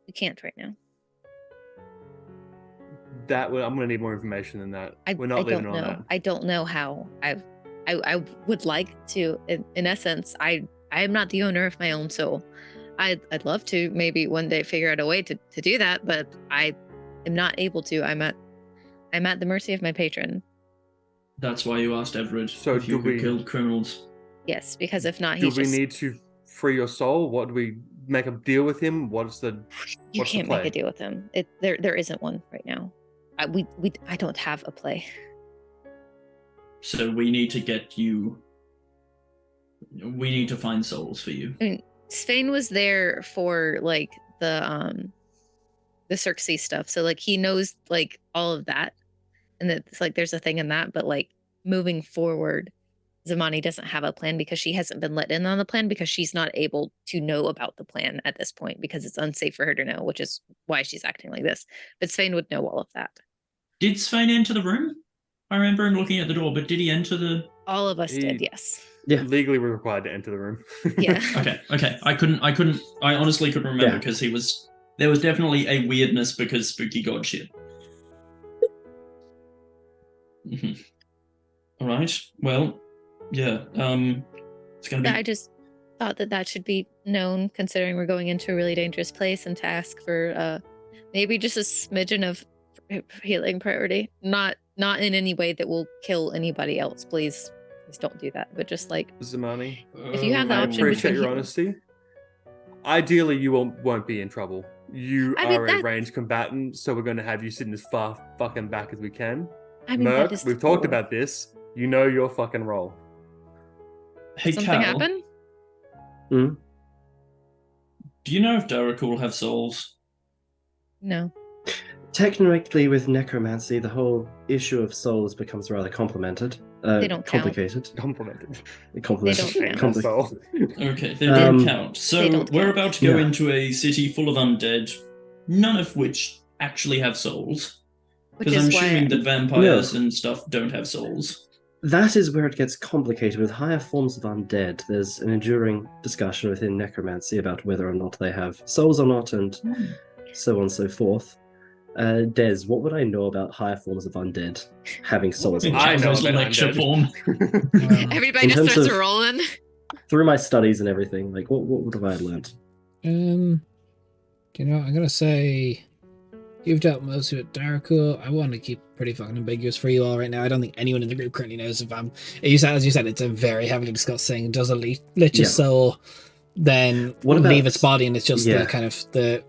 we can't right now. I'm gonna need more information than that. We're I not leaving don't on know. that. I don't know how. I would like to. In essence, I am not the owner of my own soul. I'd love to maybe one day figure out a way to do that, but I am not able to. I'm at the mercy of my patron. That's why you asked Everett So if you do could we- kill criminals. Yes, because if not, Do he's we just need to free your soul? What do we make a deal with him? What's the you what's the can't make play? a deal with him. There isn't one right now. I don't have a play. So we need to get you. We need to find souls for you. I mean, Svain was there for like the Circe stuff, so like he knows like all of that, and that it's like there's a thing in that. But like moving forward, Zamani doesn't have a plan because she hasn't been let in on the plan because she's not able to know about the plan at this point because it's unsafe for her to know, which is why she's acting like this. But Svain would know all of that. Did Svain enter the room? I remember him looking at the door, but did he enter the? All of us did, He- yes. Yeah. Legally, we're required to enter the room. Yeah. Okay. I honestly couldn't remember Yeah. because there was definitely a weirdness because spooky god shit. Mhm. All right. Well, yeah. It's gonna be. I just thought that should be known considering we're going into a really dangerous place and to ask for maybe just a smidgen of healing priority. Not in any way that will kill anybody else. Please don't do that. But just like Zamani, if you have the I option appreciate between your healing- honesty. Ideally, you won't be in trouble. You I mean, are a that- ranged combatant, so we're going to have you sitting as far fucking back as we can. I mean, Merc, that is we've talked cool. about this. You know your fucking role. Hey, Something Cal, happen? Hmm? do you know if Darakul have souls? No. Technically, with necromancy, the whole issue of souls becomes rather complicated. They don't count. Complicated. Complimented. Complicated. They don't count. Soul. Okay, they don't Um, count. So they don't we're count. about to go Yeah. into a city full of undead, none of which actually have souls. Which Because I'm is why assuming that vampires and stuff don't have souls. That is where it gets complicated. With higher forms of undead, there's an enduring discussion within necromancy about whether or not they have souls or not, and so on and so forth. Des, what would I know about higher forms of undead having souls? or not? I know Cal's about lecture undead. form. everybody In just terms starts of- rolling. Through my studies and everything, like what have I learned? You know, I'm gonna say you've dealt mostly with Darakul. I want to keep pretty fucking ambiguous for you all right now. I don't think anyone in the group currently knows if I'm. As you said, it's a very heavily discussed thing. Does a lich's Yeah. soul then What about- leave its body, and it's just Yeah. the kind of the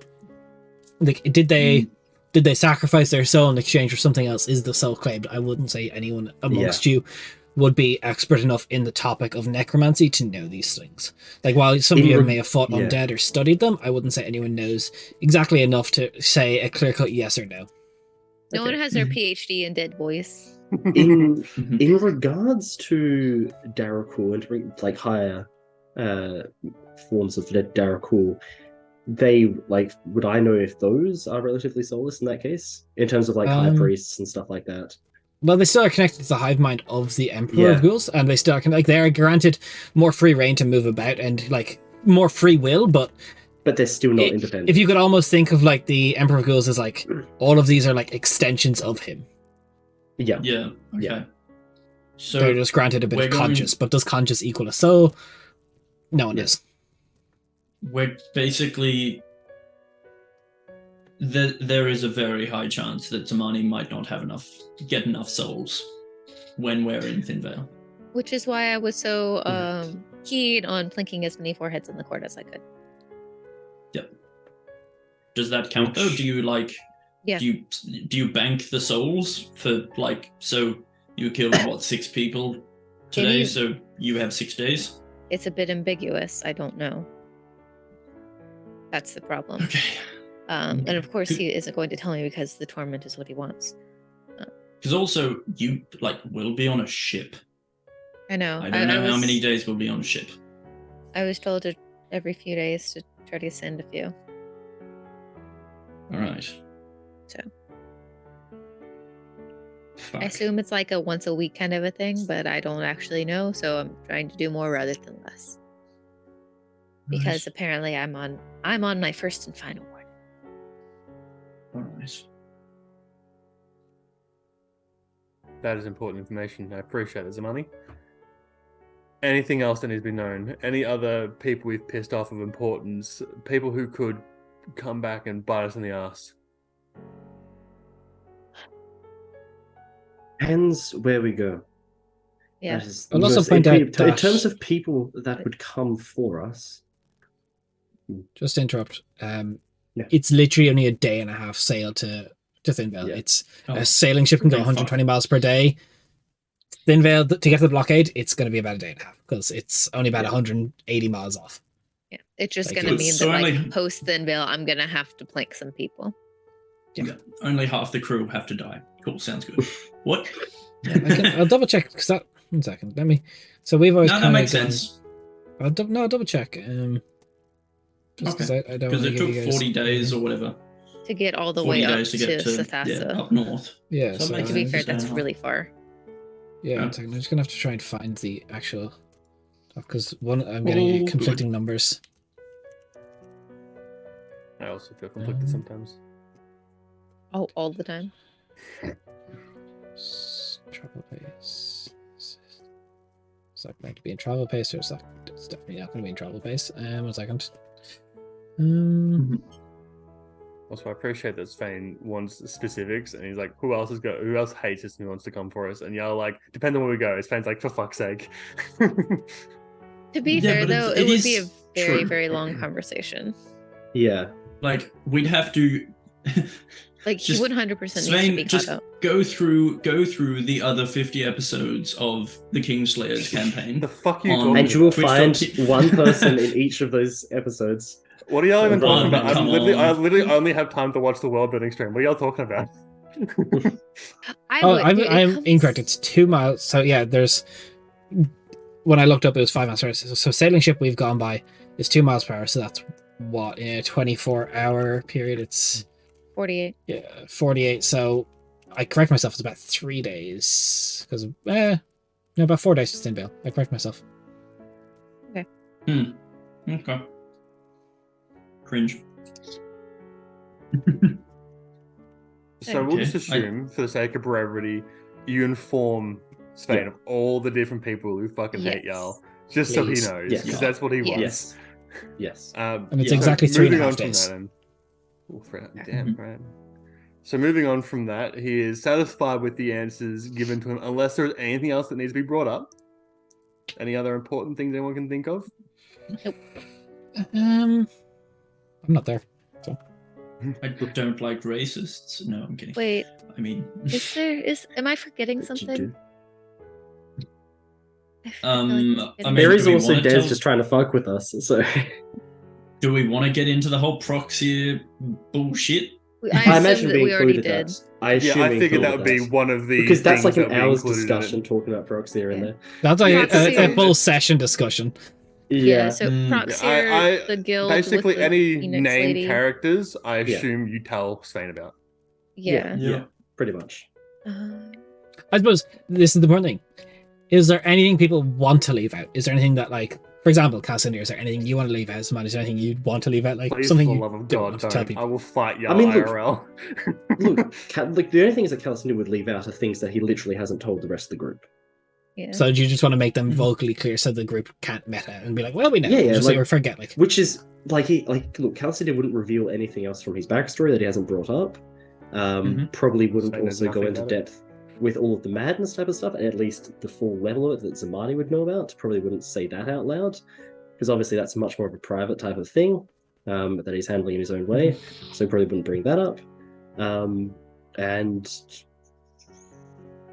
like did they sacrifice their soul in exchange for something else? Is the soul claimed? I wouldn't say anyone amongst you would be expert enough in the topic of necromancy to know these things. Like, while some of In you reg- may have fought yeah. undead or studied them, I wouldn't say anyone knows exactly enough to say a clear-cut yes or no. No Okay. one has their PhD in dead boys. In Mhm. in regards to Darakul and like higher forms of Darakul, they like would I know if those are relatively soulless in that case? In terms of like high priests and stuff like that. Well, they still are connected to the hive mind of the Emperor of Yeah. Ghouls, and they still they are granted more free reign to move about and like more free will, but But they're still not It- independent. if you could almost think of like the Emperor of Ghouls as like all of these are like extensions of him. Yeah. Yeah. Okay. Yeah. So They're just granted a bit we're of going- conscious, but does conscious equal a soul? No one Yeah. knows. we're basically there is a very high chance that Zamani might not have get enough souls when we're in Thinvale. Which is why I was so keen on plinking as many foreheads in the court as I could. Does that count though? Which- Do you like? Yeah. Do you bank the souls for like so you killed what 6 people today? you- So you have 6 days. It's a bit ambiguous. I don't know. That's the problem. Okay. And of course, he isn't going to tell me because the torment is what he wants. Because also you like will be on a ship. I know. I don't know how was- many days we'll be on a ship. I was told to every few days to try to send a few. All right. So. Fuck. I assume it's like a once a week kind of a thing, but I don't actually know, so I'm trying to do more rather than less. Because Right. apparently I'm on my first and final one. All right. That is important information. I appreciate it, Zamani. Anything else that needs to be known? Any other people we've pissed off of importance? People who could come back and bite us in the ass? Depends where we go. Yeah. That is I'll also most- point out in that- terms of people that would come for us. Just to interrupt. Yeah. It's literally only a day and a half sail to Thinvale. Yeah. It's Oh, a sailing ship can go thank 120 miles per day. Thinvale to get to the blockade, it's going to be about a day and a half because it's only about Yeah. 180 miles off. Yeah. It's just Like, gonna mean so that only- like post Thinvale, I'm gonna have to plank some people. Yeah. Only half the crew have to die. Cool. Sounds good. What? I'll double check because that. 1 second. Let me. So we've always No, that kind makes of gone. sense. I'll double check. Just because I don't. Because wanna it give took you guys- 40 days or whatever. To get all the 40 way up days to, to get to Sathasa. up north. Yeah. So So make To be it fair, just that's down. really far. yeah. 1 second. I'm just gonna have to try and find the actual. Because I'm getting Oh, conflicting numbers. I also feel conflicted sometimes. Oh, all the time. Travel pace. Is that going to be in travel pace or is that? It's definitely not going to be in travel pace. 1 second. Also, I appreciate that Svein wants specifics, and he's like, "Who else Who else hates us and wants to come for us?" And y'all like, depending on where we go, Svein's like, "For fuck's sake." To be Yeah, fair but though, it it would be a is very, true. very long conversation. Yeah. Like, we'd have to. Like he Just- 100% needs to Svein, be caught just up. go through the other 50 episodes of the Kingslayers campaign. The fuck you On- talking And you will about? Twitch find dot- one person in each of those episodes. What are y'all even talking One, about? come I on. literally only have time to watch the world building stream. What are y'all talking about? I'm incorrect. It's 2 miles. So yeah, there's. When I looked up, it was 5 miles per hour. So sailing ship we've gone by is 2 miles per hour. So that's what in a 24-hour period. It's 48. 48. So I correct myself. It's about 3 days because no, about 4 days to Thinvale. I correct myself. Okay. Cringe. So we'll Okay. just assume, for the sake of brevity, you inform Svein Yeah. of all the different people who fucking hate Yes. y'all, just so he Please. knows, Yes. because that's what he wants. Yes. Yes. And it's so exactly three and a moving half on from days. that, damn, right. So moving on from that, he is satisfied with the answers given to him, unless there's anything else that needs to be brought up. Any other important things anyone can think of? I'm not there. I don't like racists. No, I'm kidding. Wait, I mean, am I forgetting What did you something? do? I feel like I'm forgetting I mean, There do is we also wanna Des tell- just trying to fuck with us, so do we want to get into the whole proxy bullshit? I I imagine assumed we that we already included did. that. I Yeah, assume I we figured that included would be one of the because that's like things an that we hour's included in it. discussion talking about Proxy in Yeah. there. That's like Proxy. a full session discussion. Yeah, so Mm. Proxy, I- the guild, Basically, with the any Phoenix named lady. characters, I Yeah. assume you tell Svein about. Yeah. Yeah. Pretty much. I suppose this is the important thing. Is there anything people want to leave out? Is there anything that, like, for example, Cassandra, is there anything you want to leave out? Samantha, is there anything you'd want to leave out? Like, Please, something for the you love of don't God, want to tell don't. people? I will fight y'all I mean, look- IRL. Look, the only things that Calcinder would leave out are things that he literally hasn't told the rest of the group. Yeah. So do you just want to make them Mhm. vocally clear so the group can't meta and be like, well, we know. Yeah, yeah, Just like- or forget, like. Which is look, Calcinder wouldn't reveal anything else from his backstory that he hasn't brought up. Probably wouldn't Say there's also go nothing into about it. depth with all of the madness type of stuff, and at least the full level of it that Zamani would know about. Probably wouldn't say that out loud, because obviously that's much more of a private type of thing that he's handling in his own way. So he probably wouldn't bring that up. And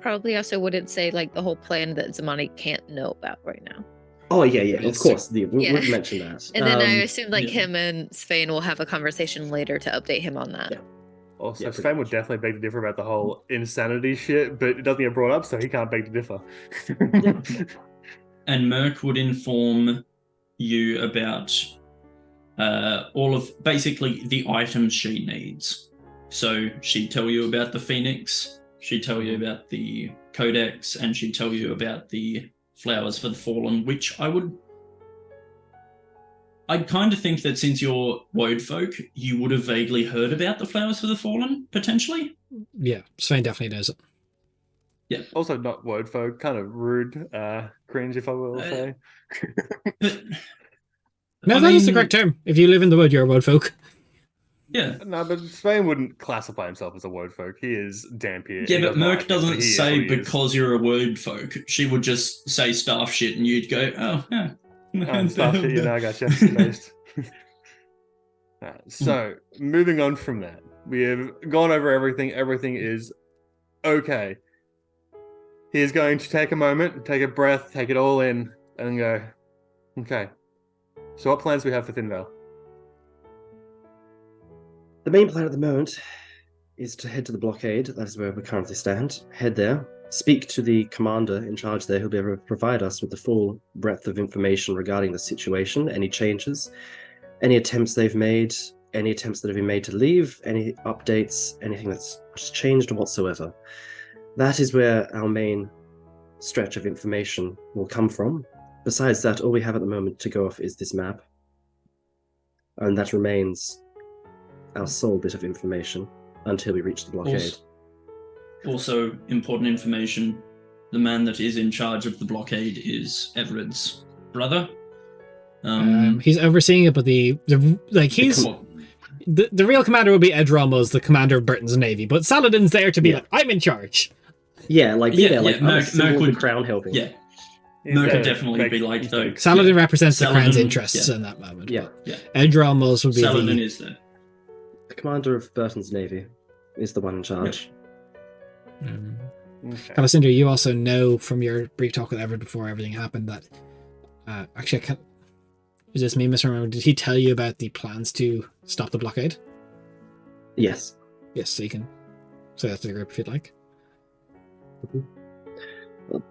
Probably also wouldn't say like the whole plan that Zamani can't know about right now. oh yeah, of It's- course, we Yeah. would mention that. And then I assume like yeah. him and Svein will have a conversation later to update him on that. Yeah. Also, Yeah, pretty Svein would much. definitely beg to differ about the whole insanity shit, but it doesn't get brought up, so he can't beg to differ. And Merc would inform you about all of basically the items she needs. So she'd tell you about the Phoenix, she'd tell you about the Codex, and she'd tell you about the Flowers for the Fallen, which I'd kind of think that since you're Woad folk, you would have vaguely heard about the Flowers for the Fallen, potentially. Yeah, Sven definitely knows it. Yeah. Also not word folk, kind of rude, cringe if I will say. But No, I that is the mean, correct term. If you live in the wood, you're a wood folk. Yeah. No, but Spain wouldn't classify himself as a word folk. He is Dampier. Yeah, He but does not Merc like it, but doesn't he is say what he is. because you're a word folk. She would just say staff shit and you'd go, oh, yeah. Stuff it, I gotcha. Based. So, moving on from that, we have gone over everything. Everything is okay. He is going to take a moment, take a breath, take it all in, and go, okay. So what plans do we have for Thinvale? The main plan at the moment is to head to the blockade. That is where we currently stand. Head there, speak to the commander in charge there, who'll be able to provide us with the full breadth of information regarding the situation, any changes, any attempts they've made, any attempts that have been made to leave, any updates, anything that's changed whatsoever. That is where our main stretch of information will come from. Besides that, all we have at the moment to go off is this map. And that remains our sole bit of information until we reach the blockade. Also, important information, the man that is in charge of the blockade is Everett's brother. He's overseeing it, but the real commander would be Ed Rommel's the commander of Britain's navy, but Saladin's there to be like, I'm in charge. Yeah, like be there, like Merc would the crown helping. Yeah, Merc would definitely be like though. Saladin represents the crown's Saladin, interests in that moment. Yeah. Ed Rommel's would be Saladin is there. The commander of Burton's navy is the one in charge. Okay. Calicinda, you also know from your brief talk with Everett before everything happened that actually, is this me misremembering? Did he tell you about the plans to stop the blockade? Yes. Yes, so you can say that to the group if you'd like. Well,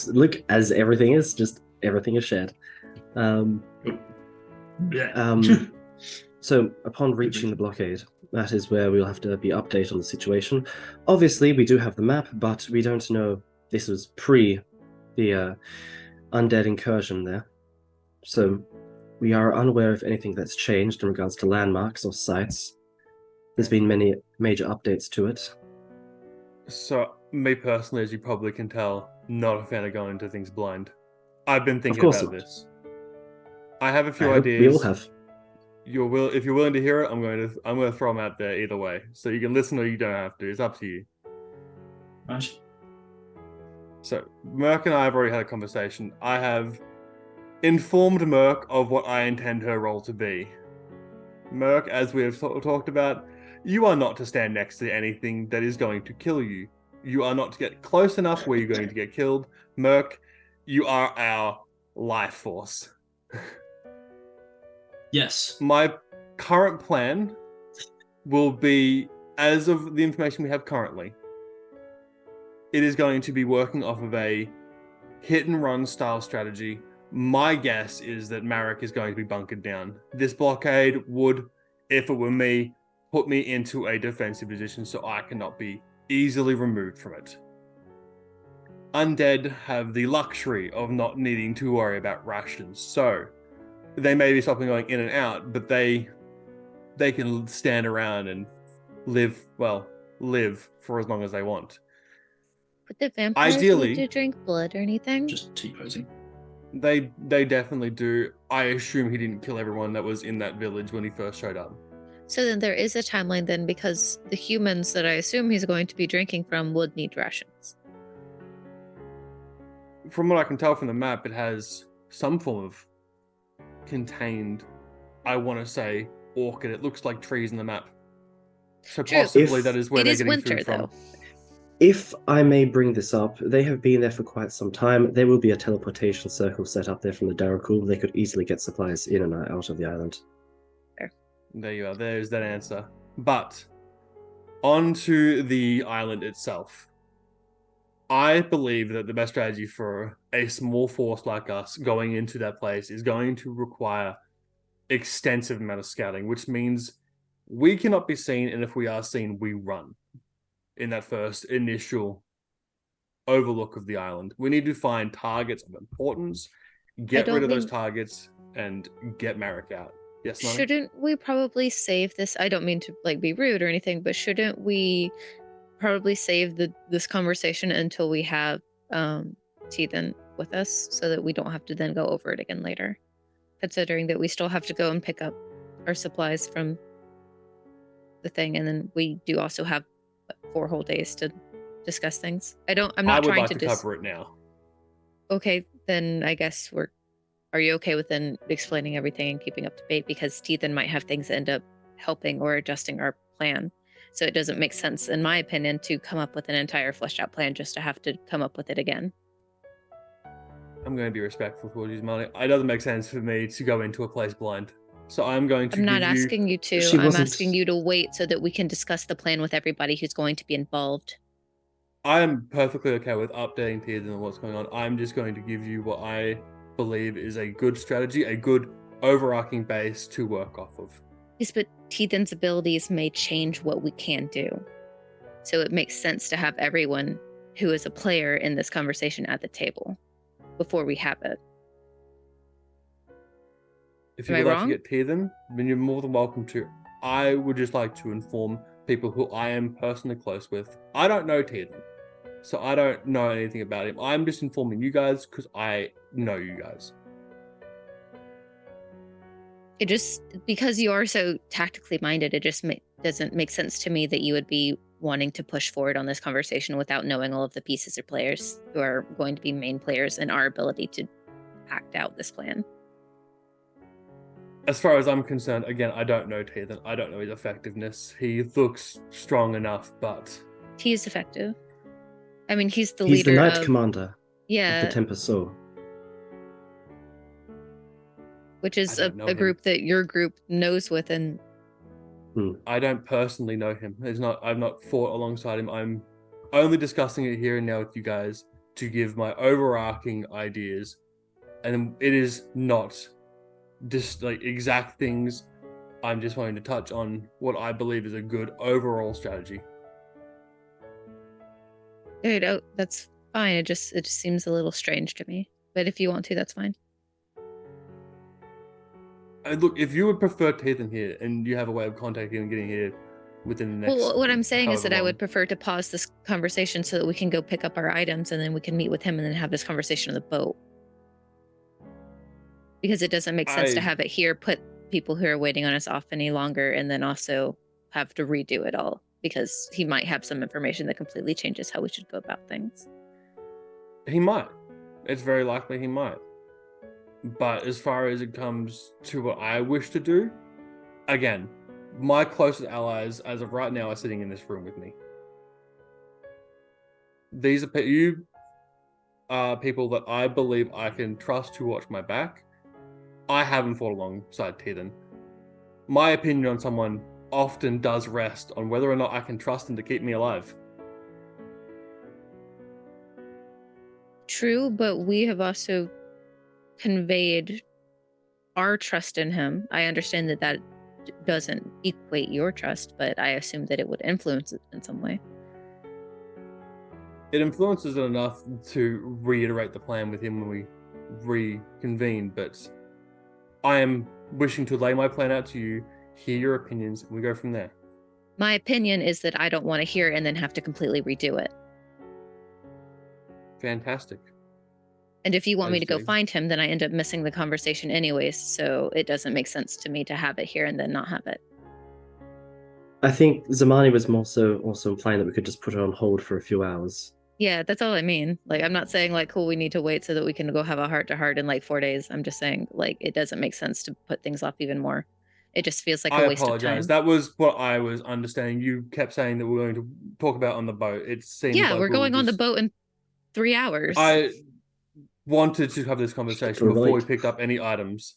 look, as everything is, just everything is shared. So upon reaching the blockade, that is where we'll have to be updated on the situation. Obviously, we do have the map, but we don't know. This was pre the undead incursion there. So we are unaware of anything that's changed in regards to landmarks or sites. There's been many major updates to it. So, me personally, as you probably can tell, not a fan of going into things blind. I've been thinking about this. I have a few ideas. We all have. If you're willing to hear it, I'm going to throw them out there either way. So you can listen or you don't have to. It's up to you. Right. So Merc and I have already had a conversation. I have informed Merc of what I intend her role to be. Merc, as we have talked about, you are not to stand next to anything that is going to kill you. You are not to get close enough where you're going to get killed. Merc, you are our life force. Yes. My current plan will be, as of the information we have currently, it is going to be working off of a hit and run style strategy. My guess is that Marek is going to be bunkered down. This blockade would, if it were me, put me into a defensive position so I cannot be easily removed from it. Undead have the luxury of not needing to worry about rations, so they may be stopping going in and out, but they can stand around and live for as long as they want. Would the vampires Ideally, need to drink blood or anything? Just T-posing. They definitely do. I assume he didn't kill everyone that was in that village when he first showed up. So then there is a timeline then, because the humans that I assume he's going to be drinking from would need rations. From what I can tell from the map, it has some form of contained, I want to say, orchid. It looks like trees in the map. So True. possibly that is where It they're is getting winter, food from. though. If I may bring this up, they have been there for quite some time. There will be a teleportation circle set up there from the Darrakul. They could easily get supplies in and out of the island. There you are. There's that answer. But onto the island itself. I believe that the best strategy for a small force like us going into that place is going to require extensive amount of scouting, which means We cannot be seen, and if we are seen, we run in that first initial overlook of the island. We need to find targets of importance, get rid of those targets, and get Merrick out. Yes, Nani? Shouldn't we probably save this? I don't mean to like be rude or anything, but shouldn't we probably save this conversation until we have Teethan with us, so that we don't have to then go over it again later? Considering that we still have to go and pick up our supplies from the thing, and then we do also have 4 whole days to discuss things. I'm not I would trying like to cover it now. Okay, then I guess are you okay with then explaining everything and keeping up to date? Because Teethan might have things that end up helping or adjusting our plan. So it doesn't make sense, in my opinion, to come up with an entire fleshed out plan just to have to come up with it again. I'm going to be respectful towards you, Molly. It doesn't make sense for me to go into a place blind. So I'm going to I'm not asking you to. I'm asking you to wait so that we can discuss the plan with everybody who's going to be involved. I am perfectly okay with updating Teethan on what's going on. I'm just going to give you what I believe is a good strategy, a good overarching base to work off of. Yes, but Teethan's abilities may change what we can do. So it makes sense to have everyone who is a player in this conversation at the table before we have it. If you would like to get Teethan, then you're more than welcome to. I would just like to inform people who I am personally close with. I don't know Teethan, so I don't know anything about him. I'm just informing you guys because I know you guys. It just, because you are so tactically minded, it just doesn't make sense to me that you would be wanting to push forward on this conversation without knowing all of the pieces or players who are going to be main players and our ability to act out this plan. As far as I'm concerned, again, I don't know Teethan. I don't know his effectiveness. He looks strong enough, but... He is effective. I mean, he's the He's leader the Knight Commander of the Tempest Soul. Which is a group that your group knows with, and I don't personally know him. I've not fought alongside him. I'm only discussing it here and now with you guys to give my overarching ideas, and it is not just like exact things. I'm just wanting to touch on what I believe is a good overall strategy. Dude, that's fine. It just seems a little strange to me. But if you want to, that's fine. Look, if you would prefer Teethan here, and you have a way of contacting and getting here within the next... Well, what I'm saying is that long. I would prefer to pause this conversation so that we can go pick up our items, and then we can meet with him and then have this conversation on the boat. Because it doesn't make sense to have it here, put people who are waiting on us off any longer, and then also have to redo it all. Because he might have some information that completely changes how we should go about things. He might. It's very likely he might. But as far as it comes to what I wish to do, again, my closest allies as of right now are sitting in this room with me. These are people that I believe I can trust to watch my back. I haven't fought alongside Teethan. My opinion on someone often does rest on whether or not I can trust them to keep me alive. True, but we have also conveyed our trust in him. I understand that doesn't equate your trust, but I assume that it would influence it in some way. It influences it enough to reiterate the plan with him when we reconvene, but I am wishing to lay my plan out to you, hear your opinions, and we go from there. My opinion is that I don't want to hear it and then have to completely redo it. Fantastic. And if you want me to go find him, then I end up missing the conversation anyways, so it doesn't make sense to me to have it here and then not have it. I think Zamani was also implying that we could just put it on hold for a few hours. Yeah, that's all I mean. Like, I'm not saying like, cool, we need to wait so that we can go have a heart-to-heart in like 4 days. I'm just saying like, it doesn't make sense to put things off even more. It just feels like a waste of time. That was what I was understanding. You kept saying that we were going to talk about on the boat. It seems like we're going on the boat in 3 hours. I wanted to have this conversation before we picked up any items,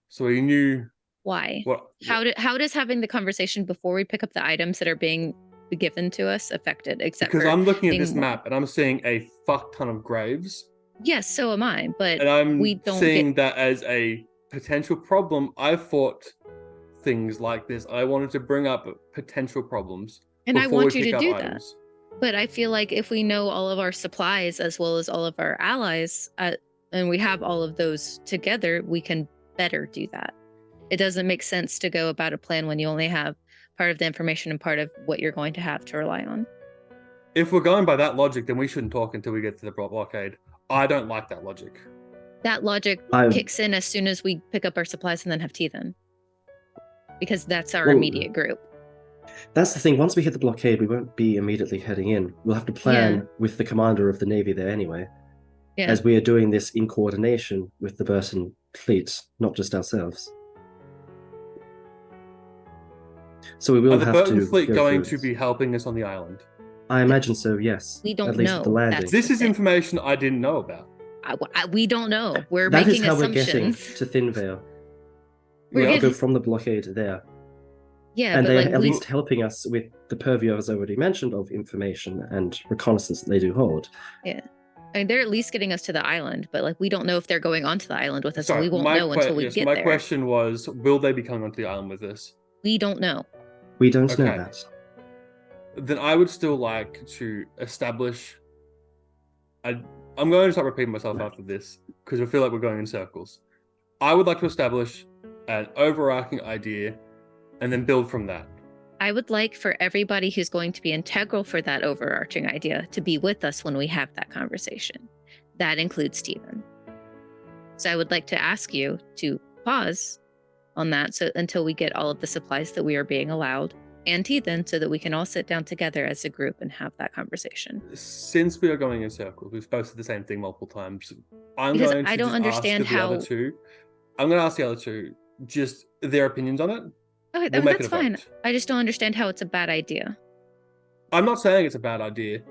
so we knew why. How does having the conversation before we pick up the items that are being given to us affect it? Because I'm looking at this map and I'm seeing a fuck ton of graves. Yes, so am I. But and I'm seeing that as a potential problem. I fought things like this. I wanted to bring up potential problems And I before we want you pick to up do that. items. But I feel like if we know all of our supplies as well as all of our allies, and we have all of those together, we can better do that. It doesn't make sense to go about a plan when you only have part of the information and part of what you're going to have to rely on. If we're going by that logic, then we shouldn't talk until we get to the blockade. I don't like that logic. That logic kicks in as soon as we pick up our supplies and then have tea then. Because that's our immediate group. That's the thing. Once we hit the blockade, we won't be immediately heading in. We'll have to plan with the commander of the Navy there anyway. Yeah. As we are doing this in coordination with the Burton fleet, not just ourselves. So we will have to. Are the Burton fleet going to be helping us on the island? I imagine so, yes. We don't at least know. With the landing. This is information I didn't know about. We don't know. We're that making is how assumptions. We're getting to Thin Vale. We're going to go from the blockade there. Yeah, and they're at least helping us with the purview, as I already mentioned, of information and reconnaissance that they do hold. Yeah. I mean, they're at least getting us to the island, but like we don't know if they're going onto the island with us, so we won't know until we get there. My question was, will they be coming onto the island with us? We don't know. We don't know that. Then I would still like to establish. I'm going to start repeating myself after this because I feel like we're going in circles. I would like to establish an overarching idea and then build from that. I would like for everybody who's going to be integral for that overarching idea to be with us when we have that conversation. That includes Stephen. So I would like to ask you to pause on that until we get all of the supplies that we are being allowed, and Teethan, so that we can all sit down together as a group and have that conversation. Since we are going in circles, we've posted the same thing multiple times. I'm going to ask the other two just their opinions on it. Okay, that's fine. I just don't understand how it's a bad idea. I'm not saying it's a bad idea.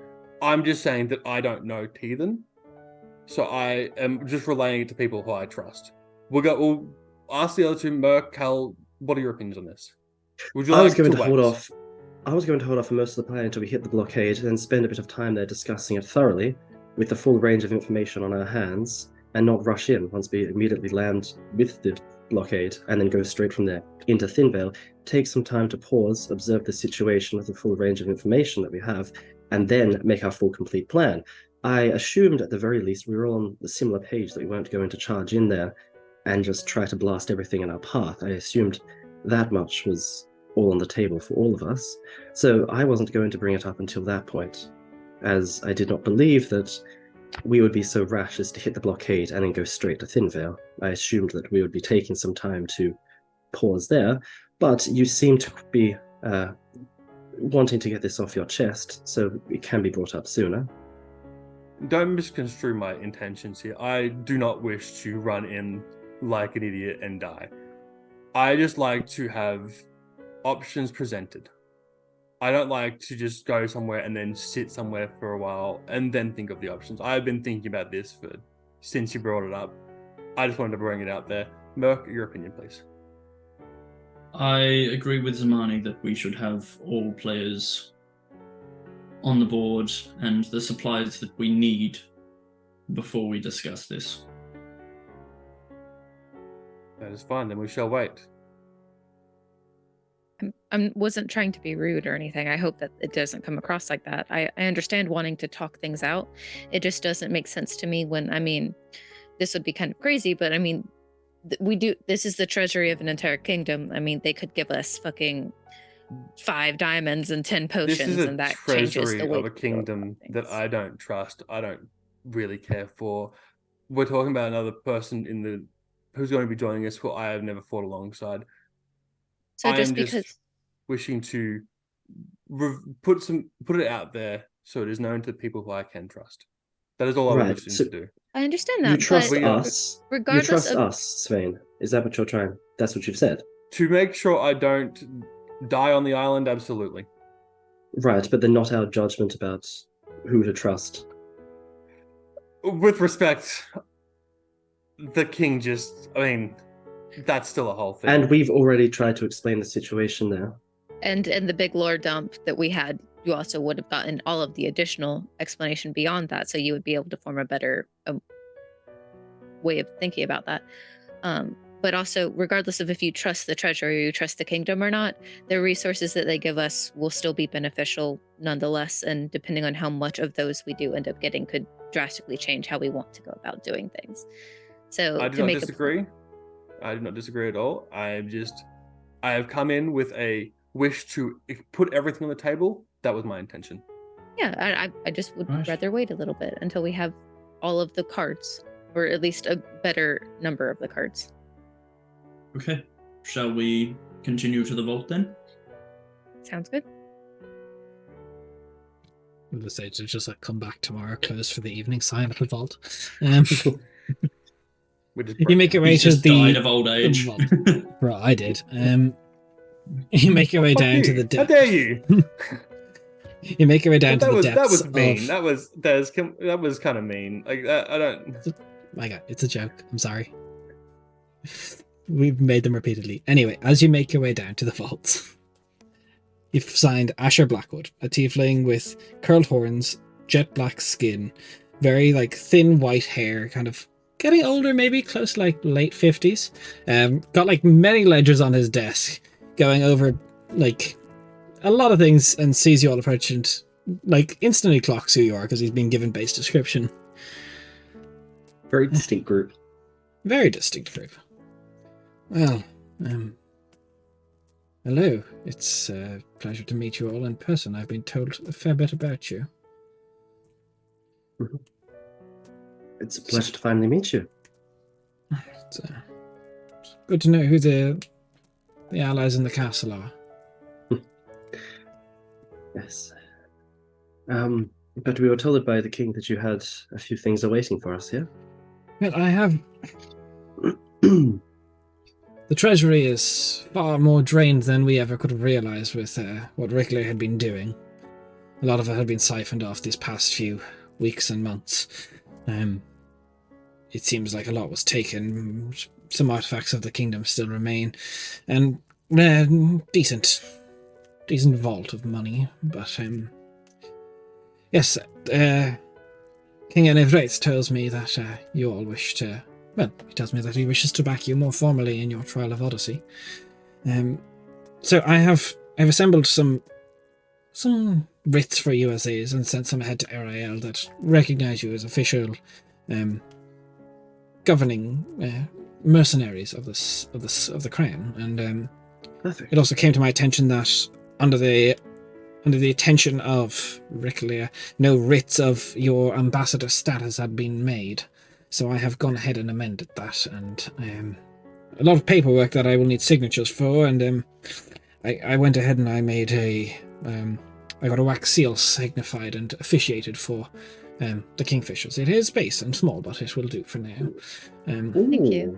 I'm just saying that I don't know Teethan. So I am just relaying it to people who I trust. We'll ask the other two, Merc, Cal, what are your opinions on this? Would you I was going to hold off for most of the plan until we hit the blockade, and then spend a bit of time there discussing it thoroughly, with the full range of information on our hands, and not rush in once we immediately land with the blockade, and then go straight from there into Thin Vale. Take some time to pause, observe the situation with the full range of information that we have, and then make our full complete plan. I assumed at the very least we were all on the similar page, that we weren't going to charge in there and just try to blast everything in our path. I assumed that much was all on the table for all of us. So I wasn't going to bring it up until that point, as I did not believe that we would be so rash as to hit the blockade and then go straight to Thin Vale. I assumed that we would be taking some time to pause there, but you seem to be wanting to get this off your chest, so it can be brought up sooner. Don't misconstrue my intentions here. I do not wish to run in like an idiot and die. I just like to have options presented. I don't like to just go somewhere and then sit somewhere for a while and then think of the options. I've been thinking about this since you brought it up. I just wanted to bring it out there. Merc, your opinion, please. I agree with Zamani that we should have all players on the board and the supplies that we need before we discuss this. That is fine, then we shall wait. I wasn't trying to be rude or anything. I hope that it doesn't come across like that. I understand wanting to talk things out. It just doesn't make sense to me when, this would be kind of crazy, but this is the treasury of an entire kingdom. They could give us fucking 5 diamonds and 10 potions, and that changes the way of a kingdom that I don't trust. I don't really care for. We're talking about another person who's going to be joining us who I have never fought alongside. So just wishing to put it out there so it is known to people who I can trust. That is all I'm wishing to do. I understand that. You trust us. Regardless you trust us, Svein. Is that what you're trying? That's what you've said. To make sure I don't die on the island, absolutely. Right, but then not our judgment about who to trust. With respect, the king that's still a whole thing. And we've already tried to explain the situation now. And the big lore dump that we had, you also would have gotten all of the additional explanation beyond that, so you would be able to form a better way of thinking about that. but also regardless of if you trust the treasure or you trust the kingdom or not, the resources that they give us will still be beneficial nonetheless, and depending on how much of those we do end up getting could drastically change how we want to go about doing things. So I do not disagree. I do not disagree at all. I have come in with a wish to put everything on the table. That was my intention. Yeah, I just would Right. rather wait a little bit until we have all of the cards, or at least a better number of the cards. Okay. Shall we continue to the vault then? Sounds good. The stage to just like come back tomorrow, close for the evening, sign up the vault. We just You make your way He's to just the died of old age. vault. Right, I did. You make your way Fuck down you. to the How depths. dare you? You make your way down to the that depths. was mean. Of... That was kind of mean. Like I don't. My God, it's a joke. I'm sorry. We've made them repeatedly. Anyway, as you make your way down to the vaults, you've signed Asher Blackwood, a tiefling with curled horns, jet black skin, very like thin white hair, kind of getting older, maybe close to like late 50s. Got like many ledgers on his desk, going over like a lot of things, and sees you all approach and like instantly clocks who you are because he's been given base description. Very distinct group. Very distinct group. Well, hello. It's a pleasure to meet you all in person. I've been told a fair bit about you. It's a pleasure to finally meet you. It's good to know who the allies in the castle are. Yes. But we were told by the king that you had a few things awaiting for us here. Well, I have... The treasury is far more drained than we ever could have realised with what Rickler had been doing. A lot of it had been siphoned off these past few weeks and months. It seems like a lot was taken. Some artifacts of the kingdom still remain. And decent vault of money. But, yes, King Anew tells me that you all wish to... Well, he tells me that he wishes to back you more formally in your trial of Odyssey. So I've assembled some writs for you as is, and sent some ahead to RIL that recognise you as official governing mercenaries of the crown. And Perfect. it also came to my attention that under the attention of Rickler, no writs of your ambassador status had been made. So I have gone ahead and amended that, and a lot of paperwork that I will need signatures for, and I went ahead and I made I got a wax seal signified and officiated for the Kingfishers. It is base and small, but it will do for now. Thank you.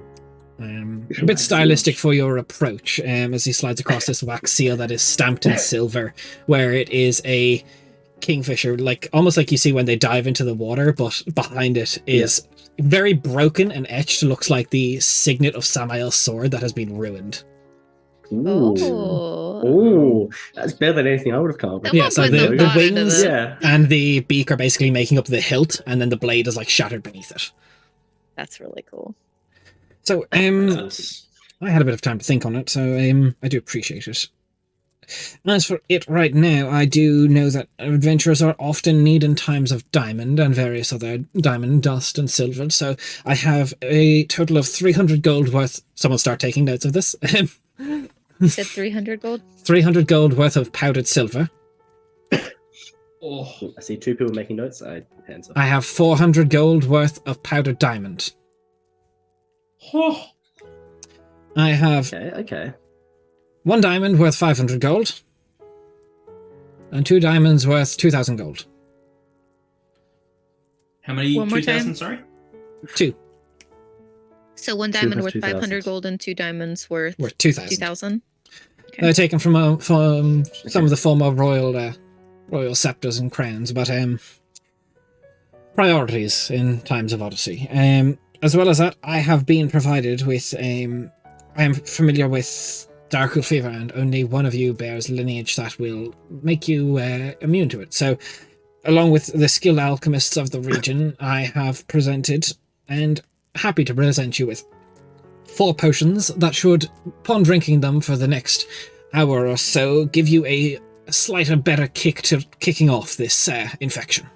A bit stylistic for your approach, as he slides across this wax seal that is stamped in silver, where it is a kingfisher, like almost like you see when they dive into the water, but behind it is very broken and etched. Looks like the signet of Samael's sword that has been ruined. Ooh. Oh. Ooh, that's better than anything I would have come up with. Yeah, so the thought into wings this. Yeah. and the beak are basically making up the hilt, and then the blade is like shattered beneath it. That's really cool. So That's I had a bit of time to think on it, so I do appreciate it. As for it right now, I do know that adventurers are often need in times of diamond and various other diamond, dust, and silver, so I have a total of 300 gold worth... Someone start taking notes of this. You said 300 gold? 300 gold worth of powdered silver. oh, I see two people making notes. Hands up. I have 400 gold worth of powdered diamond. oh. I have Okay. 1 diamond worth 500 gold, and 2 diamonds worth 2,000 gold. How many? One more 2,000, time. sorry? 2 So 1 diamond plus worth 2,000. 500 gold and 2 diamonds worth worth 2,000. 2,000. They're taken from some of the former royal scepters and crowns, but priorities in times of Odyssey. As well as that, I have been provided with I am familiar with Darkwood fever, and only one of you bears lineage that will make you immune to it. So, along with the skilled alchemists of the region, I have presented and happy to present you with 4 potions that should, upon drinking them for the next hour or so, give you a slight better kick to kicking off this infection.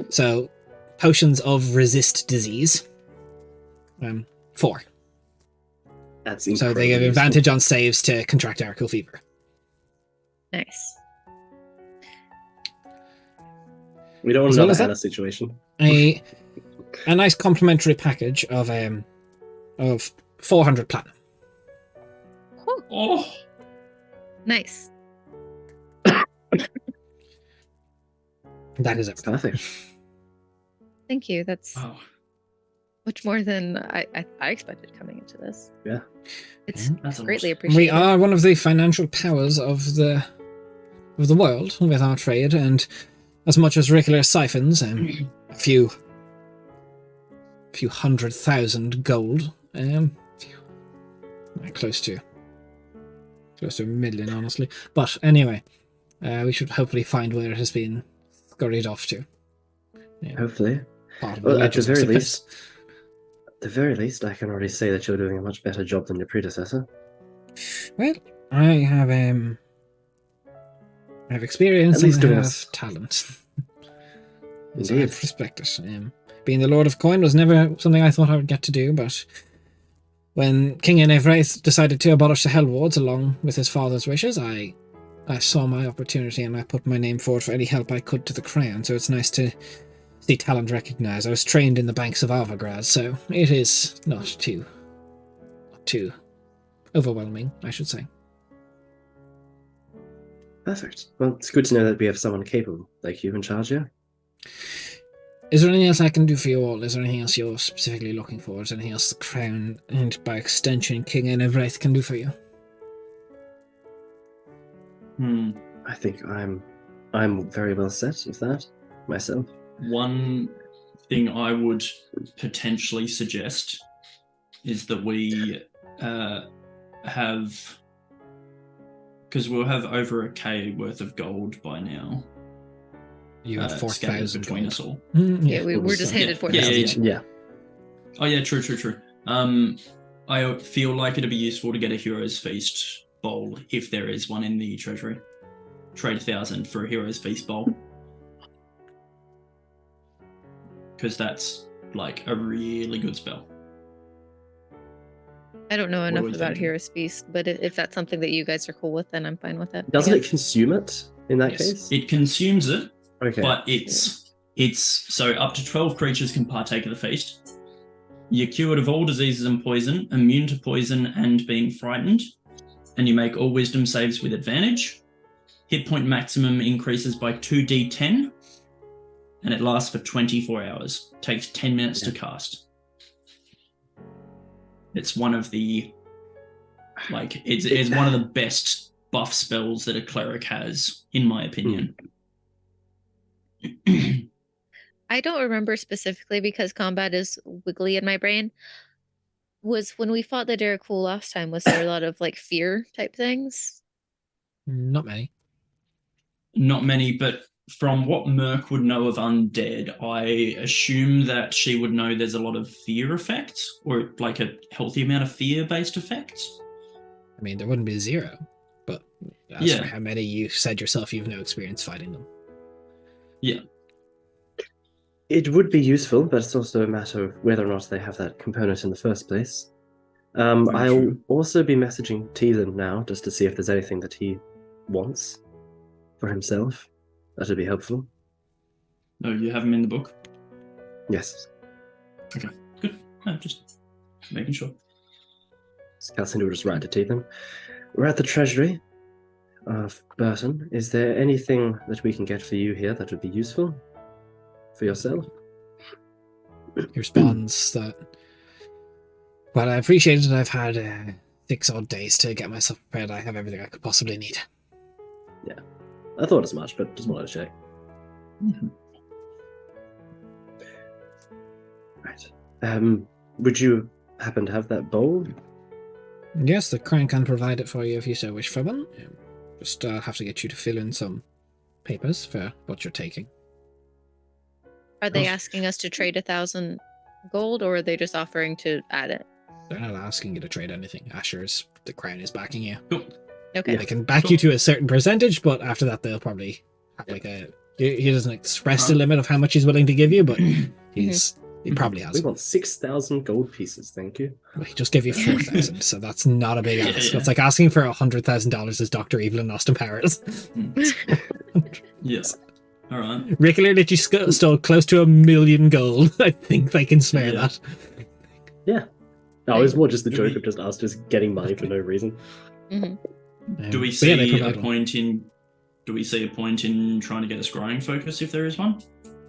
So, potions of resist disease. 4. That's So incredibly they give useful. advantage on saves to contract Arco Fever. Nice. We don't want As well another as that- Anna situation. A nice complimentary package of 400 platinum. Oh, Nice. That is it. Perfect. Thank you. That's wow. much more than I expected coming into this. Yeah. It's That's a greatly lot. appreciated. We are one of the financial powers of the world with our trade, and as much as regular siphons, a few 100,000 gold, close to $1 million, honestly. But anyway, we should hopefully find where it has been scurried off to. Yeah, Hopefully. part of Well, the at the legends, I very suppose. least, I can already say that you're doing a much better job than your predecessor. Well, I have experience At least and doing have us- talent. So I Indeed. have respect it. Being the Lord of Coin was never something I thought I would get to do, but when King Anew decided to abolish the Hell Wards along with his father's wishes, I saw my opportunity and I put my name forward for any help I could to the crown, so it's nice to see talent recognized. I was trained in the banks of Avagrad, so it is not too overwhelming, I should say. Perfect. Well, it's good to know that we have someone capable like you in charge here. Is there anything else I can do for you all? Is there anything else you're specifically looking for? Is there anything else the crown, and by extension King Anew can do for you? I think I'm very well set with that myself. One thing I would potentially suggest is that we have, because we'll have over a K worth of gold by now. You have scattered 4,000 between gold. us all. Yeah, we're just Yeah. handed Yeah, 4,000. yeah. Yeah. Oh yeah, true. I feel like it'd be useful to get a Heroes Feast bowl if there is one in the treasury. Trade 1,000 for a Heroes Feast bowl. Because that's like a really good spell. I don't know What enough are we about thinking? Heroes Feast, but if that's something that you guys are cool with, then I'm fine with it. I Doesn't it guess. consume it in that Yes. case? It consumes it, Okay. but it's so up to 12 creatures can partake of the feast. You're cured of all diseases and poison, immune to poison and being frightened, and you make all wisdom saves with advantage. Hit point maximum increases by 2d10, and it lasts for 24 hours. Takes 10 minutes to cast. It's one of the it's one of the best buff spells that a cleric has, in my opinion. I don't remember specifically because combat is wiggly in my brain. Was when we fought the Derek Fool last time, was there a lot of like fear type things? Not many. Not many, but from what Merc would know of undead, I assume that she would know there's a lot of fear effects, or like a healthy amount of fear-based effects. I mean, there wouldn't be 0, but as Yeah. for how many you said yourself you've no experience fighting them. Yeah. It would be useful, but it's also a matter of whether or not they have that component in the first place. Very I'll true. also be messaging Teelan now, just to see if there's anything that he wants for himself. That would be helpful. No, you have them in the book? Yes. Okay, good. No, just making sure. Cassidy will just write to Teelan. We're at the Treasury of Burton. Is there anything that we can get for you here that would be useful for yourself? He responds that, well, I appreciate it. I've had 6 odd days to get myself prepared. I have everything I could possibly need. I thought as much, but just wanted to check. Mhm. Right. Would you happen to have that bowl? Yes, the crown can provide it for you if you so wish for one. Just have to get you to fill in some papers for what you're taking. Are they Oh. asking us to trade 1,000 gold, or are they just offering to add it? They're not asking you to trade anything. The crown is backing you. Cool. Okay. They can back you to a certain percentage, but after that they'll probably have like a... He doesn't express the limit of how much he's willing to give you, but he probably has. We want 6,000 gold pieces, thank you. Well, he just gave you 4,000, so that's not a big ask. Yeah. It's like asking for $100,000 as Dr. Evil in Austin Powers. Yes. All right. Rickler that you stole close to 1 million gold. I think they can spare Yeah. that. Yeah. No, it was more just the Do joke we- of just us just getting money for no reason. Do we But yeah, they see provide a one. point in? Do we see a point in trying to get a scrying focus if there is one,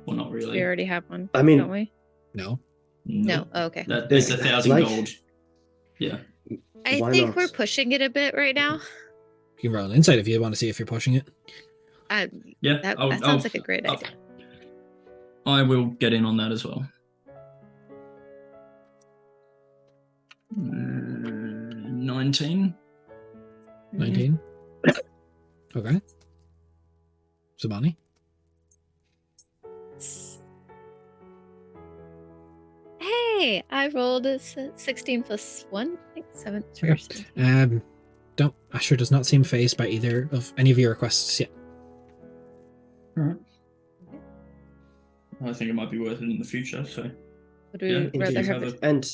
or not really? We already have one. I mean- don't we? No. No. Oh, okay. That's There's, 1,000 like- gold. Yeah. I Why think not? we're pushing it a bit right now. You can roll an insight if you want to see if you're pushing it. Yeah. That sounds like a great idea. I will get in on that as well. 19. 19. Okay. Sabani? Hey, I rolled a 16 plus 1. I think 7. Okay. Don't. Asher does not seem phased by either of any of your requests yet. All right. I think it might be worth it in the future. So Would we Yeah, rather indeed. have Have it? And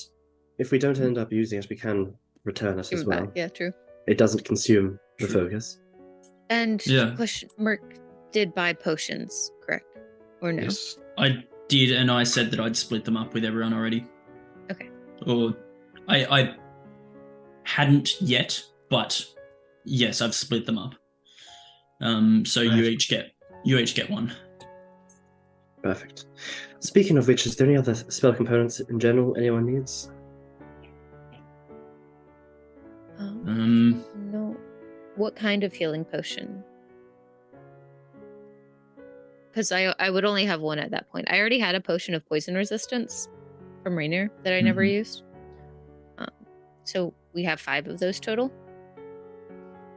if we don't end up using it, we can return it Give as it well. back? Yeah, true. It doesn't consume the True. focus. And Yeah. Merc did buy potions, correct? Or no? Yes. I did, and I said that I'd split them up with everyone already. Okay. Or I hadn't yet, but yes, I've split them up. So you Right. each get one. Perfect. Speaking of which, is there any other spell components in general anyone needs? No. What kind of healing potion? Because I would only have one at that point. I already had a potion of poison resistance from Rainier that I never Mhm. used. So we have 5 of those total.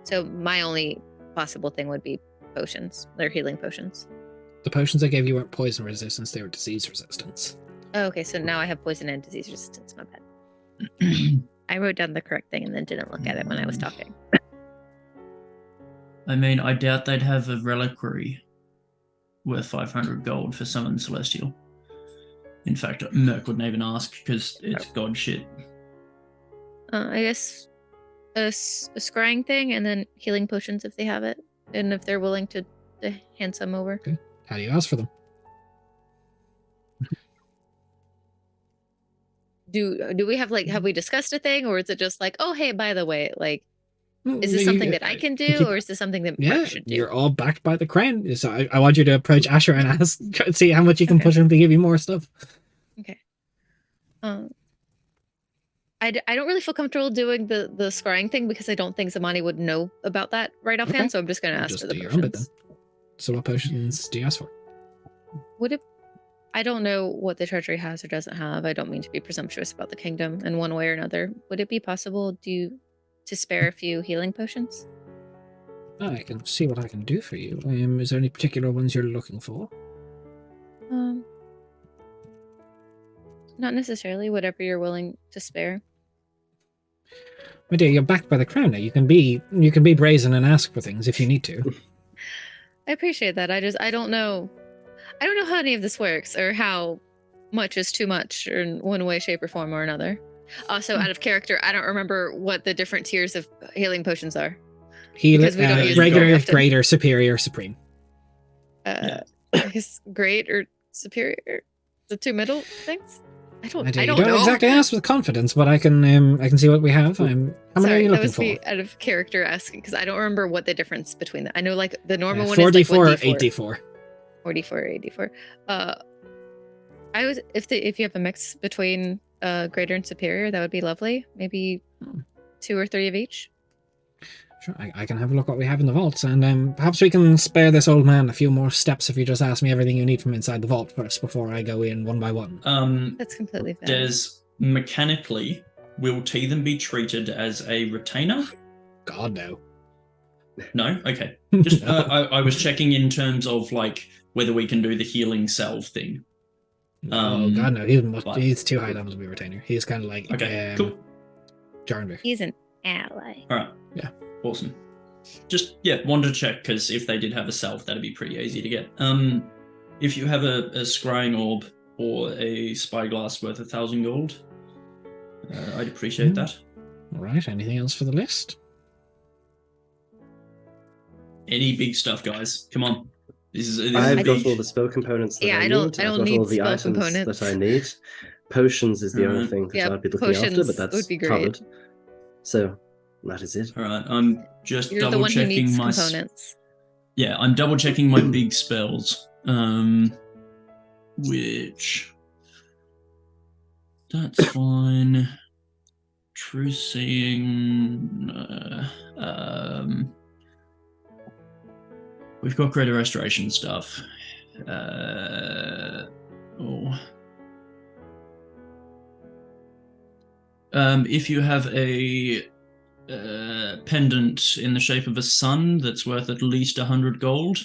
So my only possible thing would be potions. They're healing potions. The potions I gave you weren't poison resistance, they were disease resistance. Oh, okay, so now I have poison and disease resistance. My bad. I wrote down the correct thing and then didn't look at it when I was talking. I mean, I doubt they'd have a reliquary worth 500 gold for Summon Celestial. In fact, Merc wouldn't even ask because it's god shit. I guess a scrying thing and then healing potions if they have it. And if they're willing to hand some over. How do you ask for them? Do we have have we discussed a thing, or is it just like, oh hey, by the way, like, is You- this something that I can do, or is this something that Yeah, Mark should do? you're all backed by the crown. So I want you to approach Asher and ask, try to see how much you can Okay. push him to give you more stuff. Okay. I don't really feel comfortable doing the scrying thing because I don't think Zamani would know about that right offhand. Okay. So I'm just gonna ask Just for the do your own bit then. potions. So what potions do you ask for? Would it? I don't know what the treasury has or doesn't have. I don't mean to be presumptuous about the kingdom in one way or another. Would it be possible to spare a few healing potions? I can see what I can do for you. Is there any particular ones you're looking for? Not necessarily. Whatever you're willing to spare. My dear, you're backed by the crown now. You can be brazen and ask for things if you need to. I appreciate that. I don't know. I don't know how any of this works or how much is too much in one way, shape, or form or another. Also, out of character, I don't remember what the different tiers of healing potions are. Because we don't use them Regular, very often. greater, superior, supreme. I guess great or superior, the two middle things. I My don't dear, you know. don't exactly ask with confidence, but I can see what we have. How many are Sorry, you that looking was for? me out of character asking because I don't remember what the difference between them. I know like the normal one 4d4 is like or 1d4. 8d4. 44 84. I was if you have a mix between greater and superior, that would be lovely. Maybe 2 or 3 of each. Sure, I can have a look what we have in the vaults, and perhaps we can spare this old man a few more steps if you just ask me everything you need from inside the vault first before I go in one by one. That's completely fair. Does mechanically, will Teethan be treated as a retainer? God, no. No? Okay. Just I was checking in terms of like whether we can do the healing salve thing. Oh, God, no. but- He's too high level to be a retainer. He's kind of like... Okay, cool. Jarnvik. He's an ally. All right. Yeah. Awesome. Just wanted to check because if they did have a self, that'd be pretty easy to get. If you have a scrying orb or a spyglass worth 1,000 gold, I'd appreciate that. All right. Anything else for the list? Any big stuff, guys? Come on. This is I've got big. all the spell components that Yeah, I I need. don't I've got need all the spell items components. that I need. Potions is the only Alright. thing that Yeah, I'd be looking after, potions but that's would be great. covered. So that is it. All right. I'm just You're the double one who checking needs my. components. Yeah, I'm double checking my big spells. Which. That's fine. True seeing. We've got greater restoration stuff. If you have a pendant in the shape of a sun that's worth at least 100 gold,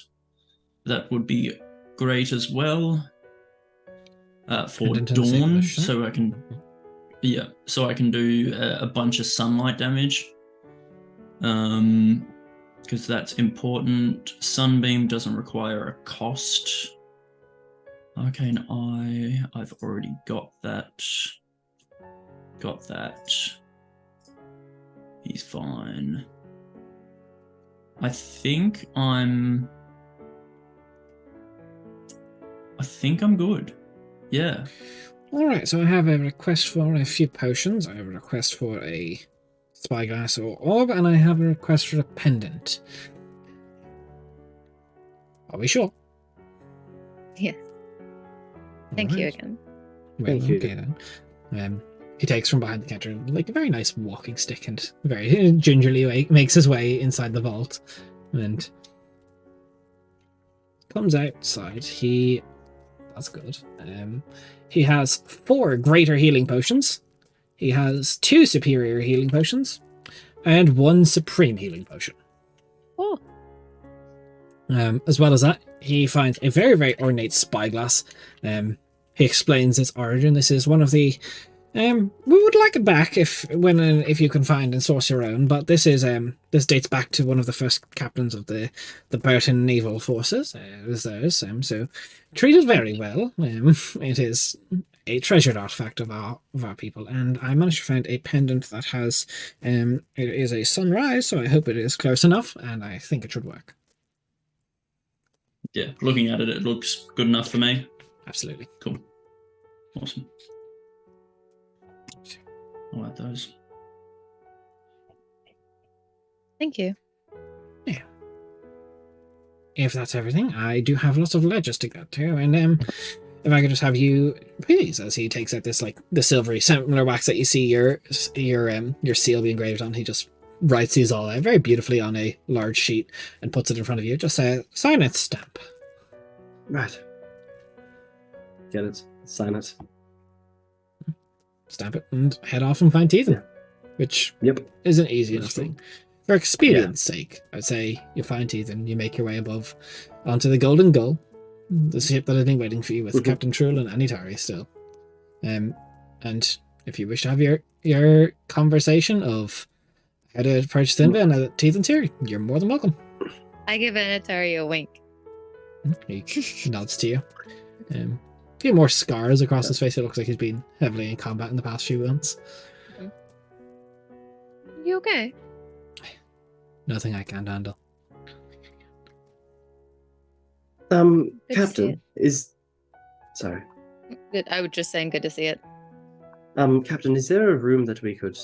that would be great as well. For Pendant in the shape of a Mm-hmm. dawn, sun? so I can do a bunch of sunlight damage. Because that's important. Sunbeam doesn't require a cost. Arcane Eye, I've already got that. Got that. He's fine. I think I'm good. Yeah. All right. So I have a request for a few potions. I have a request for a spyglass or orb, and I have a request for a pendant. Are we sure? Yes. Thank you Alright. again. Well, Thank you. okay then. He takes from behind the counter like a very nice walking stick and very gingerly makes his way inside the vault and comes outside. That's good. He has 4 greater healing potions. He has 2 superior healing potions and 1 supreme healing potion. Oh. As well as that, he finds a very, very ornate spyglass. He explains its origin. This is one of the we would like it back if you can find and source your own. But this dates back to one of the first captains of the Burton naval forces. It was theirs. So treated very well. It is a treasured artifact of our people, and I managed to find a pendant that has it is a sunrise. So I hope it is close enough, and I think it should work. Yeah, looking at it, it looks good enough for me. Absolutely. Cool. Awesome. I like those. Thank you. Yeah. If that's everything, I do have lots of ledgers to go to, and if I could just have you, please, as he takes out this the silvery similar wax that you see your seal be engraved on, he just writes these all out very beautifully on a large sheet and puts it in front of you. Just sign it, stamp. Right. Get it. Sign it. Stamp it and head off and find Teethan, which Yep. is an easy enough That's cool. thing. For experience sake, I'd say you find Teethan, you make your way above onto the Golden Gull, the ship that has been waiting for you with Captain Truel and Anitari still. And if you wish to have your conversation of how to approach Thinva now that Teethan's here, you're more than welcome. I give Anatari a wink. He nods to you. A few more scars across his face. It looks like he's been heavily in combat in the past few months. You okay? Nothing I can't handle. to see Captain, sorry. Good. I was just saying good to see it. Captain, is there a room that we could,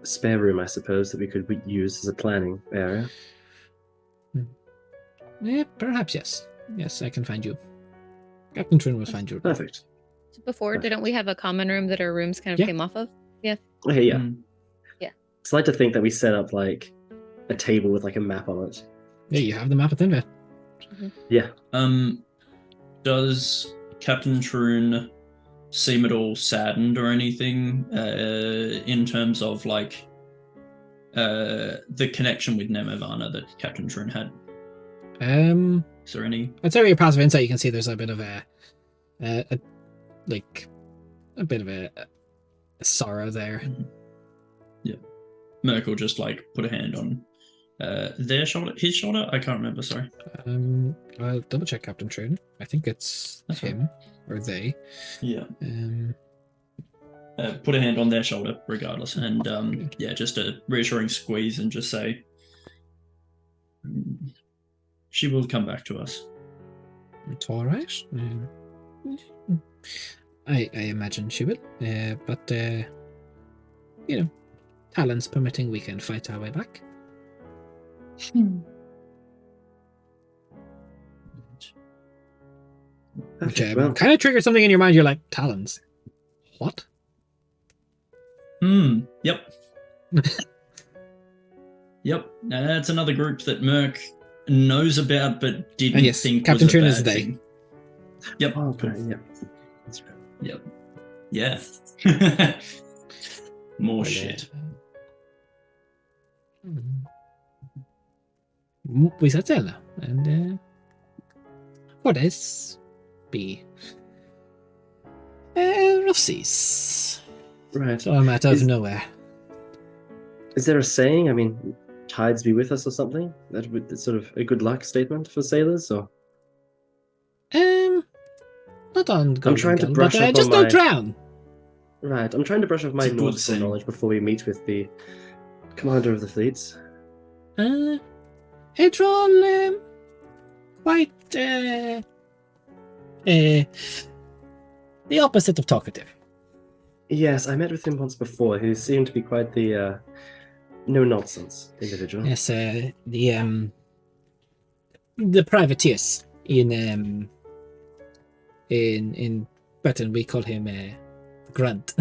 a spare room, I suppose, that we could use as a planning area? Yeah, perhaps yes. Yes, I can find you. Captain Trin will find you. Perfect. So before, didn't we have a common room that our rooms kind of Yeah. came off of? Okay, yeah. Mm. It's like to think that we set up like a table with like a map on it. Yeah, you have the map of Thinva. Yeah. Does Captain Troon seem at all saddened or anything in terms of like the connection with Nemavana that Captain Troon had? Is there any? I'd say with your passive insight, you can see there's a bit of a bit of a sorrow there. Yeah. Merc will just like put a hand on their shoulder, his shoulder. I can't remember. Sorry. I'll double check Captain Truden. I think it's That's him or they. Yeah. Um, Put a hand on their shoulder, regardless, and just a reassuring squeeze, and just say, "She will come back to us." it's all right. I imagine she will. But talents permitting, we can fight our way back. Which Okay, well, kind of triggered something in your mind. You're like, talons? What? Yep. Yep. That's another group that Merc knows about, but didn't yes, think Captain was a Trun bad is they. thing. Yep. oh, okay, yeah. That's right. Yep. Yeah. More shit. Vi ska ställa. And what is be rough seas. Right. So I'm out of Is- nowhere. Is there a saying? I mean, tides be with us or something? That would that's sort of a good luck statement for sailors, or Not on Golden trying to Gun, brush but up on just don't my- drown. right? I'm trying to brush off my It's a good nautical saying. knowledge before we meet with the commander of the fleet. It's all quite the opposite of talkative. Yes, I met with him once before. He seemed to be quite the no nonsense individual. Yes, the privateers in Britain we call him Grunt.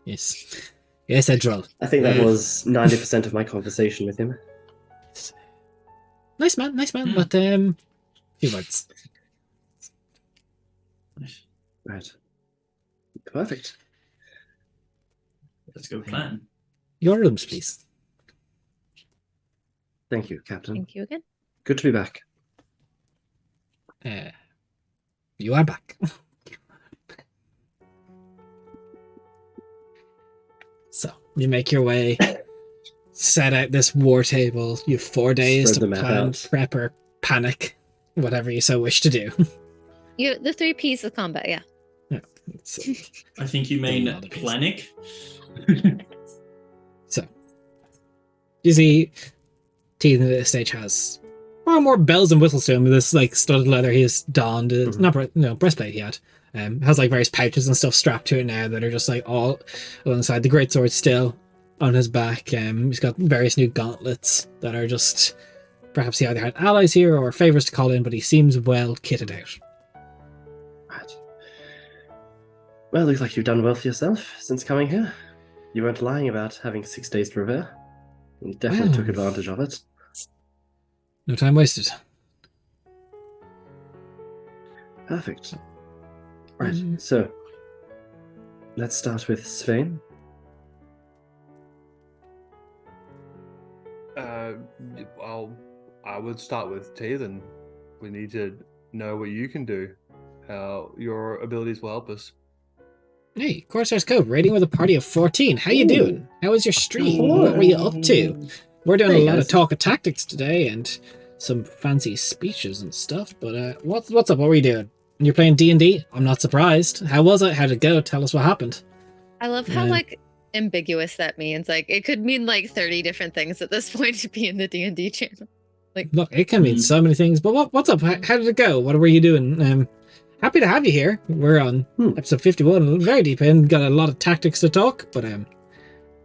Yes, yes, Edrol. I think that was 90% of my conversation with him. Nice man, but few words. Right. Perfect. Let's go plan. Your rooms, please. Thank you, Captain. Thank you again. Good to be back. You are back. So you make your way, set out this war table. You have 4 days Spread to the map plan, out. prep, or panic, whatever you so wish to do. The 3 P's of combat, yeah. It's, I think you mean Don't know the piece. planic. so you see, Teeth at this stage has far more bells and whistles to him. With this like studded leather he has donned, breastplate he had. Has like various pouches and stuff strapped to it now that are just like all alongside the greatsword still on his back. He's got various new gauntlets that are just perhaps he either had allies here or favors to call in, but he seems well kitted out. Right. Well, looks like you've done well for yourself since coming here. You weren't lying about having 6 days to prepare. You definitely Wow. took advantage of it. No time wasted. Perfect. Right, so let's start with Svein. Well, I would start with Teeth, and we need to know what you can do, how your abilities will help us. Hey, Corsair's Cove, raiding with a party of 14. How you doing? How was your stream? What were you up to? We're doing Hey, a lot guys. of talk of tactics today and some fancy speeches and stuff, but what's up? What were you doing? You're playing D&D? I'm not surprised. How was it? How'd it go? Tell us what happened. I love how Yeah. like ambiguous that means. Like it could mean like 30 different things at this point to be in the D&D channel. Look, it can mean so many things, but what's up? How did it go? What were you doing? Happy to have you here. We're on episode 51, very deep in, got a lot of tactics to talk, but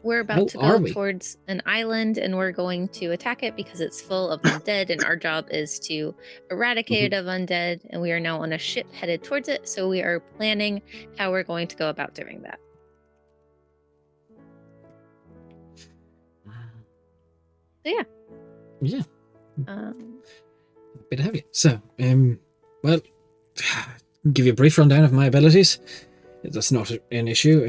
We're How about to are go we? towards an island and we're going to attack it because it's full of undead and our job is to eradicate it of undead and we are now on a ship headed towards it. So we are planning how we're going to go about doing that. So yeah. um, Happy to have you. So, well, give you a brief rundown of my abilities. That's not an issue.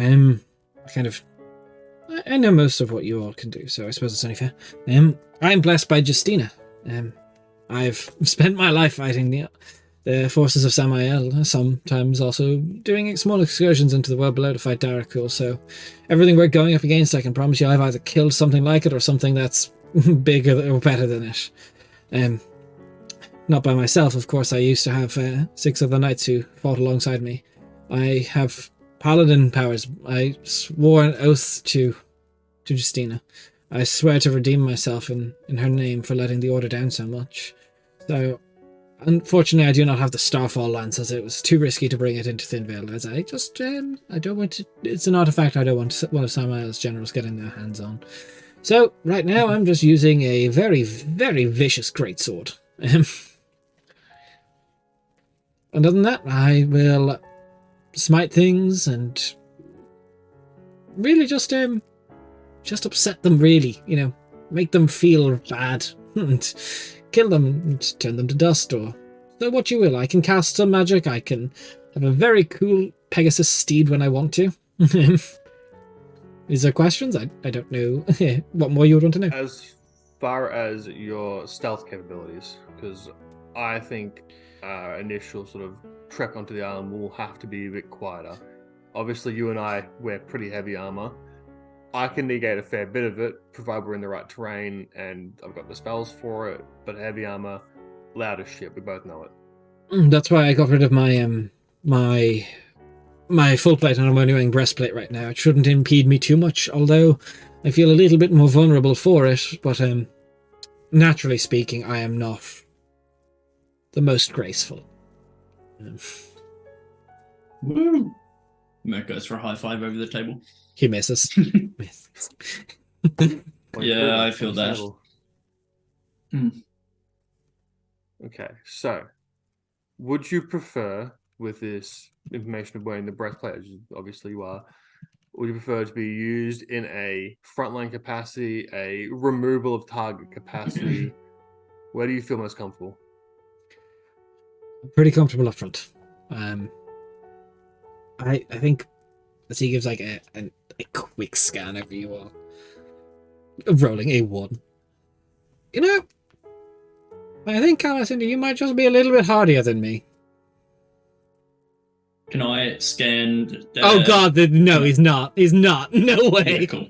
I know most of what you all can do, so I suppose it's only fair. I'm blessed by Justina. I've spent my life fighting the the forces of Samael, sometimes also doing small excursions into the world below to fight Darakul. So everything we're going up against, I can promise you I've either killed something like it or something that's bigger or better than it. Not by myself, of course. I used to have 6 other knights who fought alongside me. I have paladin powers. I swore an oath to Justina. I swear to redeem myself in her name for letting the order down so much. So, unfortunately, I do not have the Starfall lance, as it was too risky to bring it into Thinvale. As I just, I don't want to. It's an artifact I don't want one of Samael's generals getting their hands on. So, right now, I'm just using a very, very vicious greatsword. And other than that, I will smite things and really just upset them, really, make them feel bad and kill them and turn them to dust, or so what you will. I can cast some magic. I can have a very cool Pegasus steed when I want to. Is there questions? I don't know what more you would want to know. As far as your stealth capabilities, because I think our initial sort of trek onto the island will have to be a bit quieter. Obviously, you and I wear pretty heavy armor. I can negate a fair bit of it, provided we're in the right terrain and I've got the spells for it, but heavy armor, loud as shit, we both know it. That's why I got rid of my my full plate, and I'm only wearing breastplate right now. It shouldn't impede me too much, although I feel a little bit more vulnerable for it, but naturally speaking, I am not the most graceful. Woo! Merc goes for a high five over the table. He misses. Yeah, I feel that. Okay, so would you prefer, with this information of wearing the breastplate, as obviously you are, would you prefer to be used in a frontline capacity, a removal of target capacity? Where do you feel most comfortable? Pretty comfortable up front. I think as he gives like a quick scan over you all, rolling a 1. I think, Calacinda, you might just be a little bit hardier than me. Can I scan? Oh God, no, he's not. He's not. No way. Yeah, cool.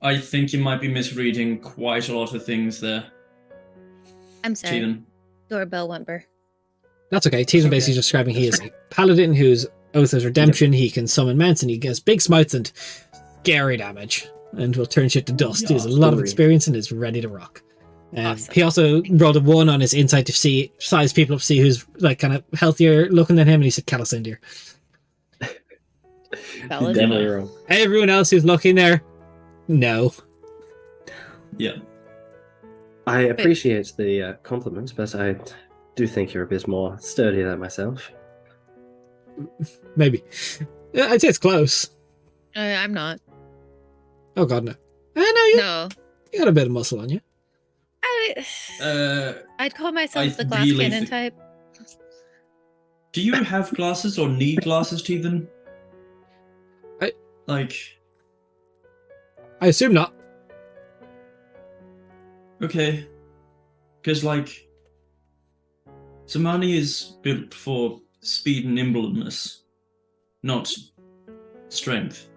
I think you might be misreading quite a lot of things there. I'm sorry. Tegan. Doorbell Whumper. That's okay. Tegan basically just describing he is a paladin whose oath is redemption. Yep. He can summon mounts and he gets big smites and scary damage and will turn shit to dust. He has a lot of experience and is ready to rock. Awesome. He also rolled a 1 on his insight to see, size people up to see who's like kind of healthier looking than him, and he said Calacindir. Definitely wrong. Everyone else who's looking there, no. Yeah. I appreciate the compliment, but I do think you're a bit more sturdy than myself. Maybe. I'd say it's close. I'm not. Oh God, no. No. You got a bit of muscle on you. I'd call myself the glass cannon type. Do you have glasses or need glasses, Tegan? I assume not. Okay. Because, Zamani is built for speed and nimbleness, not strength.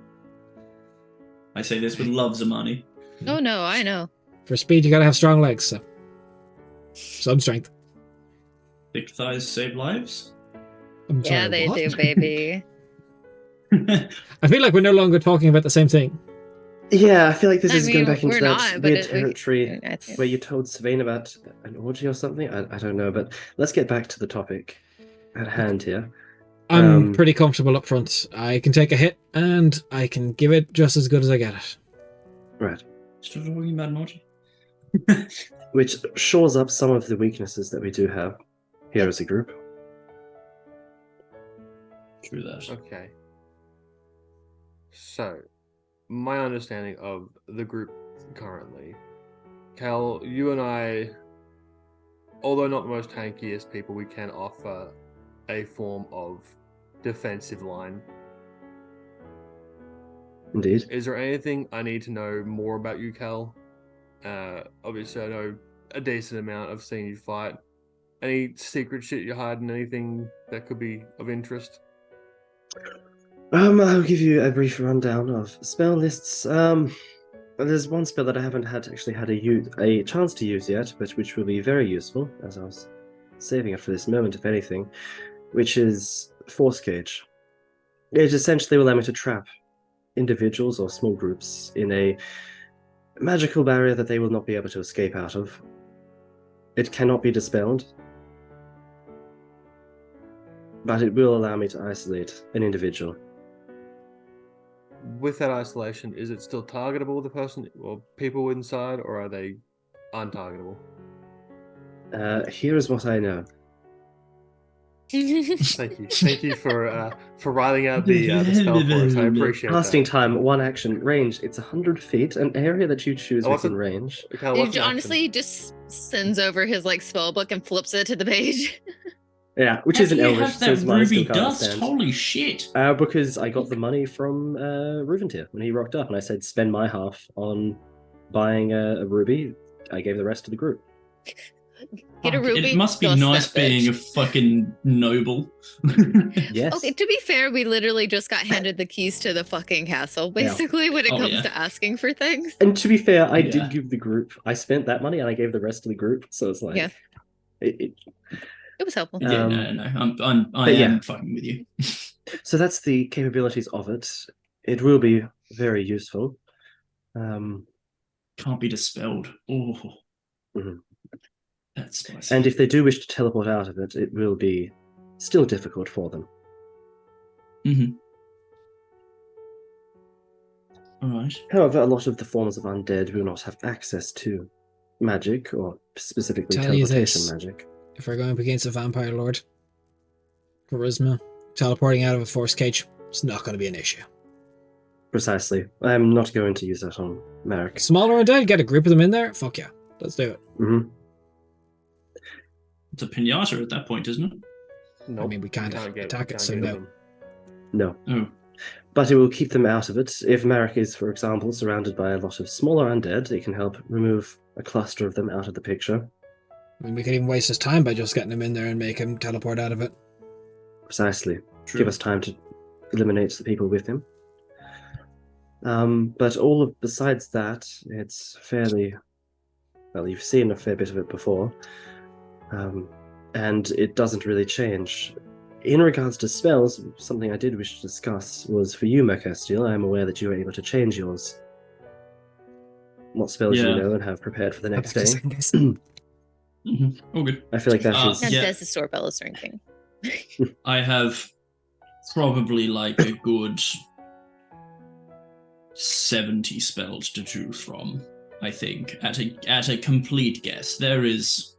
I say this with love, Zamani. Oh no, I know. For speed, you gotta have strong legs, so some strength. Thick thighs save lives? I'm sorry, yeah, they what? do, baby. I feel like we're no longer talking about the same thing. Yeah, I feel like this is going back into we're that not, weird territory where you told Sylvain about an orgy or something. I don't know, but let's get back to the topic at hand here. I'm pretty comfortable up front. I can take a hit, and I can give it just as good as I get it. Right. Still talking about an orgy? Which shores up some of the weaknesses that we do have here as a group. True that. Okay. So, my understanding of the group currently, Cal, you and I, although not the most tankiest people, we can offer a form of defensive line. Indeed. Is there anything I need to know more about you, Cal? Obviously, I know a decent amount. I've seen you fight. Any secret shit you're hiding? Anything that could be of interest? I'll give you a brief rundown of spell lists. There's one spell that I haven't had a chance to use yet, but which will be very useful, as I was saving it for this moment, if anything, which is Force Cage. It essentially will allow me to trap individuals or small groups in a magical barrier that they will not be able to escape out of. It cannot be dispelled, but it will allow me to isolate an individual. With that isolation, is it still targetable, the person or people inside, or are they untargetable? Here is what I know. Thank you for writing out the spell for us. I appreciate Casting that. time, 1 action. Range, it's 100 feet, an area that you choose within range. Okay, what's He an honestly just sends over his like spell book and flips it to the page. Yeah, which is an You Elvish, have so that mine still ruby can't dust. understand. Holy shit! Because I got the money from Ruventier when he rocked up, and I said spend my half on buying a ruby. I gave the rest to the group. Get a Fuck, ruby. It must be dust nice that bitch. being a fucking noble. Yes. Okay, to be fair, we literally just got handed the keys to the fucking castle, basically, when it Oh, comes yeah. to asking for things. And to be fair, I Yeah. did give the group. I spent that money, and I gave the rest to the group. So it's like, Yeah. It, It was helpful. Yeah, no. I But yeah. am fucking with you. so that's the capabilities of it. It will be very useful. Can't be dispelled. Oh, Mhm. that's spicy. And if they do wish to teleport out of it, it will be still difficult for them. All right. However, a lot of the forms of undead will not have access to magic, or specifically Tell you teleportation this. magic. If we're going up against a vampire lord, charisma, teleporting out of a force cage, it's not going to be an issue. Precisely. I'm not going to use that on Merrick. Smaller undead, get a group of them in there. Fuck yeah, let's do it. Mm-hmm. It's a pinata at that point, isn't it? Nope, I mean, we can't attack it, so get no. them. No. Oh, But it will keep them out of it. If Merrick is, for example, surrounded by a lot of smaller undead, it can help remove a cluster of them out of the picture. I mean, we could even waste his time by just getting him in there and make him teleport out of it. Precisely. true. Give us time to eliminate the people with him. But besides that, it's fairly... Well, you've seen a fair bit of it before. And it doesn't really change. In regards to spells, something I did wish to discuss was for you, Mercastiel. I am aware that you were able to change yours. What spells you Yeah. know and have prepared for the next day. All good. I feel like that Uh, is... Not Yeah. does the store bells or anything. I have probably like a good 70 spells to choose from. I think at a complete guess, there is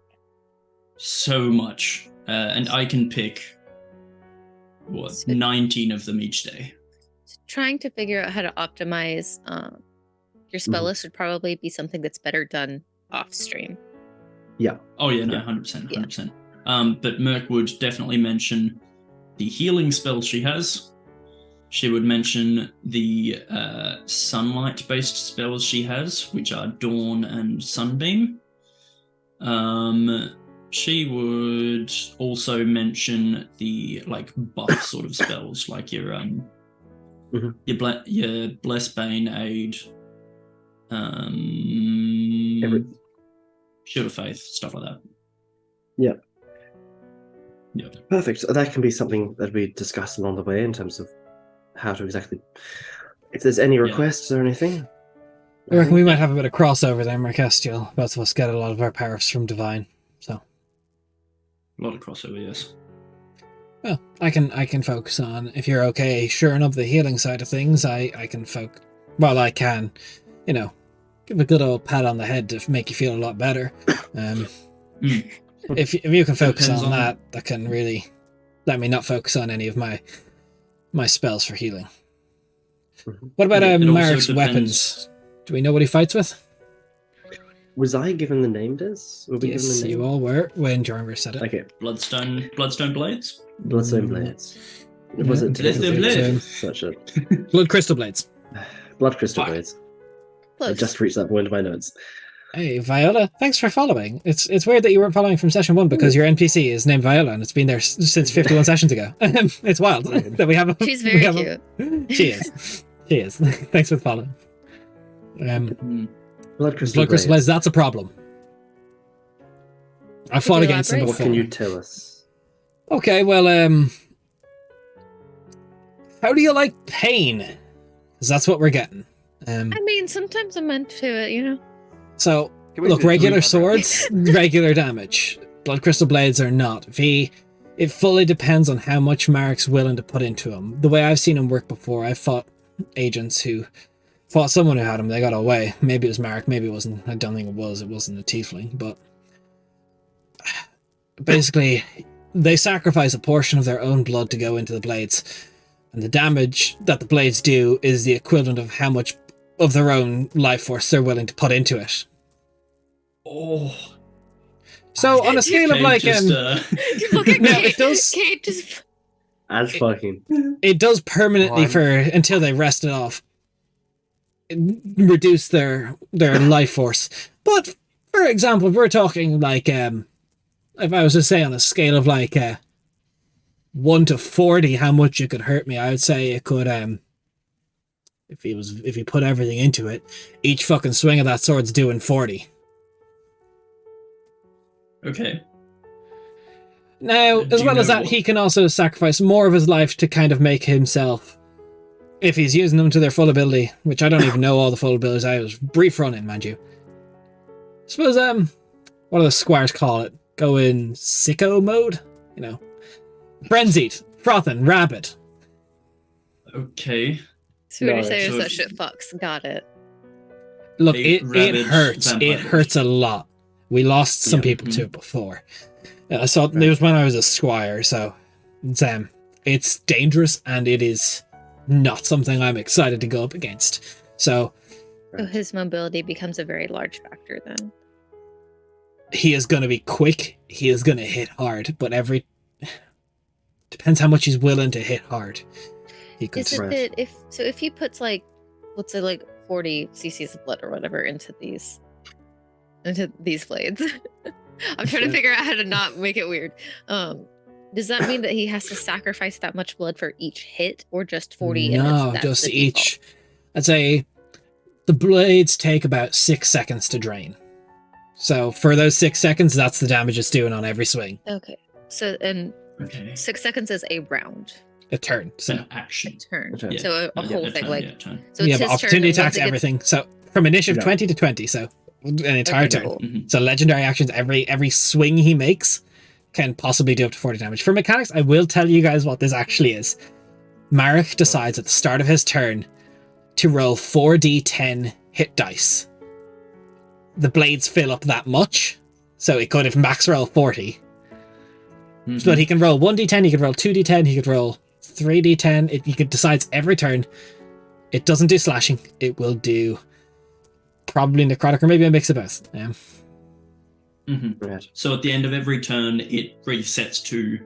so much, and I can pick 19 of them each day. Trying to figure out how to optimize your spell Mhm. list would probably be something that's better done off stream. Oh yeah, no, Yeah. 100%, 100%. But Merc would definitely mention the healing spells she has. She would mention the sunlight-based spells she has, which are Dawn and Sunbeam. She would also mention the like buff sort of spells, like your your Bless Bane Aid, Shield of Faith, stuff like that. Yeah. Yeah. Perfect. That can be something that we discuss along the way in terms of how to exactly... If there's any requests or anything. I reckon we might have a bit of crossover there, Mercastiel. Both of us get a lot of our powers from Divine, so... A lot of crossover, yes. Well, I can focus on, if you're okay, sure enough, the healing side of things, I can I can, give a good old pat on the head to make you feel a lot better. If you can focus Depends on on- that can really let me not focus on any of my spells for healing. Mhm. What about Yeah, it also Marik's depends- weapons? Do we know what he fights with? Was I given the name, Des? Were we Yes, given the name? you all were when Jormir said it. Okay. Bloodstone Blades? Bloodstone Blades. Was it Bloodstone Blades. such a... Blood Crystal Blades. Blood Crystal Fuck. Blades. I Close. just reached that point in my notes. Hey, Viola, thanks for following. It's weird that you weren't following from session 1 because your NPC is named Viola and it's been there since 51 sessions ago. It's wild that we have a... She's very cute. She is. She is. Thanks for the follow. Blood crystal Blood crystal blades, that's a problem. I fought you against them elaborate? before. What can you tell us? Okay, well, how do you like pain? Because that's what we're getting. I mean, sometimes I'm into it, you know? So, Can we look, just regular leave that swords, regular damage. Blood crystal blades are not. It fully depends on how much Marek's willing to put into them. The way I've seen him work before, I've fought agents who fought someone who had him, they got away. Maybe it was Marek, maybe it wasn't. I don't think it was. It wasn't a tiefling, but basically, they sacrifice a portion of their own blood to go into the blades, and the damage that the blades do is the equivalent of how much of their own life force they're willing to put into it. Oh. So on a scale of Kate like just, Look at No, Kate. it does- Kate just... As fucking. it does permanently until they rest it off, reduce their life force. But for example, if we're talking like if I was to say on a scale of like 1 to 40 how much it could hurt me, I would say it could if he put everything into it, each fucking swing of that sword's doing 40. Okay. Now, Do as you well as know that, what- he can also sacrifice more of his life to kind of make himself, if he's using them to their full ability, which I don't even know all the full abilities. I was brief running, mind you. I suppose, what do the squires call it? Go in sicko mode? You know. Frenzied, frothing, rabid. Okay. Swedish No, sayers so that if- shit fucks. Got it. Look, Eight it rabid hurts. It vampires. hurts a lot. We lost some Yeah. people to it before. I saw it was when I was a squire, so it's dangerous and it is not something I'm excited to go up against. So So his mobility becomes a very large factor then. he is going to be quick. He is going to hit hard, but depends how much he's willing to hit hard. He could. Is it Right. that if he puts like, let's say like 40 cc's of blood or whatever into these blades, I'm trying to figure out how to not make it weird. Does that mean that he has to sacrifice that much blood for each hit, or just 40? No, that's just the each. I'd say the blades take about 6 seconds to drain. So for those 6 seconds, that's the damage it's doing on every swing. default? Okay. So and Okay. 6 seconds is a round, A turn. So An action. turn. A turn. Yeah. So a whole Yeah, thing, turn, like yeah, turn. so. yeah, It's but his turn, opportunity and once attacks it gets- everything. So from initiative Yeah. 20 to 20, so an entire Okay, turn. cool. Mhm. So legendary actions, every swing he makes can possibly do up to 40 damage. For mechanics, I will tell you guys what this actually is. Marek decides at the start of his turn to roll 4d10 hit dice. The blades fill up that much, so it could if max roll 40. Mhm. But he can roll 1d10, he could roll 2d10, he could roll 3d10. He could decides every turn. It doesn't do slashing. It will do probably necrotic or maybe a mix of both. Mhm. Right. So at the end of every turn, it resets to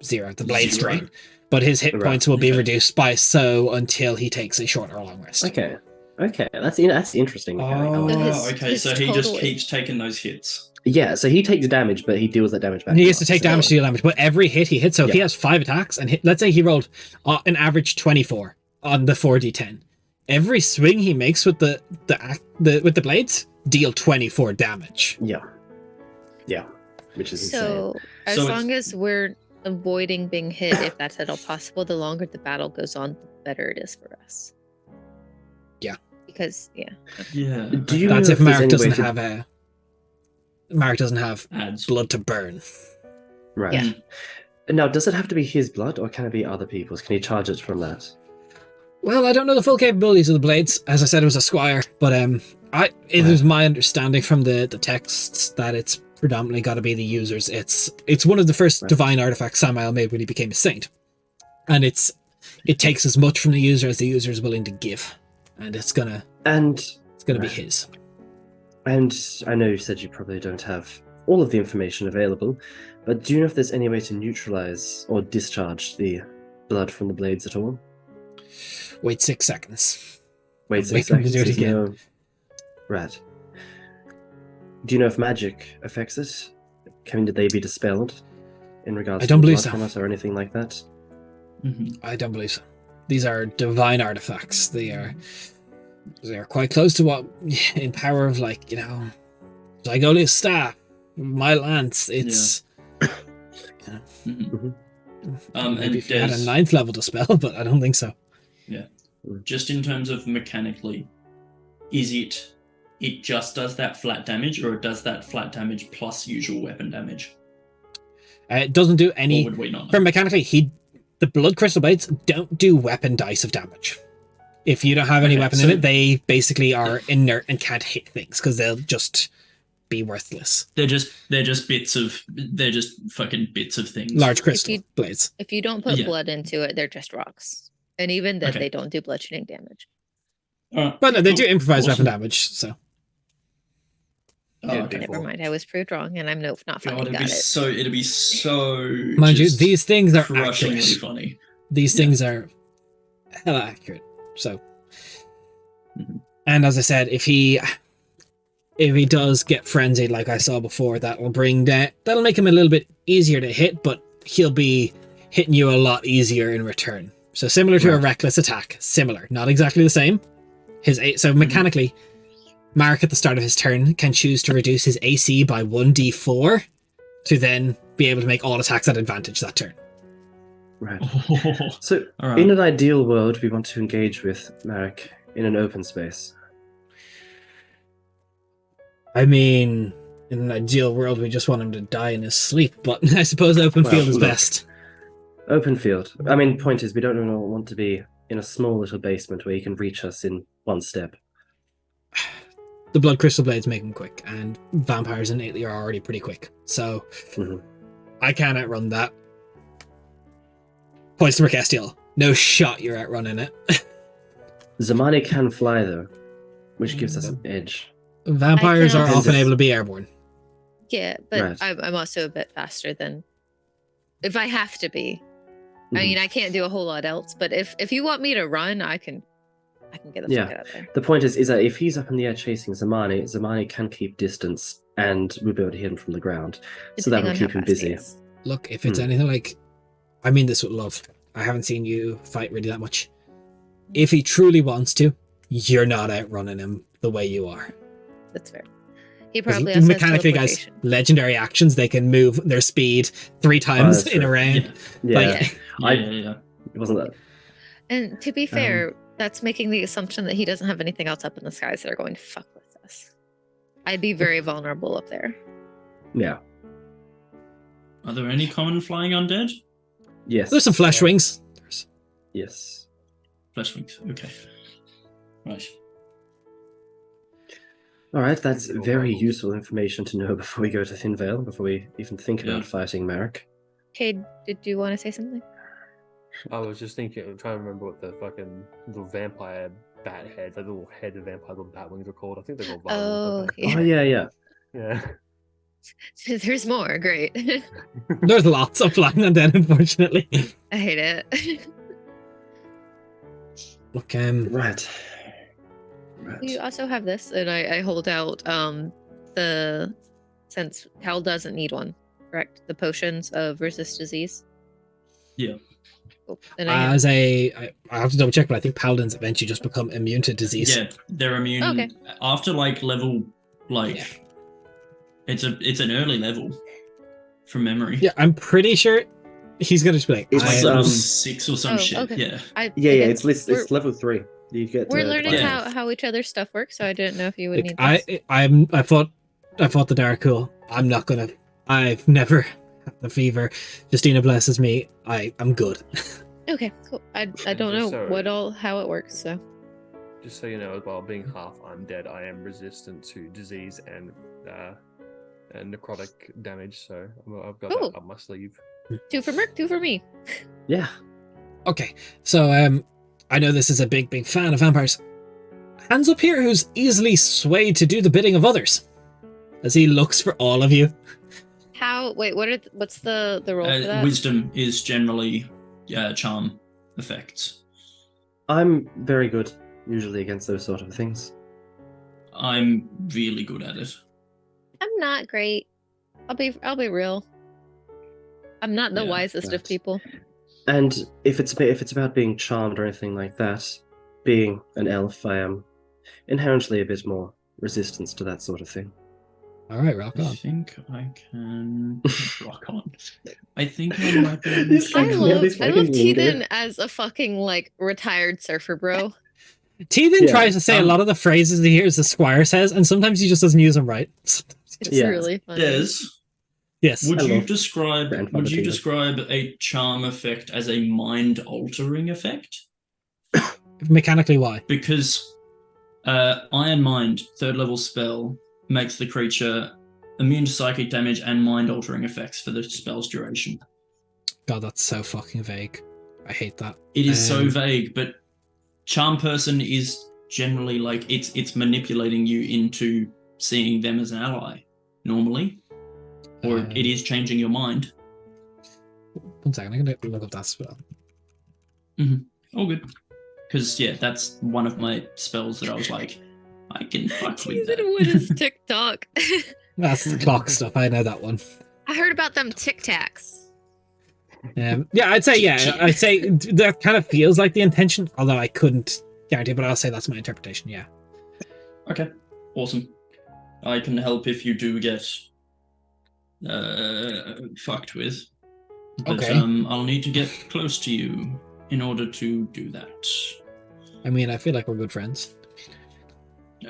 0. The blades 0. drain. But his hit Right, points will be okay. reduced by so until he takes a short or long rest. Okay. Okay. That's interesting. mechanic. I like Oh, that. his- okay. his So he just total- keeps taking those hits. Yeah. So he takes damage, but he deals that damage back. And he has us. to take So- damage to deal damage, but every hit he hits, so if he Yeah. has 5 attacks, and let's say he rolled an average 24 on the 4d10, every swing he makes with the blades deal 24 damage. Yeah. Yeah. Which is insane. So as So it's- long as we're avoiding being hit, if that's at all possible, the longer the battle goes on, the better it is for us. Yeah. Because yeah. Yeah. Do you That's know if there's Marek any doesn't way to- have Marek doesn't have Adds. blood to burn. Right. Yeah. Now, does it have to be his blood, or can it be other people's? Can he charge it from that? Well, I don't know the full capabilities of the blades. As I said, it was a squire, but it was my understanding from the texts that it's predominantly got to be the users. It's one of the first Right. divine artifacts Samael made when he became a saint, and it takes as much from the user as the user is willing to give, and it's gonna And be Right. his. And I know you said you probably don't have all of the information available, but do you know if there's any way to neutralize or discharge the blood from the blades at all? Wait 6 seconds. Wait Wait for him to do it there's again. no- Right. Do you know if magic affects it? Did they be dispelled in regards I to don't the believe blood so. from it or anything like that? I don't believe so. These are divine artifacts. They are quite close to what, in power of, like, Zygolia's staff, my lance. It's Mhm. maybe And if you had a there's 9th level to spell, but I don't think so. just in terms of mechanically, is it just does that flat damage, or it does that flat damage plus usual weapon damage? It doesn't do Or any. would we not know? For mechanically, the blood crystal blades don't do weapon dice of damage. If you don't have any Okay, weapon in it, they basically are inert and can't hit things because they'll just be worthless. They're just fucking bits of things. Large crystal you- blades. If you don't put Yeah. blood into it, they're just rocks. And even then, Okay. they don't do bludgeoning damage. Alright, But no, they cool. do improvise Awesome. weapon damage, so. Oh, okay. Never mind, I was proved wrong, and I'm not God, fucking it'd got be it. so Mind you, just these things are crushingly accurate. funny. These Yeah. things are hella accurate. So. Mhm. And as I said, if he does get frenzied like I saw before, that'll make him a little bit easier to hit, but he'll be hitting you a lot easier in return. So similar to a Right. reckless attack. Similar. Not exactly the same. So mechanically, Mark at the start of his turn can choose to reduce his AC by 1d4 to then be able to make all attacks at advantage that turn. Right. So, All right. in an ideal world, we want to engage with Marek in an open space. I mean, in an ideal world, we just want him to die in his sleep, but I suppose open Well, field is look. best. Open field. I mean, point is, we don't really want to be in a small little basement where you can reach us in one step. The blood crystal blades make them quick, and vampires innately are already pretty quick. So Mhm. I can't outrun that. Points to Mercastiel. No shot you're outrunning it. Zamani can fly, though, which gives us an edge. Vampires I are can often also- able to be airborne. Yeah, but Right. I'm also a bit faster than if I have to be. I Mhm. mean, I can't do a whole lot else, but if you want me to run, I can get the Yeah. fuck out of there. The point is that if he's up in the air chasing Zamani can keep distance, and we'll be able to hit him from the ground. So that Depending will on keep how him fast he busy. is. Look, if it's anything like... I mean this with love. I haven't seen you fight really that much. If he truly wants to, you're not outrunning him the way you are. That's fair. He 'Cause probably also mechanically, has guys, teleportation. legendary actions, they can move their speed 3 times that's in a true. round. Yeah, Yeah, Like, yeah. it wasn't that. And to be fair, that's making the assumption that he doesn't have anything else up in the skies that are going to fuck with us. I'd be very vulnerable up there. Yeah. Are there any common flying undead? Yes. there's some flesh wings. Yes. Flesh wings. Okay. Right. All right, that's very useful information to know before we go to Thin Vale, before we even think Yeah. about fighting Marek. Okay, did you want to say something? I was just thinking, I'm trying to remember what the fucking little vampire bat head, the little head of vampire little bat wings are called. I think they're called Oh, vines. yeah. Oh, yeah. Yeah. There's more. Great. There's lots of flying undead, unfortunately. I hate it. Look, Right. You also have this, and I hold out the since Cal doesn't need one, correct? The potions of resist disease. Yeah. Cool. And I have, I have to double check, but I think paladins eventually just become immune to disease. Yeah, they're immune Okay. after level Yeah. it's an early level from memory. Yeah, I'm pretty sure he's gonna just be like, It's Like I- level um, 6 or some Oh, shit. okay. Yeah. Yeah, I it's guess it's level 3. You get. we're learning Yeah. how each other's stuff works, so I didn't know if you would like, need this. I fought the Darkul. I'm not gonna. I've never had the fever. Justina blesses me. I'm good. Okay, cool. I don't know So- how it works, so Just so you know as well, being half undead, I am resistant to disease and necrotic damage, so I've got Cool. that up my sleeve. 2 for Merc, 2 for me. Yeah. Okay, so I know this is a big fan of vampires. Hands up here, who's easily swayed to do the bidding of others, as he looks for all of you. Wait, what's the role for that? Wisdom is generally charm effects. I'm very good, usually, against those sort of things. I'm really good at it. I'm not great. I'll be real. I'm not the Yeah, wisest of right. people. And if it's about being charmed or anything like that, being an elf, I am inherently a bit more resistant to that sort of thing. All right, rock I on. think I can rock on. I think I might be able These to. I fucking- love these I love fucking linger. Teethan as a fucking like retired surfer bro. Teethan Yeah, tries to say a lot of the phrases he hears the squire says, and sometimes he just doesn't use them right. It's Yeah. really funny. Des, Yes. would I you love describe grandfather Teethan. a charm effect as a mind altering effect? Mechanically, why? Because Iron Mind, 3rd level spell, makes the creature immune to psychic damage and mind altering effects for the spell's duration. God, that's so fucking vague. I hate that. It is so vague, but charm person is generally like it's manipulating you into seeing them as an ally normally, or it is changing your mind. 1 second, I'm gonna look up that spell. All good, because yeah, that's one of my spells that I was like, I can fuck with that. Teethan with his TikTok. That's the clock stuff. I know that one. I heard about them Tic Tacs. Yeah, I'd say that kind of feels like the intention, although I couldn't guarantee. But I'll say that's my interpretation. Yeah. Okay, awesome. I can help if you do get fucked with. But, Okay. I'll need to get close to you in order to do that. I mean, I feel like we're good friends.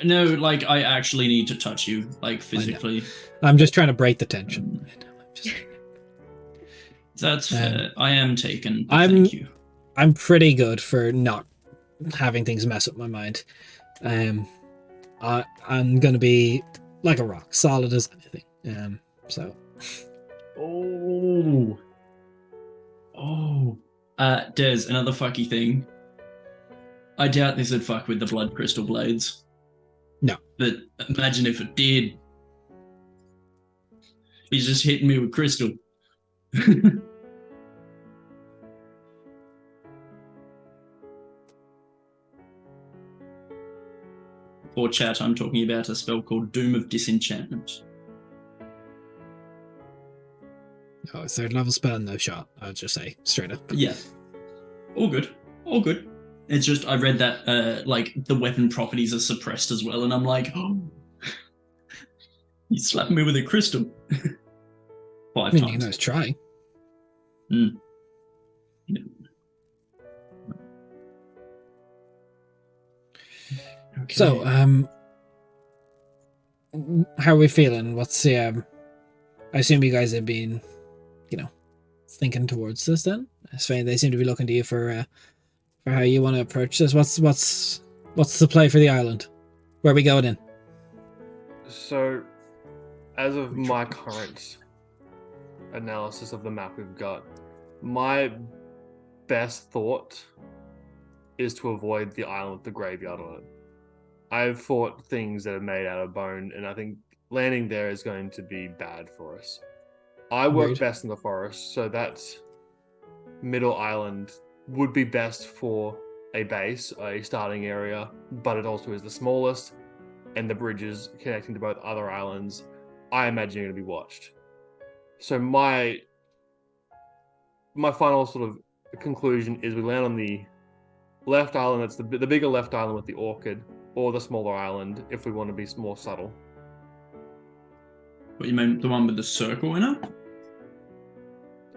No, like I actually need to touch you, like physically. I'm just trying to break the tension. That's fair. I am taken. I'm- Thank you. I'm pretty good for not having things mess up my mind. I'm gonna be like a rock, solid as anything. So. Oh. Des, another fucky thing. I doubt this would fuck with the blood crystal blades. No. But imagine if it did. He's just hitting me with crystal. For chat, I'm talking about a spell called Doom of Disenchantment. Oh, 3rd level spell, no shot. I would just say straight up. Yeah. All good. All good. It's just I read that like the weapon properties are suppressed as well, and I'm like, oh, you slapped me with a crystal. 5 I mean, you times. can always try. Yeah. Okay. So, how are we feeling? What's the? I assume you guys have been, thinking towards this. Then, they seem to be looking to you for how you want to approach this. What's the play for the island? Where are we going in? So, as of my current analysis of the map we've got, my best thought is to avoid the island with the graveyard on it. I've fought things that are made out of bone, and I think landing there is going to be bad for us. I work Agreed. best in the forest, so that middle island would be best for a base, a starting area, but it also is the smallest, and the bridges connecting to both other islands, I imagine, are going to be watched. So my final sort of conclusion is we land on the left island, that's the bigger left island with the orchid, or the smaller island if we want to be more subtle. What, you mean the one with the circle in it?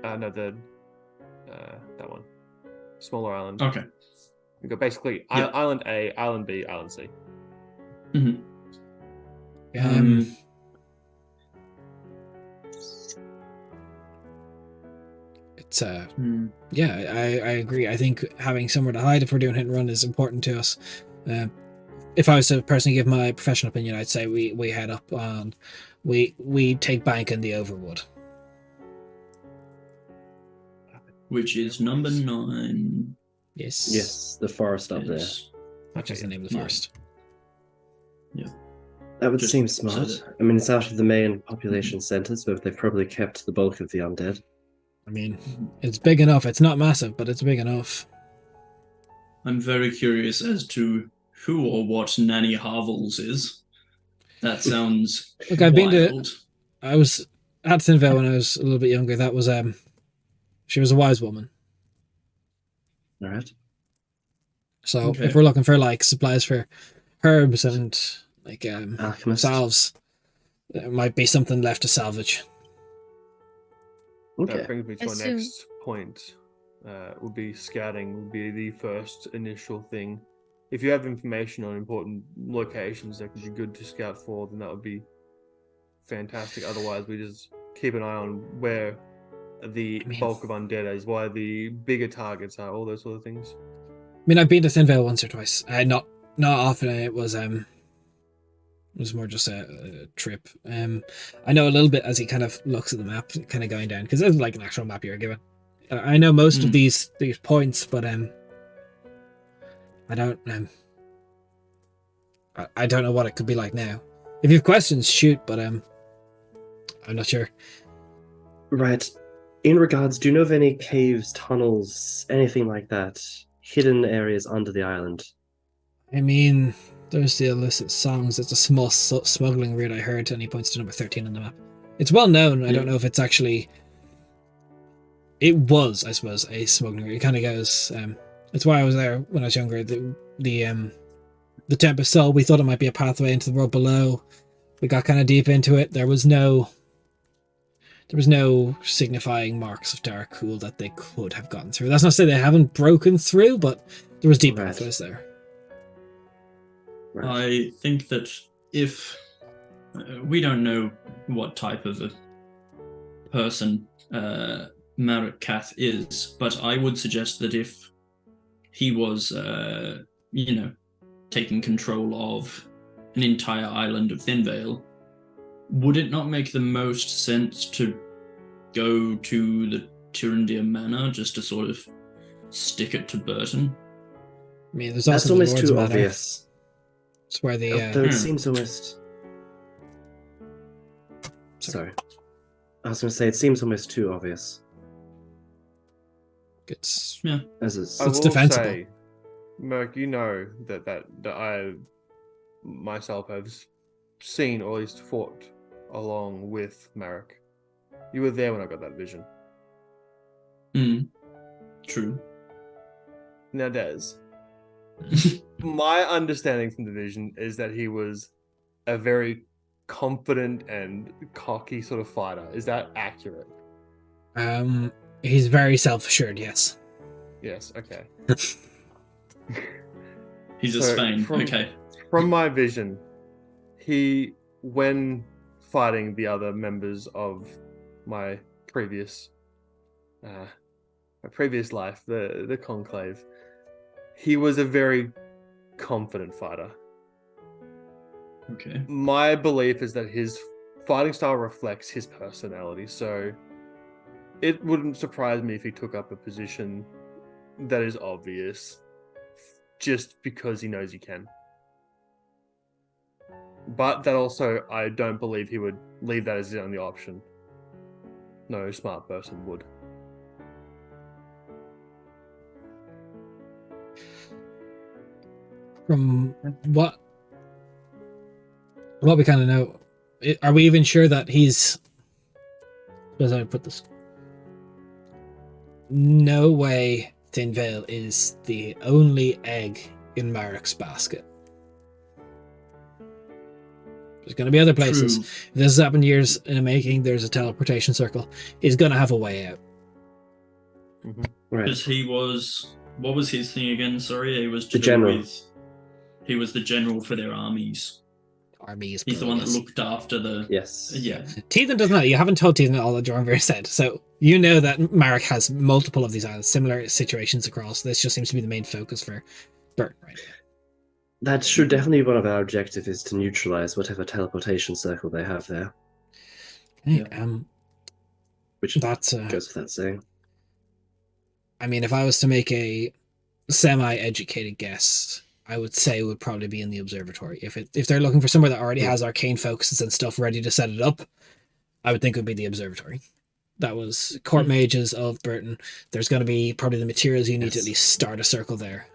No, that one. Smaller island. Okay. We got basically Yeah. Island A, Island B, Island C. It's yeah, I agree. I think having somewhere to hide if we're doing hit and run is important to us. If I was to personally give my professional opinion, I'd say we head up and we take bank in the Overwood. Which is number 9. Yes. Yes, the forest up there. Yes. Which is the name of the Yeah. forest. That would Just seem so smart. that- I mean, it's out of the main population centers, but they've probably kept the bulk of the undead. I mean, it's big enough. It's not massive, but it's big enough. I'm very curious as to who or what Nanny Harvels is. That sounds Look, I've been to. wild. I was at Sinville when I was a little bit younger. That was she was a wise woman. All right. So Okay. if we're looking for like supplies for herbs and like Alchemist. salves, there might be something left to salvage. Okay. That brings me to our Assume- next point. Would be scouting would be the first initial thing. If you have information on important locations that could be good to scout for, then that would be fantastic. Otherwise, we just keep an eye on where the I mean- bulk of undead is, why the bigger targets are, all those sort of things. I mean, I've been to Sinville once or twice. Not often. It was more just a trip. I know a little bit as he kind of looks at the map, kind of going down, because there's like an actual map you're given. I know most of these points, but I don't I don't know what it could be like now. If you have questions, shoot, but I'm not sure. Right. In regards, do you know of any caves, tunnels, anything like that? Hidden areas under the island? I mean, there's the illicit songs. It's a small smuggling route I heard, and he points to number 13 on the map. It's well known. I don't know if it's actually. It was, I suppose, a smuggling route. It kind of goes. It's why I was there when I was younger. The Tempest Soul. We thought it might be a pathway into the world below. We got kind of deep into it. There was no signifying marks of dark cool that they could have gotten through. That's not to say they haven't broken through, but there was deep Right. pathways there. Right. I think that if we don't know what type of a person Marek Kath is, but I would suggest that if he was, taking control of an entire island of Thinvale, would it not make the most sense to go to the Tyrandia Manor just to sort of stick it to Burton? I mean, there's That's also the almost Lord's too Manor. obvious. It's where the Though it seems almost. Sorry. Sorry. I was going to say, it seems almost too obvious. it's As is. I It's will defensible. say, Merc, you know that I myself have seen or at least fought along with Marek. You were there when I got that vision. True. Now, Des, my understanding from the vision is that he was a very confident and cocky sort of fighter. Is that accurate? He's very self-assured, yes. Yes, okay. He's a So, Spain. from- Okay. From my vision, he, when fighting the other members of my previous life, the Conclave, he was a very confident fighter. Okay. My belief is that his fighting style reflects his personality, so it wouldn't surprise me if he took up a position that is obvious just because he knows he can. But that also, I don't believe he would leave that as the only option. No smart person would. From what we kind of know, are we even sure that he's... How do I put this? No way Thinvale is the only egg in Marek's basket. There's going to be other places. True. If this has happened years in the making, there's a teleportation circle. He's going to have a way out. Right. Because he was, what was his thing again? Sorry, he was to The do general. with- he was the general for their armies. Armies. He's the one that yes. looked after the. Yes. Yeah. Teethan doesn't know. You haven't told Teethan all that Jornvir said, so you know that Marek has multiple of these islands, similar situations across. This just seems to be the main focus for Burton right now. That should definitely be one of our objectives, is to neutralize whatever teleportation circle they have there. Okay, Yeah. Which that's goes without saying. I mean, if I was to make a semi-educated guess, I would say it would probably be in the observatory. If they're looking for somewhere that already has arcane focuses and stuff ready to set it up, I would think it would be the observatory. That was court mages of Burton. There's going to be probably the materials you need to at Yes. least start a circle there.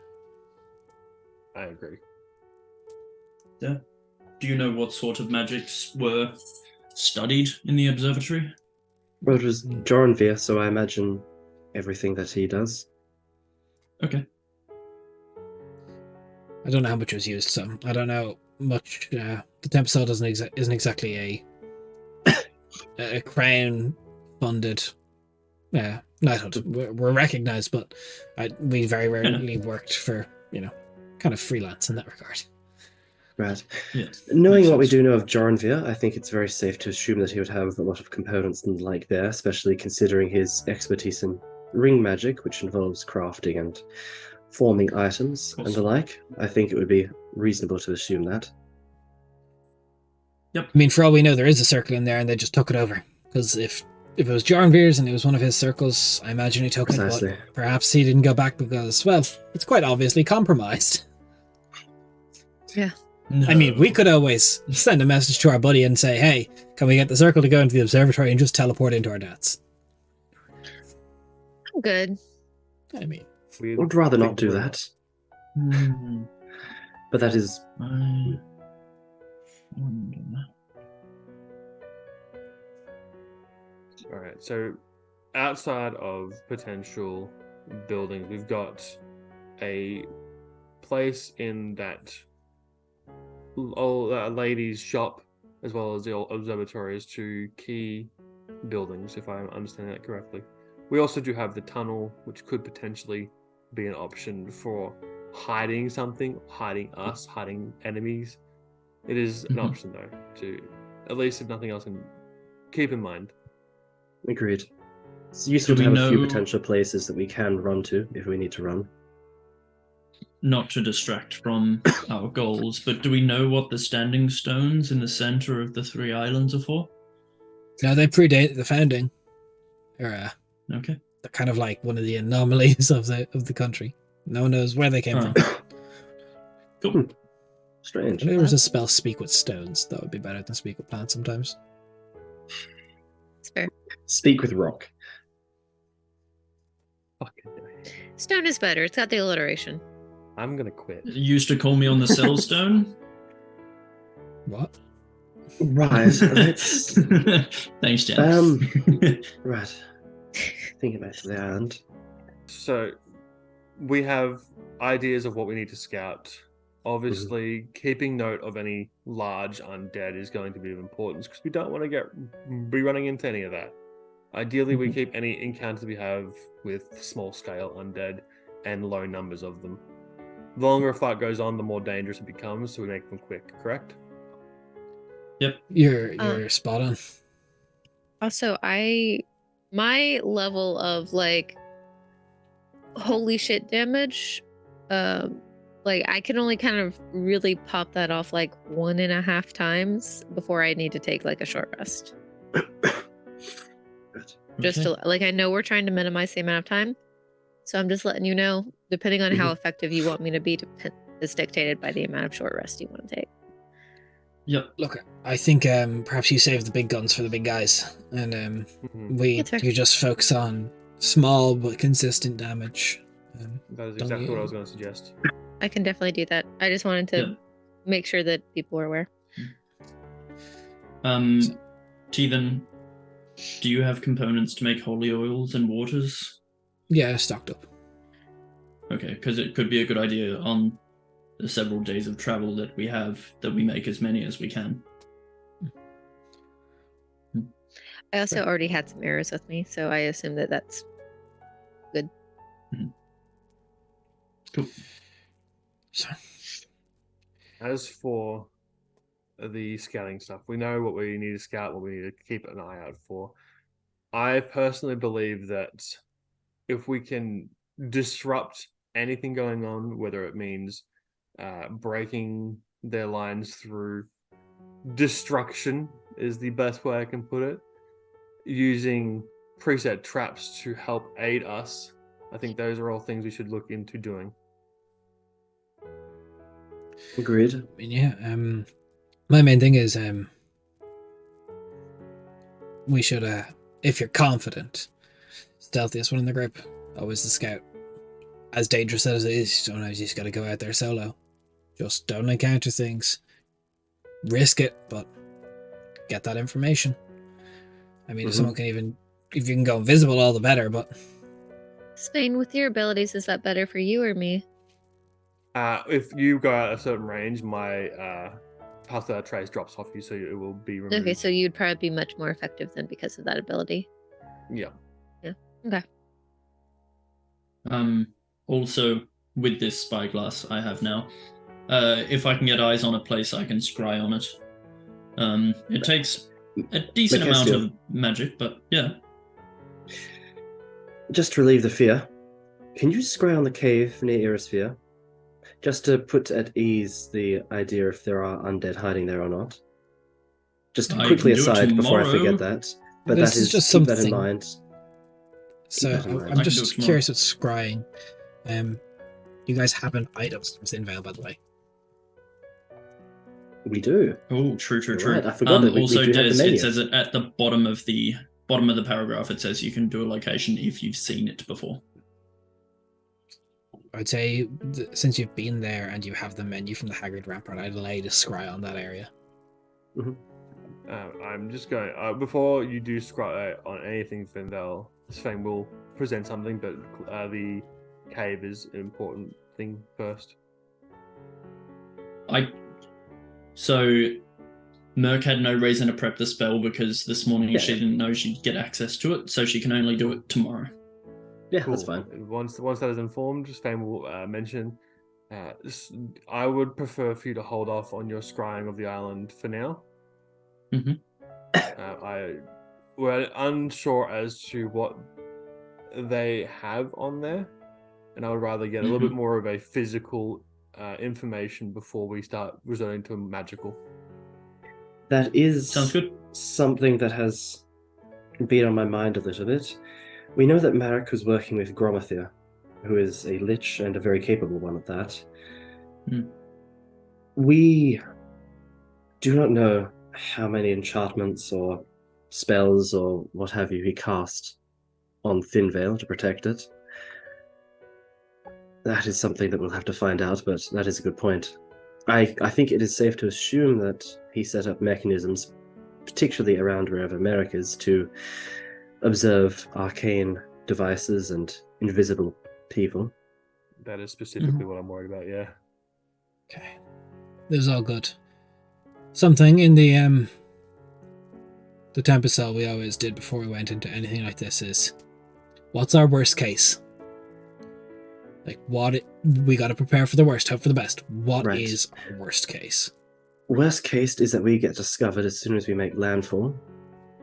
I agree. do you know what sort of magics were studied in the observatory? Well, it was Jornvir, so I imagine everything that he does. Okay. I don't know how much was used, so I don't know much. The Tempest isn't exactly a crown funded knighthood. We're recognized, but we very rarely worked for kind of freelance in that regard. Right. Yes. Knowing makes what we sense. do know of Jornvir, I think it's very safe to assume that he would have a lot of components and the like there, especially considering his expertise in ring magic, which involves crafting and forming items and the like. I think it would be reasonable to assume that. I mean, for all we know, there is a circle in there, and they just took it over. Because if it was Jornvir's and it was one of his circles, I imagine he took Precisely. it. But perhaps he didn't go back because, well, it's quite obviously compromised. Yeah. No. I mean, we could always send a message to our buddy and say, "Hey, can we get the circle to go into the observatory and just teleport into our dads?" I'm good. I mean, I would rather not do that, Hmm, but that is I wonder. All right. So, outside of potential buildings, we've got a place in that lady's shop, as well as the old observatory, as two key buildings, if I'm understanding that correctly. We also do have the tunnel, which could potentially be an option for hiding something, hiding us, hiding enemies. It is an Mhm. option, though, to at least if nothing else, and keep in mind. agreed. It's useful Do to we have a few know- potential places that we can run to if we need to run. Not to distract from our goals, but do we know what the standing stones in the center of the three islands are for? no, they predate the founding. They're Okay. kind of like one of the anomalies of the country. No one knows where they came Oh. from. Cool. Strange. If there was a spell speak with stones, that would be better than speak with plants sometimes. It's fair. Speak with rock. Fucking day. Stone is better. It's got the alliteration. I'm gonna quit. You used to call me on the cell stone? What? Right. Let's Thanks, Jen. right. Thinking back to the island. So, we have ideas of what we need to scout. Obviously, keeping note of any large undead is going to be of importance because we don't want to be running into any of that. Ideally, we keep any encounters we have with small scale undead and low numbers of them. The longer a fight goes on, the more dangerous it becomes, so we make them quick, correct? You're spot on. Also, my level of like holy shit damage, like I can only kind of really pop that off like 1.5 times before I need to take like a short rest. Just to like, I know we're trying to minimize the amount of time, so I'm just letting you know, depending on how effective you want me to be, is dictated by the amount of short rest you want to take. Yep. Look, I think perhaps you save the big guns for the big guys, and That's fair. you just focus on small but consistent damage. That is Don't exactly what I you- was going to suggest. I can definitely do that. I just wanted to Yep. make sure that people are aware. Teethan, do you have components to make holy oils and waters? Yeah, stocked up. Okay, because it could be a good idea on the several days of travel that we have that we make as many as we can. I also already had some arrows with me, so I assume that that's good. Cool. So, As for the scouting stuff, we know what we need to scout, what we need to keep an eye out for. I personally believe that if we can disrupt anything going on, whether it means breaking their lines through destruction, is the best way I can put it, using preset traps to help aid us, I think those are all things we should look into doing. Agreed. I mean, yeah. My main thing is we should if you're confident, stealthiest one in the group, always the scout. As dangerous as it is, sometimes you just got to go out there solo. Just don't encounter things. risk it, but get that information. I mean, if someone can even, if you can go invisible, all the better, but... Spain, with your abilities, is that better for you or me? If you go out a certain range, my path without trace drops off you, so it will be removed. Okay, so you'd probably be much more effective then because of that ability. Yeah. Yeah. Okay. Also, with this spyglass I have now, if I can get eyes on a place, I can scry on it. It takes a decent amount of magic, but yeah. Just to relieve the fear, can you scry on the cave near Irisphere? Just to put at ease the idea if there are undead hiding there or not. Just I quickly can do it aside before I tomorrow. forget that. But This that is is just keep that in something. mind. So that in mind. I'm I can do it just tomorrow. curious with scrying. You guys have an items from Sinvale, by the way. We do. Oh, true. Right, I forgot that we Also, do have the Des, menu. it says it at the bottom of the paragraph. It says you can do a location if you've seen it before. I'd say since you've been there and you have the menu from the Haggard Rampart, I'd allow you to scry on that area. I'm just going before you do scry on anything, Findel. Sven will present something, but the cave is an important thing first. So Merc had no reason to prep the spell because this morning she Yeah. didn't know she'd get access to it, so she can only do it tomorrow. Yeah, that's fine. Once that is informed, Sven will mention. I would prefer for you to hold off on your scrying of the island for now. We're unsure as to what they have on there, and I would rather get a little bit more of a physical information before we start resorting to magical. That is Sounds good. something that has been on my mind a little bit. We know that Marek was working with Gromathir, who is a lich and a very capable one at that. We do not know how many enchantments or spells or what have you he cast on Thinvale to protect it. That is something that we'll have to find out, but that is a good point. I think it is safe to assume that he set up mechanisms, particularly around wherever Merrick is, to observe arcane devices and invisible people. That is specifically what I'm worried about, yeah. Okay. This is all good. Something in the Tempest cell we always did before we went into anything like this is, what's our worst case? Like, we got to prepare for the worst, hope for the best. What is our worst case? Worst case is that we get discovered as soon as we make landfall.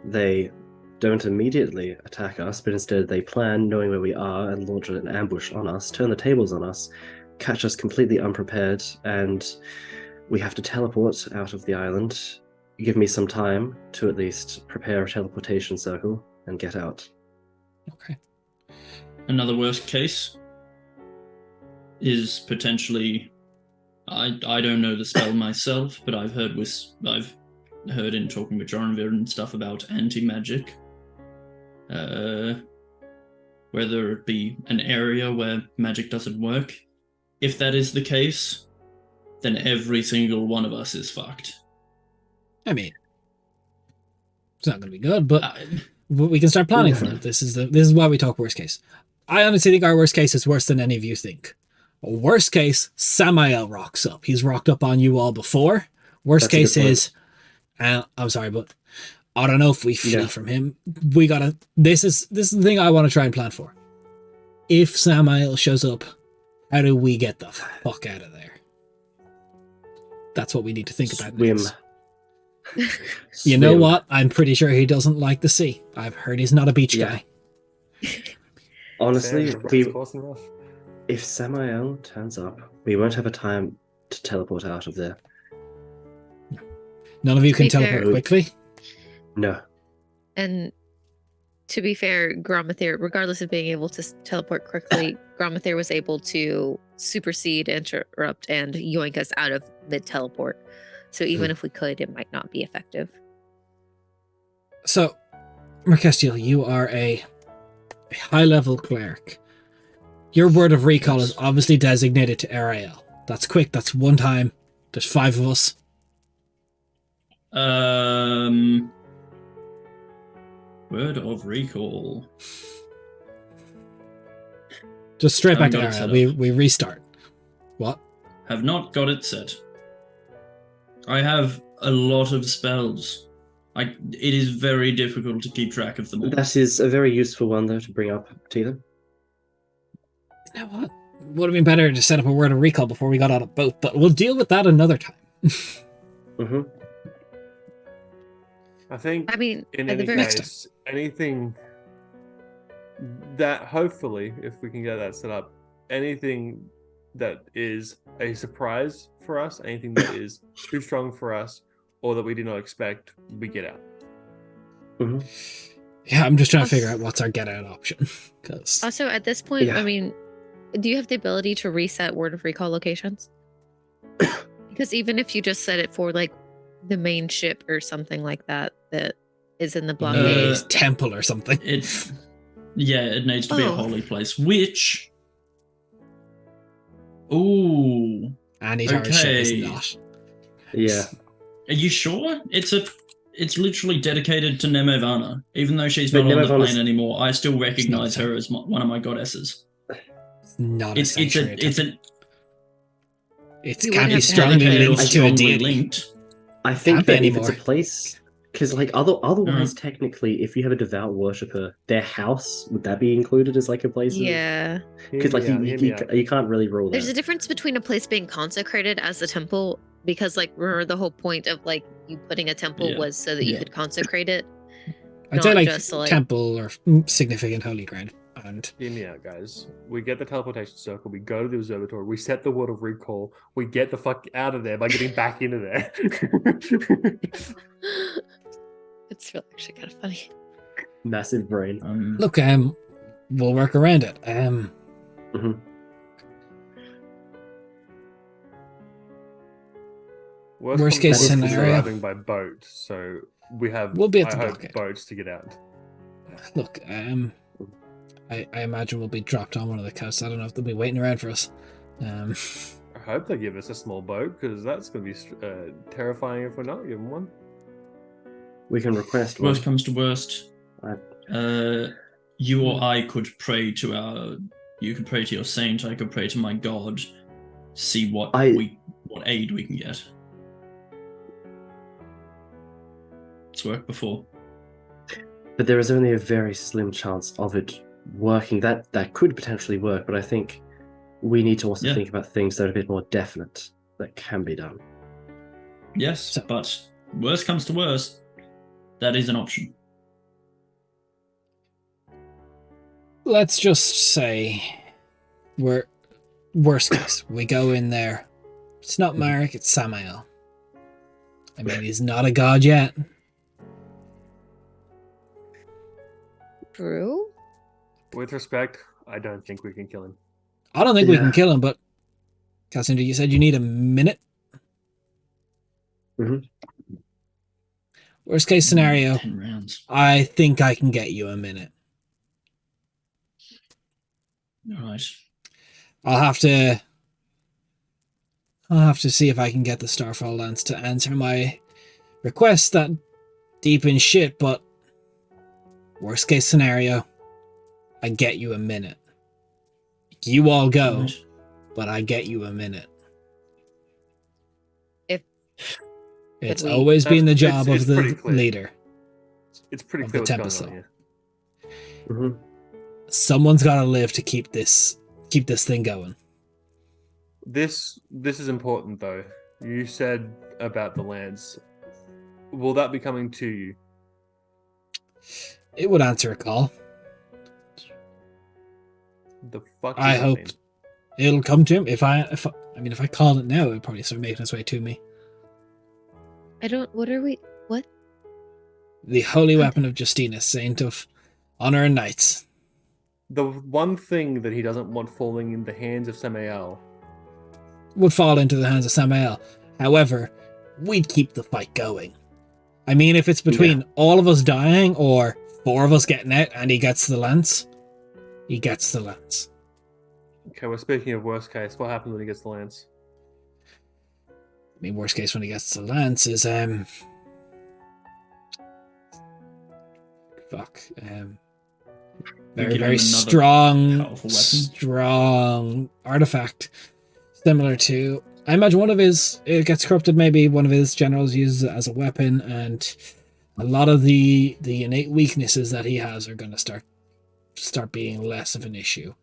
They don't immediately attack us, but instead they plan, knowing where we are, and launch an ambush on us, turn the tables on us, catch us completely unprepared, and we have to teleport out of the island. Give me some time to at least prepare a teleportation circle and get out. Okay. Another worst case is potentially, I don't know the spell myself, but I've heard in talking with Joranvir and stuff about anti-magic. Whether it be an area where magic doesn't work. If that is the case, then every single one of us is fucked. I mean, it's not going to be good, but we can start planning for it. This is why we talk worst case. I honestly think our worst case is worse than any of you think. Worst case, Samael rocks up. He's rocked up on you all before. Worst case is, I'm sorry, but I don't know if we flee from him. We gotta. This is the thing I want to try and plan for. If Samael shows up, how do we get the fuck out of there? That's what we need to think about. You know what? I'm pretty sure he doesn't like the sea. I've heard he's not a beach guy. Honestly, if Samael turns up, we won't have a time to teleport out of there. None of you can teleport quickly? No. And to be fair, Gromathir, regardless of being able to teleport quickly, Gromathir was able to supersede, interrupt, and yoink us out of mid-teleport. So even if we could, it might not be effective. So, Merkestiel, you are a high-level cleric. Your word of recall is obviously designated to Ariel. That's quick, that's one time. There's 5 of us. Word of recall. Just straight back to Haven't got it Ara. set up. We restart. What? Have not got it set. I have a lot of spells. It is very difficult to keep track of them all. That is a very useful one, though, to bring up to them. You know what? Would have been better to set up a word of recall before we got on a boat, but we'll deal with that another time. Mm-hmm. I think I mean, in at the any very case, anything that hopefully, if we can get that set up, anything that is a surprise for us, anything that is too strong for us, or that we did not expect, we get out. Mm-hmm. Yeah, I'm just trying to figure out what's our get out option. Because Also, at this point, Yeah. I mean, do you have the ability to reset word of recall locations? Because even if you just set it for like the main ship or something like that that is in the blockade. temple or something. It needs to be a Oh. holy place. Which, ooh, Annie Tower's ship is Okay. not. Yeah. are you sure? It's literally dedicated to Nemevana. Even though she's But not on the Nemevana's- plane anymore, I still recognize the her as one of my goddesses. It's not a It's sanctuary. a it's a It You can't would be have to strongly dedicate it. linked to a strongly deity. linked. I think Can't be that if it's a anymore. place, because like otherwise, technically, if you have a devout worshipper, their house would that be included as like a place? Yeah. Because like you can't really rule There's a that. difference between a place being consecrated as a temple, because like remember the whole point of like you putting a temple Yeah. was so that you Yeah. could consecrate it. I'd say Not like just, like- temple or significant holy ground. And Hear me out, guys. We get the teleportation circle, we go to the observatory, we set the word of recall, we get the fuck out of there by getting back into there. It's really actually kind of funny. Massive brain. look, we'll work around it. Worst case comes to worst, we're scenario. arriving by boat, so we have We'll be at I the hope, blockade. boats to get out. Look, I imagine we'll be dropped on one of the coasts. I don't know if they'll be waiting around for us. I hope they give us a small boat, because that's going to be terrifying if we're not given one. We can request one. Worst comes to worst, you or I could pray to you could pray to your saint. I could pray to my god. See what aid we can get. It's worked before. But there is only a very slim chance of it working. That could potentially work, but I think we need to also think about things that are a bit more definite that can be done. Yes, but worst comes to worst, that is an option. Let's just say we're worst case. We go in there. It's not Marek, it's Samael. I mean, he's not a god yet. True. With respect, I don't think we can kill him. I don't think we Yeah. can kill him, but Cassandra, you said you need a minute? Mhm. Worst case scenario, 10 rounds. I think I can get you a minute. All right. I'll have to see if I can get the Starfall Lance to answer my request that deep in shit, but worst case scenario, I get you a minute. You all go, Right. but I get you a minute. If- It's we- always been the job It's of the pretty clear. leader. It's pretty Of clear the what's going Tempest on here. Mhm. Someone's got to live to keep this thing going. This is important though. You said about the lance. Will that be coming to you? It would answer a call. The fuck does I that hope mean? it'll come to him. If I call it now, it'll probably start making its way to me. What are we? What? The holy weapon of Justina, saint of honor and knights. The one thing that he doesn't want falling in the hands of Samael. Would fall into the hands of Samael. However, we'd keep the fight going. I mean, if it's between all of us dying or 4 of us getting out and he gets the lance, he gets the lance. Okay, we're speaking of worst case. What happens when he gets the lance? I mean, worst case when he gets the lance is Fuck. We Very, give him very another strong, powerful weapon. strong artifact. Similar to, I imagine it gets corrupted. Maybe one of his generals uses it as a weapon, and a lot of the innate weaknesses that he has are going to start being less of an issue.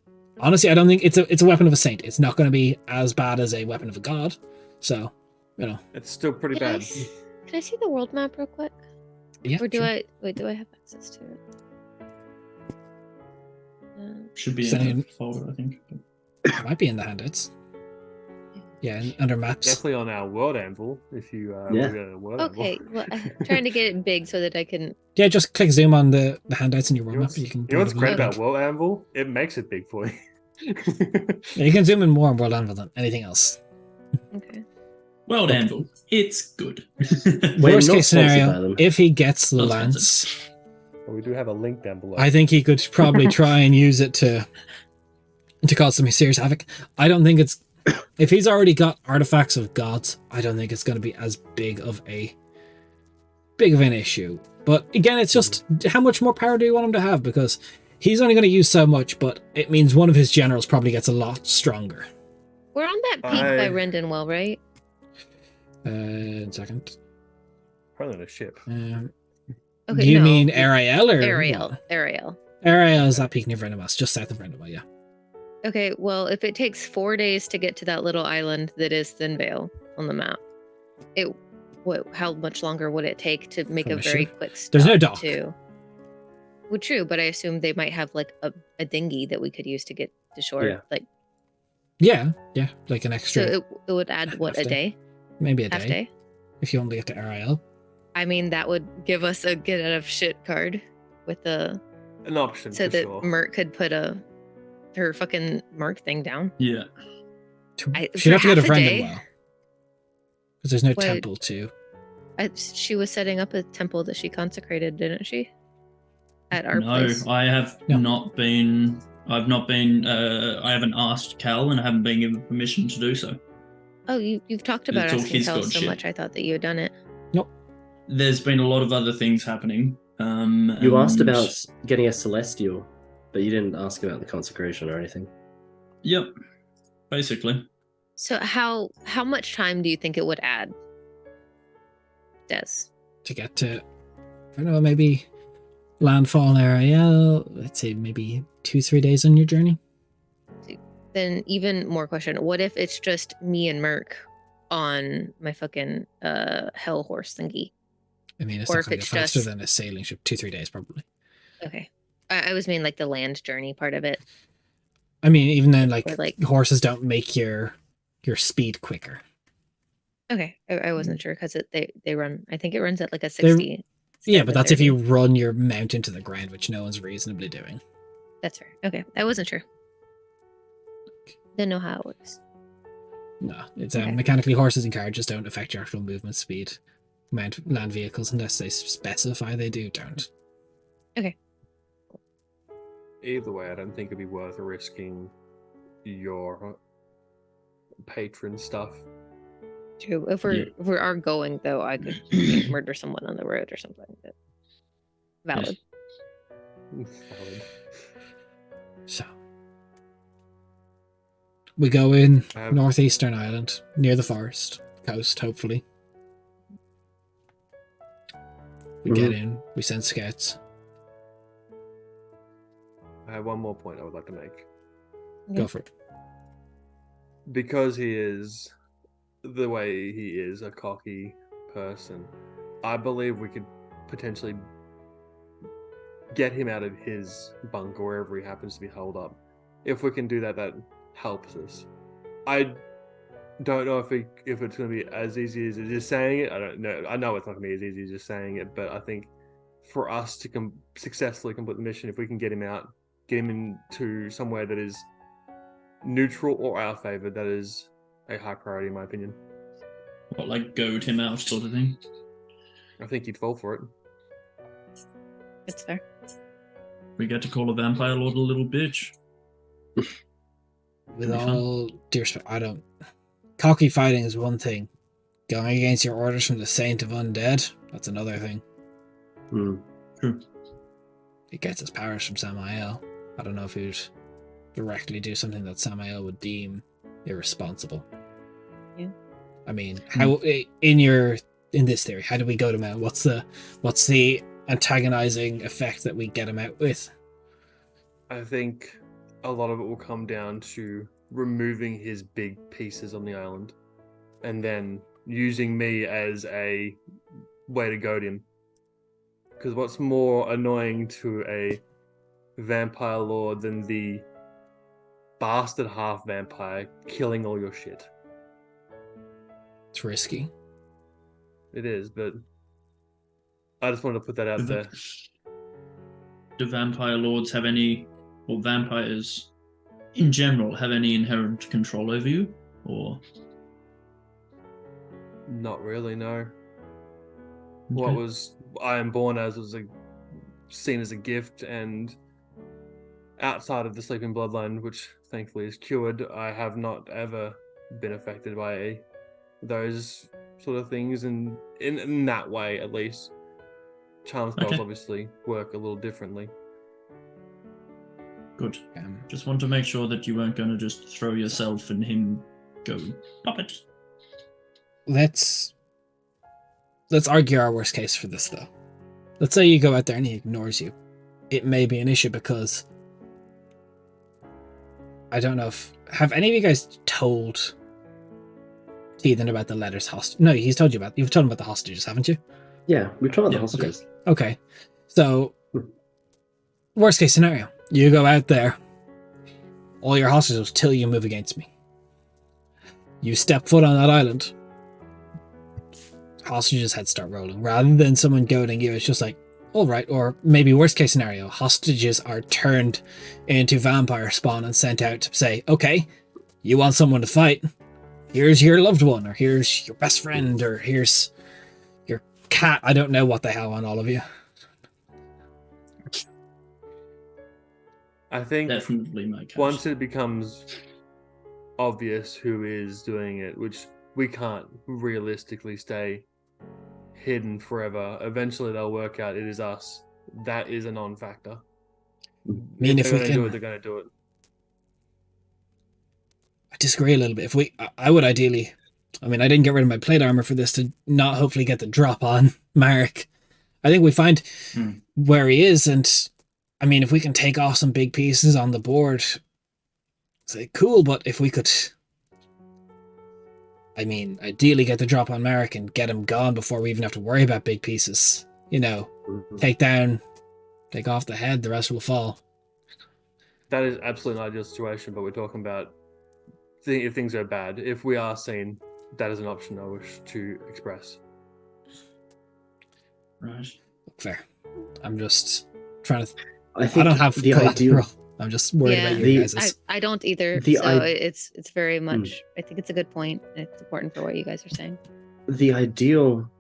Honestly, I don't think it's a weapon of a saint. It's not going to be as bad as a weapon of a god. So, It's still pretty Can I bad. Can I see the world map real quick? yeah. Or do sure. do I have access to it? Should be Sending- in a folder, I think. It might be in the handouts. Yeah, under maps. Definitely on our world anvil. If you Yeah. look at the world Okay, anvil. well, I'm trying to get it big so that I can. Yeah, just click zoom on the handouts in your You world know map. what's, You can. you know what's bring it great up about world anvil? It makes it big for you. Yeah, you can zoom in more on World Anvil than anything else. Okay. World Anvil. It's good. We're Worst not case sponsored by scenario, them. if he gets the Not lance, We do have a link down below. I think he could probably try and use it to cause some serious havoc. I don't think it's, if he's already got artifacts of gods, I don't think it's going to be as big of an issue. But again, it's just how much more power do you want him to have? Because he's only going to use so much, but it means one of his generals probably gets a lot stronger. We're on that peak by Rendonwell, right? 1 second. Probably on a ship. Okay, Do you no. mean Ariel or Ariel? what? Ariel. Ariel is that peak near Vrenowell, just south of Vrenowell, yeah. Okay, well, if it takes 4 days to get to that little island that is Thin Vale on the map, how much longer would it take to make From a a very ship? quick stop? There's no dock. Well, true, but I assume they might have like a dinghy that we could use to get to shore. Yeah. Like, Yeah, like an so extra, it would add what, half a day. day? maybe a Half day, day? if you only get to Ariel. I mean, that would give us a get out of shit card with the An option so for that sure. Merc could put her fucking mark thing down. Yeah. She'd have to go to half a day? Vrenowell. Because there's no Wait. temple to. She was setting up a temple that she consecrated, didn't she? At our No, place. I have No. not been. I've not been. I haven't asked Cal, and I haven't been given permission to do so. Oh, you've talked about It's all asking his Kel god so shit. much. I thought that you had done it. There's been a lot of other things happening. You asked and- about getting a celestial, but you didn't ask about the consecration or anything. Yep. Basically, So how much time do you think it would add? Des. To get to, I don't know, maybe landfall in Ariel. Let's say maybe 2-3 days on your journey. Then even more question. What if it's just me and Merc on my fucking hell horse thingy? I mean, it's Or not if going to it's go faster just- than a sailing ship. 2-3 days probably. Okay. I was mean like the land journey part of it. I mean, even then, like, Or, like- horses don't make your speed quicker. Okay. I wasn't sure because they run. I think it runs at like a They're- 60. Yeah, but that's if 30. you run your mount into the ground, which no one's reasonably doing. That's fair. Okay. I wasn't sure. Didn't know how it works. No, it's Okay. mechanically horses and carriages don't affect your actual movement speed. Land vehicles, unless they specify they do, don't. Either way, I don't think it'd be worth risking your patron stuff. True. If Yeah. we are going though, I could fucking murder someone on the road or something. But valid. Valid. So we go in I have- northeastern island near the forest coast. Hopefully, we get in. We send scouts. I have one more point I would like to make. Go for it. Because he is the way he is, a cocky person, I believe we could potentially get him out of his bunk or wherever he happens to be held up. If we can do that, that helps us. I don't know if it's going to be as easy as just saying it. I don't know. I know it's not going to be as easy as just saying it, but I think for us to successfully complete the mission, if we can get him out, get him into somewhere that is neutral or our favor, that is a high priority in my opinion. what, like goad him out, sort of thing. I think he'd fall for it. It's fair. We get to call a vampire lord a little bitch. With Be fun. all due respect, I don't. Cocky fighting is one thing. Going against your orders from the Saint of Undead, that's another thing. Hmm. True. He gets his powers from Samael. I don't know if he would directly do something that Samael would deem irresponsible. Yeah. I mean, how in this theory, how do we go to him out? What's the antagonizing effect that we get him out with? I think a lot of it will come down to removing his big pieces on the island and then using me as a way to goad him. Because what's more annoying to a vampire lord than the bastard half vampire killing all your shit? It's risky. It is, but I just wanted to put that out there. Do vampire lords have any, or vampires in general, have any inherent control over you? Or Not really, no. What was I am born as was seen as a gift, and outside of the sleeping bloodline, which thankfully is cured, I have not ever been affected by those sort of things, and in that way, at least. Charm spells Okay. obviously work a little differently. Good. Just want to make sure that you weren't going to just throw yourself and him go puppet. Let's argue our worst case for this, though. Let's say you go out there and he ignores you. It may be an issue because I don't know if have any of you guys told Ethan about the letters hostage? No, you've told him about the hostages, haven't you? Yeah, we've tried the Yeah, hostages. Okay. So worst case scenario, you go out there, all your hostages till you move against me. You step foot on that island, hostages' heads start rolling. Rather than someone goading you, it's just like, all right. Or maybe worst case scenario, hostages are turned into vampire spawn and sent out to say, okay, you want someone to fight, here's your loved one, or here's your best friend, or here's your cat. I don't know what they have on all of you. I think Definitely my cat. once it becomes obvious who is doing it, which we can't realistically stay hidden forever, eventually they'll work out it is us. That is a non-factor. I mean, if they're we going to can, do it, they're going to do it. I disagree a little bit. I would ideally, I mean, I didn't get rid of my plate armor for this to not hopefully get the drop on Marek. I think we find where he is, and I mean, if we can take off some big pieces on the board, say cool. But if we could, I mean, ideally get the drop on Marek and get him gone before we even have to worry about big pieces. You know, take off the head, the rest will fall. That is absolutely an ideal situation, but we're talking about if things go bad. If we are seen, that is an option I wish to express. Right. Fair. I'm just trying to. I think don't have the collateral. ideal. I'm just worried Yeah. about The- you guys. I don't either. The So I- it's very much. I think it's a good point. And it's important for what you guys are saying. The ideal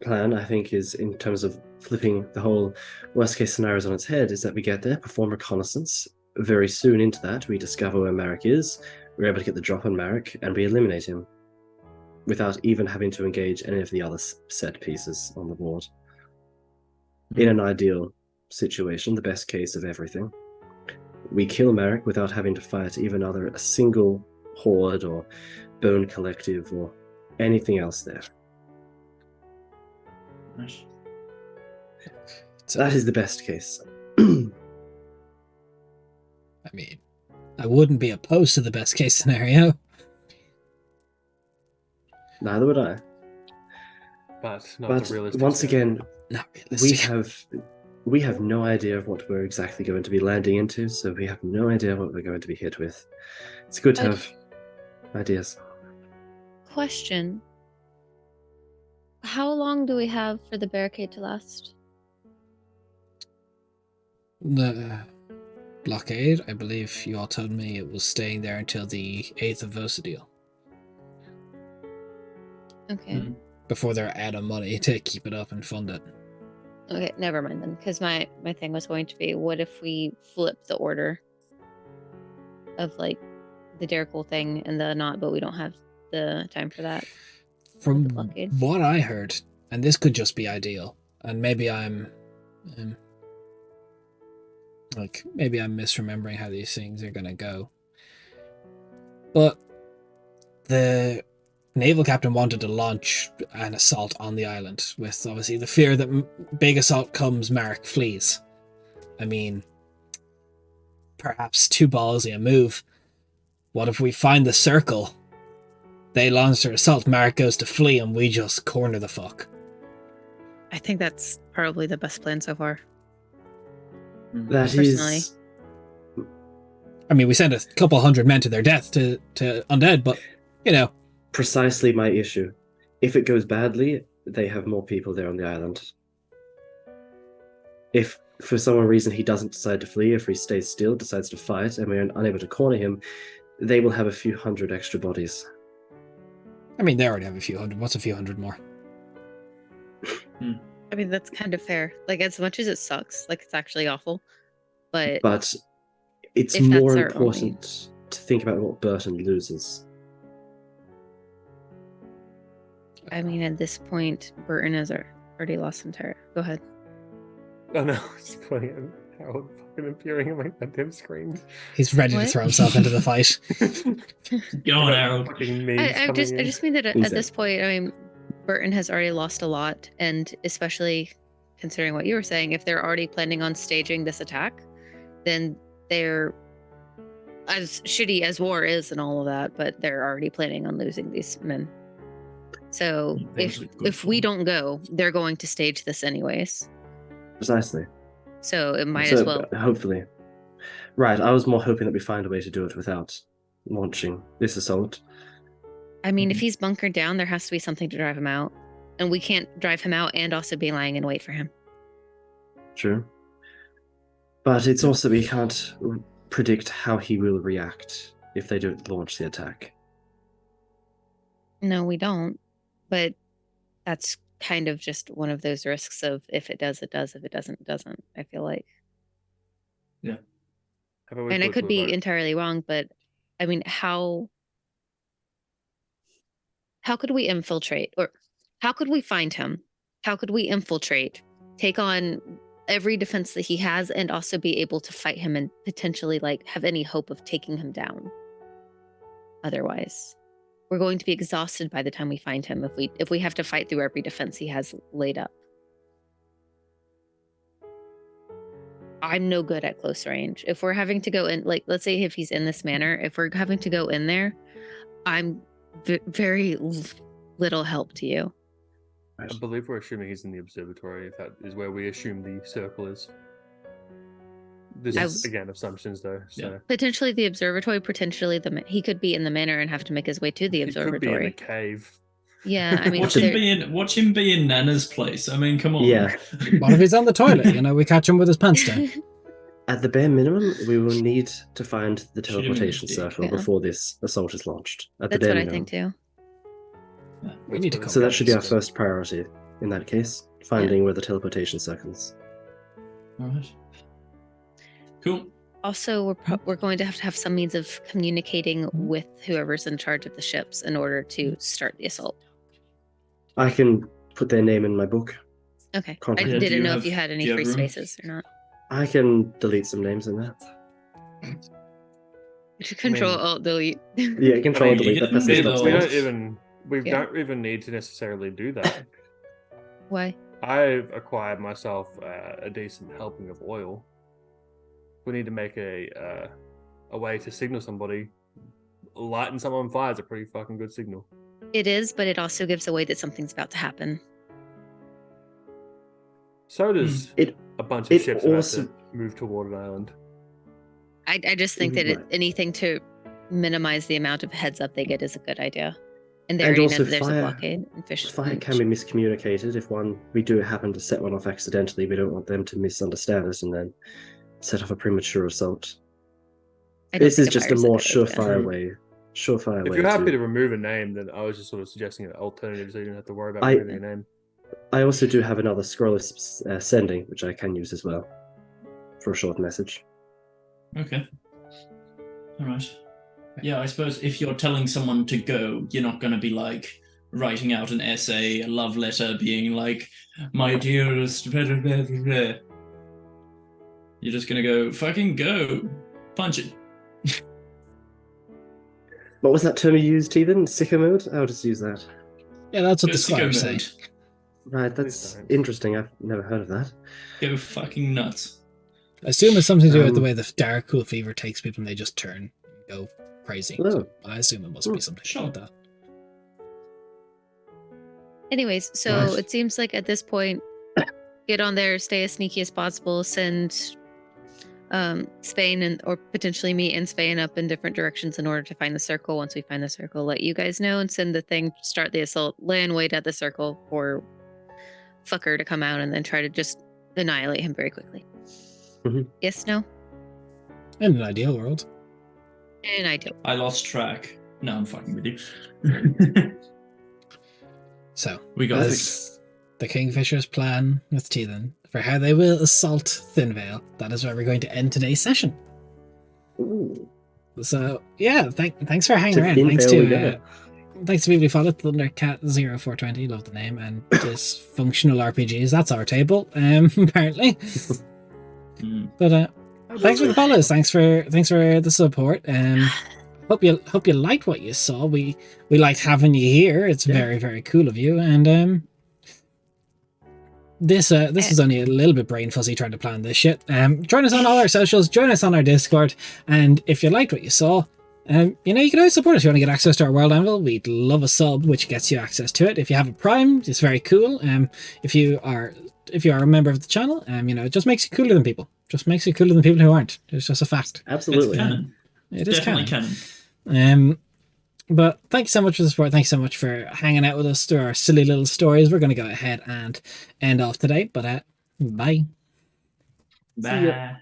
plan, I think, is in terms of flipping the whole worst case scenarios on its head, is that we get there, perform reconnaissance. Very soon into that, we discover where Marek is. We're able to get the drop on Marek, and we eliminate him without even having to engage any of the other set pieces on the board. In an ideal situation, the best case of everything, we kill Marek without having to fight even a single horde or bone collective or anything else there. Right. That is the best case. I mean, I wouldn't be opposed to the best case scenario. Neither would I. But not But the realistic once scenario. again, Not realistic. we have no idea of what we're exactly going to be landing into, so we have no idea what we're going to be hit with. It's good to have ideas. Question: how long do we have for the barricade to last? The blockade, I believe you all told me it was staying there until the 8th of Vosadil, Okay. before they're out of money to keep it up and fund it. Okay, never mind then. Because my thing was going to be, what if we flip the order of like the Derrickle thing and the not, but we don't have the time for that. From the blockade. what I heard, and this could just be ideal, and maybe I'm Like, maybe I'm misremembering how these things are going to go. But the naval captain wanted to launch an assault on the island with, obviously, the fear that big assault comes, Mark flees. I mean, perhaps too ballsy a move. What if we find the circle? They launch their assault, Mark goes to flee, and we just corner the fuck. I think that's probably the best plan so far. That Personally. is. I mean, we sent a couple hundred men to their death to undead, but, you know. Precisely my issue. If it goes badly, they have more people there on the island. If for some reason he doesn't decide to flee, if he stays still, decides to fight, and we're unable to corner him, they will have a few hundred extra bodies. I mean, they already have a few hundred. What's a few hundred more? I mean, that's kind of fair. Like, as much as it sucks, like, it's actually awful. But it's if that's more our important to think about what Burton loses. I mean, at this point, Burton has already lost entire. Go ahead. Oh no, it's playing Harold fucking appearing on my goddamn screen. He's ready to What? throw himself into the fight. Go on, Harold. I just mean that at this point, I mean, Burton has already lost a lot, and especially considering what you were saying, if they're already planning on staging this attack, then they're, as shitty as war is and all of that, but they're already planning on losing these men. So if we don't go, they're going to stage this anyways. Precisely. So it might as well. Hopefully. Right, I was more hoping that we find a way to do it without launching this assault. I mean, if he's bunkered down, there has to be something to drive him out. And we can't drive him out and also be lying in wait for him. True. But it's also, we can't predict how he will react if they don't launch the attack. No, we don't. But that's kind of just one of those risks of if it does, it does. If it doesn't, it doesn't, I feel like. Yeah. And I could be entirely wrong, but I mean, how could we infiltrate, or how could we find him? How could we infiltrate, take on every defense that he has, and also be able to fight him and potentially like have any hope of taking him down? Otherwise, we're going to be exhausted by the time we find him if we have to fight through every defense he has laid up. I'm no good at close range. If we're having to go in, like, let's say if he's in this manor, if we're having to go in there, I'm very little help to you. I believe we're assuming he's in the observatory, if that is where we assume the circle is. This is, again, assumptions, though. So. Yeah. Potentially the observatory, potentially he could be in the manor and have to make his way to the observatory. He could be in a cave. Yeah, I mean, watch him be in Nana's place. I mean, come on. Yeah. What if he's on the toilet? You know, we catch him with his pants down. At the bare minimum, we will need to find the teleportation circle before this assault is launched. That's what I think too. We need to. So that should be our first priority in that case, finding where the teleportation circle is. All right. Cool. Also, we're going to have some means of communicating with whoever's in charge of the ships in order to start the assault. I can put their name in my book. Okay. Contact. I didn't know if you had any free spaces or not. I can delete some names in there. Control Alt Delete. Yeah, Control Delete. That We passes don't even need to necessarily do that. Why? I've acquired myself a decent helping of oil. We need to make a way to signal somebody. Lighting someone on fire is a pretty fucking good signal. It is, but it also gives away that something's about to happen. So does a bunch of ships also have to move toward an island. I just think that anything to minimize the amount of heads up they get is a good idea. And they already know that there's a blockade and fish. Fire can be miscommunicated. If we do happen to set one off accidentally, we don't want them to misunderstand it and then set off a premature assault. This is just a more surefire way. If you're happy to remove a name, then I was just sort of suggesting an alternative so you don't have to worry about removing a name. I also do have another scrollless sending, which I can use as well for a short message. Okay. All right. Yeah, I suppose if you're telling someone to go, you're not going to be like writing out an essay, a love letter, being like, "My dearest," you You're just gonna go fucking go, punch it. What was that term you used, Teven? Sicko mode? I'll just use that. Yeah, that's what Go the sicko squires say. mode. Right, that's don't. interesting. I've never heard of that. Go fucking nuts. I assume it's something to do with the Um, way the dark cool fever takes people and they just turn and go crazy. Oh. So I assume it must be something Sure. like that. Anyways, so Right. it seems like at this point, get on there, stay as sneaky as possible, send Spain and or potentially me and Spain up in different directions in order to find the circle. Once we find the circle, let you guys know and send the thing, start the assault, lay in wait at the circle for fucker to come out and then try to just annihilate him very quickly. Mhm. Yes, no? In an ideal world. And I do. I lost track. No, I'm fucking with you. So We got Perfect. this. the Kingfisher's plan with Teethan for how they will assault Thinvale. That is where we're going to end today's session. Ooh. So yeah, thanks for hanging To around. Thinvale Thanks we to go. thanks to people who followed Thundercat0420, love the name, and Dysfunctional RPGs. That's our table, apparently. Mm. But thanks for the follows. Thanks for the support. Hope you liked what you saw. We liked having you here. It's Yeah. very, very cool of you. And this is only a little bit brain fuzzy trying to plan this shit. Join us on all our socials. Join us on our Discord. And if you liked what you saw, you can always support us. If you want to get access to our World Anvil, we'd love a sub, which gets you access to it. If you have a Prime, it's very cool. If you are a member of the channel, it just makes you cooler than people. Just makes you cooler than people who aren't. It's just a fact. Absolutely. It's canon. It is Definitely canon. canon. But thanks so much for the support. Thanks so much for hanging out with us through our silly little stories. We're going to go ahead and end off today. But bye. See ya. Bye.